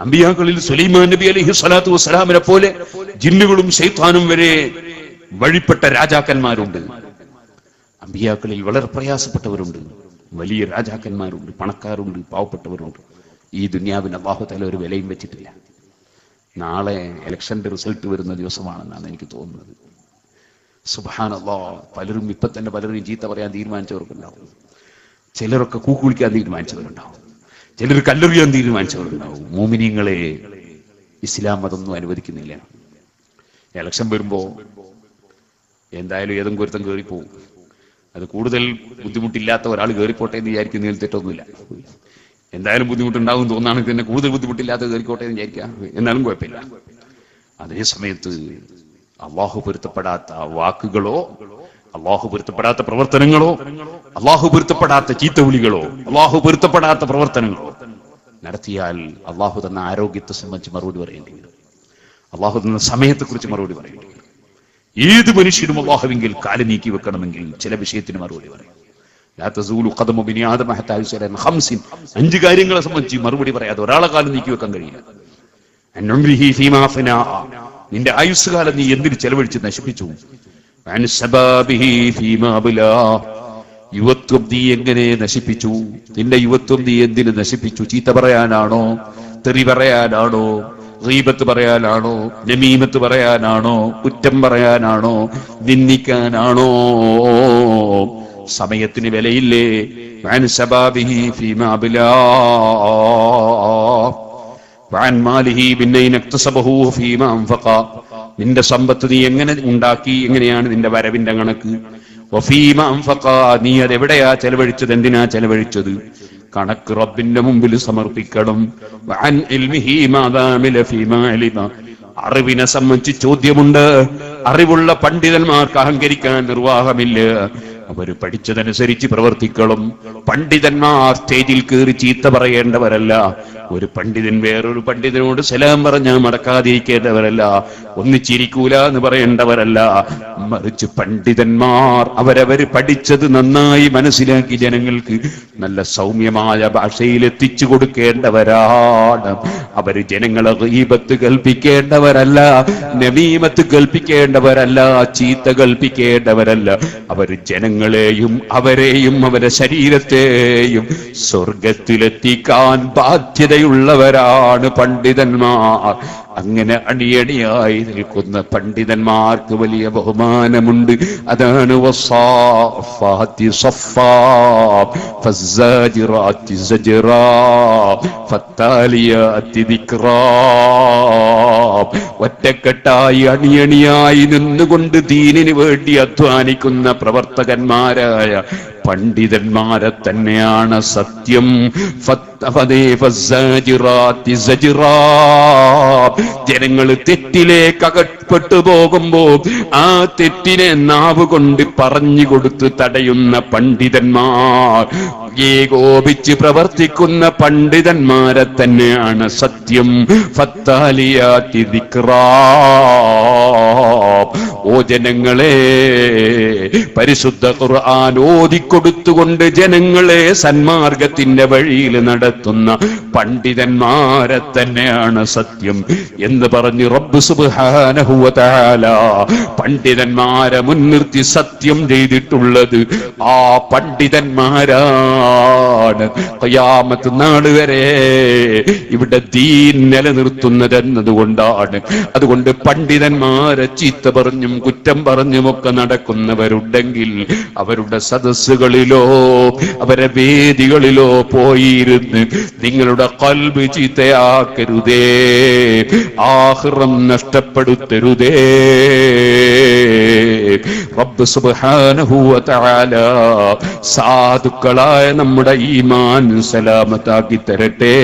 അമ്പിയാക്കളിൽ സുലൈമാൻ നബി അലൈഹി സ്വലാത്തു വസ്സലാമിനെ പോലെ ജിന്നുകളും ശൈത്താനും വരെ വഴിപ്പെട്ട രാജാക്കന്മാരുണ്ട്. അമ്പിയാക്കളിൽ വളരെ പ്രയാസപ്പെട്ടവരുണ്ട്, വലിയ രാജാക്കന്മാരുണ്ട്, പണക്കാരുണ്ട്, പാവപ്പെട്ടവരുണ്ട്. ഈ ദുനിയാവിന് അല്ലാഹു തആല ഒരു വിലയും വെച്ചിട്ടില്ല. നാളെ ഇലക്ഷന്റെ റിസൾട്ട് വരുന്ന ദിവസമാണെന്നാണ് എനിക്ക് തോന്നുന്നത്. സുബ്ഹാനല്ലാഹ്, പലരും ഇപ്പൊ തന്നെ പലരും ചീത്ത പറയാൻ തീരുമാനിച്ചവർക്കുണ്ടാവും, ചിലരൊക്കെ കൂക്ക് വിളിക്കാൻ തീരുമാനിച്ചവരുണ്ടാവും, ചിലർ കല്ലെറിയാൻ തീരുമാനിച്ചവരുണ്ടാവും. മോമിനീങ്ങളെ ഇസ്ലാം അതൊന്നും അനുവദിക്കുന്നില്ല. ഇലക്ഷൻ വരുമ്പോ എന്തായാലും ഏതെങ്കിലും ഒരുത്തം കയറിപ്പോവും. അത് കൂടുതൽ ബുദ്ധിമുട്ടില്ലാത്ത ഒരാൾ കയറിപ്പോട്ടെ എന്ന് വിചാരിക്കുന്നതിൽ തെറ്റൊന്നുമില്ല. എന്തായാലും ബുദ്ധിമുട്ടുണ്ടാവും തോന്നാണെങ്കിൽ തന്നെ കൂടുതൽ ബുദ്ധിമുട്ടില്ലാത്ത കയറിക്കോട്ടെ എന്ന് വിചാരിക്കാം, എന്നാലും കുഴപ്പമില്ല. അതേ സമയത്ത് അള്ളാഹു പൊരുത്തപ്പെടാത്ത വാക്കുകളോ, അള്ളാഹു പൊരുത്തപ്പെടാത്ത പ്രവർത്തനങ്ങളോ, അള്ളാഹു പൊരുത്തപ്പെടാത്ത ചീത്തവിളികളോ, അള്ളാഹു പൊരുത്തപ്പെടാത്ത പ്രവർത്തനങ്ങളോ നടത്തിയാൽ അള്ളാഹു തന്ന ആരോഗ്യത്തെ സംബന്ധിച്ച് മറുപടി പറയേണ്ടി വരും. അള്ളാഹു തന്ന സമയത്തെക്കുറിച്ച് മറുപടി പറയേണ്ടി വരും. ഏത് മനുഷ്യനും അള്ളാഹുവെങ്കിൽ കാല് നീക്കി വെക്കണമെങ്കിൽ ചില വിഷയത്തിന് മറുപടി പറയും. അഞ്ച് കാര്യങ്ങളെ സംബന്ധിച്ച് മറുപടി പറയാതെ ഒരാളെ കാലം നീക്കി വെക്കാൻ കഴിയില്ല. നിന്റെ ആയുസ്സുകാലം നീ എന്തിന് ചെലവഴിച്ച് നശിപ്പിച്ചു? യുവത്വം നീ എങ്ങനെ നശിപ്പിച്ചു? നിന്റെ യുവത്വം നീ എന്തിന് നശിപ്പിച്ചു? ചീത്ത പറയാനാണോ? തെറി പറയാനാണോ? ഗീബത്ത് പറയാനാണോ? നമീമത്ത് പറയാനാണോ? കുറ്റം പറയാനാണോ? നിന്ദിക്കാനാണോ? സമയത്തിന് വിലയില്ലേ? നിന്റെ സമ്പത്ത് നീ എങ്ങനെ ഉണ്ടാക്കി? എങ്ങനെയാണ് നിന്റെ വരവിന്റെ കണക്ക്? നീ അതെവിടെയാ ചെലവഴിച്ചത്? എന്തിനാ ചെലവഴിച്ചത്? കണക്ക് റബ്ബിന്റെ മുമ്പിൽ സമർപ്പിക്കണം. അറിവിനെ സംബന്ധിച്ച് ചോദ്യമുണ്ട്. അറിവുള്ള പണ്ഡിതന്മാർക്ക് അഹങ്കരിക്കാൻ നിർവാഹമില്ല. അവര് പഠിച്ചതനുസരിച്ച് പ്രവർത്തിക്കണം. പണ്ഡിതന്മാർ സ്റ്റേജിൽ കയറി ചീത്ത പറയേണ്ടവരല്ല. ഒരു പണ്ഡിതൻ വേറൊരു പണ്ഡിതനോട് സലാം പറഞ്ഞാൽ മടക്കാതിരിക്കേണ്ടവരല്ല. ഒന്നിച്ചിരിക്കൂല എന്ന് പറയേണ്ടവരല്ല. മറിച്ച് പണ്ഡിതന്മാർ അവരവര് പഠിച്ചത് നന്നായി മനസ്സിലാക്കി ജനങ്ങൾക്ക് നല്ല സൗമ്യമായ ഭാഷയിൽ എത്തിച്ചു കൊടുക്കേണ്ടവരാണ്. അവര് ജനങ്ങളെ ഗീബത്ത് കൽപ്പിക്കേണ്ടവരല്ല, നമീമത്ത് കൽപ്പിക്കേണ്ടവരല്ല, ചീത്ത കൽപ്പിക്കേണ്ടവരല്ല. അവര് ജനങ്ങളെയും അവരെയും അവരുടെ ശരീരത്തെയും സ്വർഗത്തിലെത്തിക്കാൻ ബാധ്യതയുള്ളവരാണ് പണ്ഡിതന്മാർ. അങ്ങനെ അണിയണിയായി നിൽക്കുന്ന പണ്ഡിതന്മാർക്ക് വലിയ ബഹുമാനമുണ്ട്. അതാണ് വസ്സാഫാത്തി സഫാ ഫസ്സാജിറാത്തി സജ്റാ ഫത്താലിയാത്തി ദിക്റാ. ഒറ്റക്കെട്ടായി അണിയണിയായി നിന്നുകൊണ്ട് ദീനിന് വേണ്ടി അധ്വാനിക്കുന്ന പ്രവർത്തകന്മാരായ പണ്ഡിതന്മാരെ തന്നെയാണ് സത്യം. ജനങ്ങൾ തെറ്റിലേക്ക് അകപ്പെട്ടു പോകുമ്പോ ആ തെറ്റിനെ നാവ് കൊണ്ട് പറഞ്ഞു കൊടുത്ത് തടയുന്ന പണ്ഡിതന്മാർ, ഏകോപിച്ച് പ്രവർത്തിക്കുന്ന പണ്ഡിതന്മാരെ തന്നെയാണ് സത്യം. ഫത്താലിയാത്തി ദിക്റാ. ഓ ജനങ്ങളെ, പരിശുദ്ധ ഖുർആൻ ഓതിക്കൊടുത്തുകൊണ്ട് ജനങ്ങളെ സന്മാർഗത്തിന്റെ വഴിയിൽ നടത്തുന്ന പണ്ഡിതന്മാരെ തന്നെയാണ് സത്യം എന്ന് പറഞ്ഞ് റബ്ബ് സുബ്ഹാനഹു വ തആല പണ്ഡിതന്മാരെ മുൻനിർത്തി സത്യം ചെയ്തിട്ടുള്ളത് ആ പണ്ഡിതന്മാരാണ്. ഖിയാമത്ത് നാൾ വരെ ഇവിടെ ദീൻ നിലനിർത്തുന്നത് എന്നതുകൊണ്ടാണ്. അതുകൊണ്ട് പണ്ഡിതന്മാരെ ചീത്ത പറഞ്ഞും കുറ്റം പറഞ്ഞുമൊക്കെ നടക്കുന്നവരുണ്ടെങ്കിൽ അവരുടെ സദസ്സുകളിലോ അവരുടെ വേദികളിലോ പോയിരുന്ന് നിങ്ങളുടെ ഖൽബ് ചീത്തയാക്കരുതേ, ആഖിറം നഷ്ടപ്പെടുത്തരുതേ. റബ്ബ് സുബ്ഹാനഹു വ തആല സാധുക്കളായ നമ്മുടെ ഈമാൻ സലാമത്താക്കി തരട്ടെ.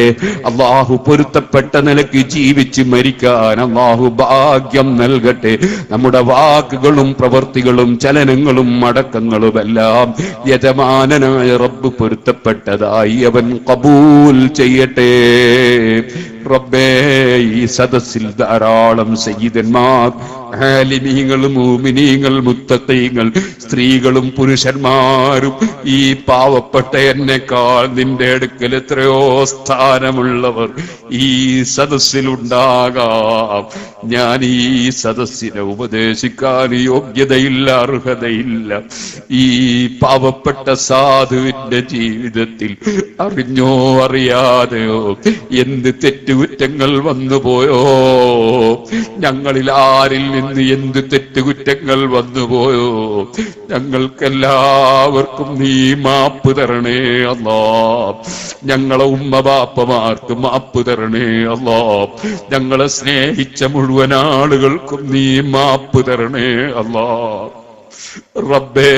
അല്ലാഹു പൊരുത്തപ്പെട്ട നിലയ്ക്ക് ജീവിച്ച് മരിക്കാൻ അല്ലാഹു ഭാഗ്യം നൽകട്ടെ. നമ്മുടെ വാക്കുകളും പ്രവർത്തികളും ചലനങ്ങളും അടക്കങ്ങളുമെല്ലാം യജമാനനായ റബ്ബ് പൊരുത്തപ്പെട്ടതായി അവൻ ഖബൂൽ ചെയ്യട്ടെ. റബ്ബേ ഈ സദസ്സിൽ ധാരാളം സയ്യിദന്മാർ, ആലിമീങ്ങൾ, മുഅ്മിനീങ്ങൾ, മുത്തഖീങ്ങൾ, സ്ത്രീകളും പുരുഷന്മാരും ഈ പാവപ്പെട്ട എന്നെക്കാൾ നിന്റെ അടുക്കൽ എത്രയോ സ്ഥാനമുള്ളവർ ഈ സദസ്സിലുണ്ടാകാം. ഞാൻ ഈ സദസ്സിനെ ഉപദേശിക്കാൻ യോഗ്യതയില്ല, അർഹതയില്ല. ഈ പാവപ്പെട്ട സാധുവിന്റെ ജീവിതത്തിൽ അറിഞ്ഞോ അറിയാതെയോ എന്ത് തെറ്റുകുറ്റങ്ങൾ വന്നുപോയോ, ഞങ്ങളിൽ ആരിൽ നിന്ന് എന്ത് തെറ്റുകുറ്റങ്ങൾ വന്നുപോയോ, ഞങ്ങൾക്കെല്ലാവർക്കും നീ മാപ്പ് തരണേ അല്ലാ. ഞങ്ങളെ ഉമ്മ ബാപ്പമാർക്ക് മാപ്പ് തരണേ അല്ലാ. ഞങ്ങളെ സ്നേഹിച്ച മുഴുവൻ ആളുകൾക്കും നീ മാപ്പ് തരണേ അല്ലാ. റബ്ബേ,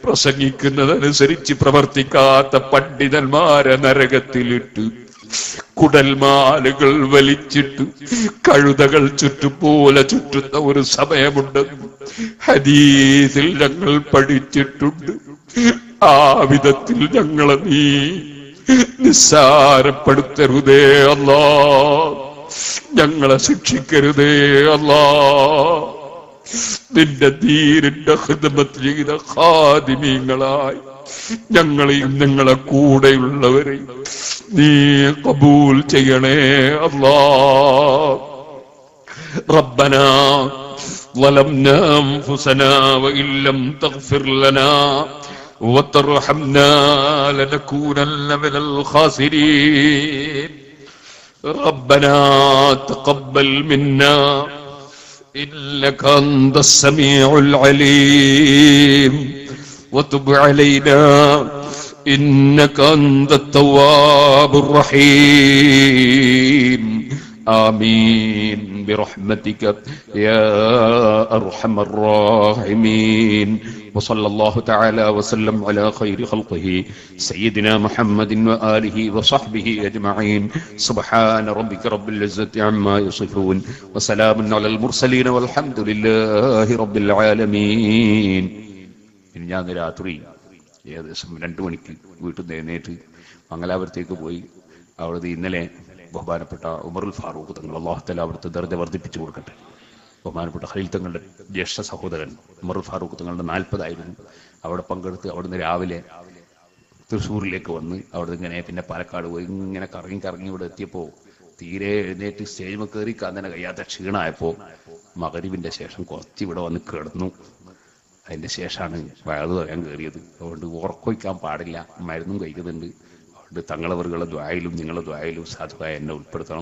പ്രസംഗിക്കുന്നതനുസരിച്ച് പ്രവർത്തിക്കാത്ത പണ്ഡിതന്മാരെ നരകത്തിലിട്ട്, കുടൽമാലുകൾ വലിച്ചിട്ട് കഴുതകൾ ചുറ്റുപോലെ ചുറ്റുന്ന ഒരു സമയമുണ്ടെന്ന് ഹദീസിൽ ഞങ്ങൾ പഠിച്ചിട്ടുണ്ട്. ആ വിധത്തിൽ ഞങ്ങളെ നീ നിസ്സാരപ്പെടുത്തരുതേ അല്ലാ. ഞങ്ങളെ ശിക്ഷിക്കരുതേ അല്ലാ. നിന്റെ ദീനിന്റെ ഖിദ്മത്ത് ചെയ്ത ഖാദിമീങ്ങളായി ഞങ്ങളെയും ഞങ്ങളെ കൂടെയുള്ളവരെയും നീ ഖബൂൽ ചെയ്യണേ അല്ലാ. റബ്ബനാ ظلمنا أنفسنا وإن لم تغفر لنا وترحمنا لنكونن من الخاسرين. ربنا تقبل منا إنك أنت السميع العليم وتب علينا إنك أنت التواب الرحيم. آمين برحمتك يا أرحم الراحمين. وصلى الله تعالى وسلم على خير خلقه سيدنا محمد وآله وصحبه أجمعين. سبحان ربك رب العزة عما يصفون وسلام على المرسلين والحمد لله رب العالمين. ഞാൻ രാത്രി ഏകദേശം 2 മണിക്ക് വീട്ടിൽ നിന്ന് എഴുന്നേറ്റ് മംഗലാപുരത്തേക്ക് പോയി. അവിടുത്തെ ഇന്നലെ ബഹുമാനപ്പെട്ട ഉമറുൽ ഫാറൂഖ് തങ്ങൾ, അല്ലാഹു തആല അവിടുത്തെ ദർജ വർദ്ധിപ്പിച്ചു കൊടുക്കട്ടെ, ബഹുമാനപ്പെട്ട ഖലീൽ തങ്ങളുടെ ജ്യേഷ്ഠ സഹോദരൻ ഉമറുൽ ഫാറൂഖ് തങ്ങളുടെ 40 അവിടെ പങ്കെടുത്ത് അവിടുന്ന് രാവിലെ തൃശ്ശൂരിലേക്ക് വന്ന് അവിടെ ഇങ്ങനെ പിന്നെ പാലക്കാട് പോയി ഇങ്ങനെ കറങ്ങി ഇവിടെ എത്തിയപ്പോൾ തീരെ എഴുന്നേറ്റ് സ്റ്റേജിൽ കയറി തന്നെ കഴിയാത്ത ക്ഷീണമായപ്പോൾ മഗ്‌രിബിന്റെ ശേഷം കുറച്ച് ഇവിടെ വന്ന് കിടന്നു. അതിന്റെ ശേഷമാണ് വയത് പറയാൻ കയറിയത്. അതുകൊണ്ട് ഉറക്കൊഴിക്കാൻ പാടില്ല, മരുന്നും കഴിക്കുന്നുണ്ട്. അതുകൊണ്ട് തങ്ങളവരുടെ ദ്വായിലും നിങ്ങളുടെ ദ്വായിലും സാധുവായി എന്നെ ഉൾപ്പെടുത്തണം.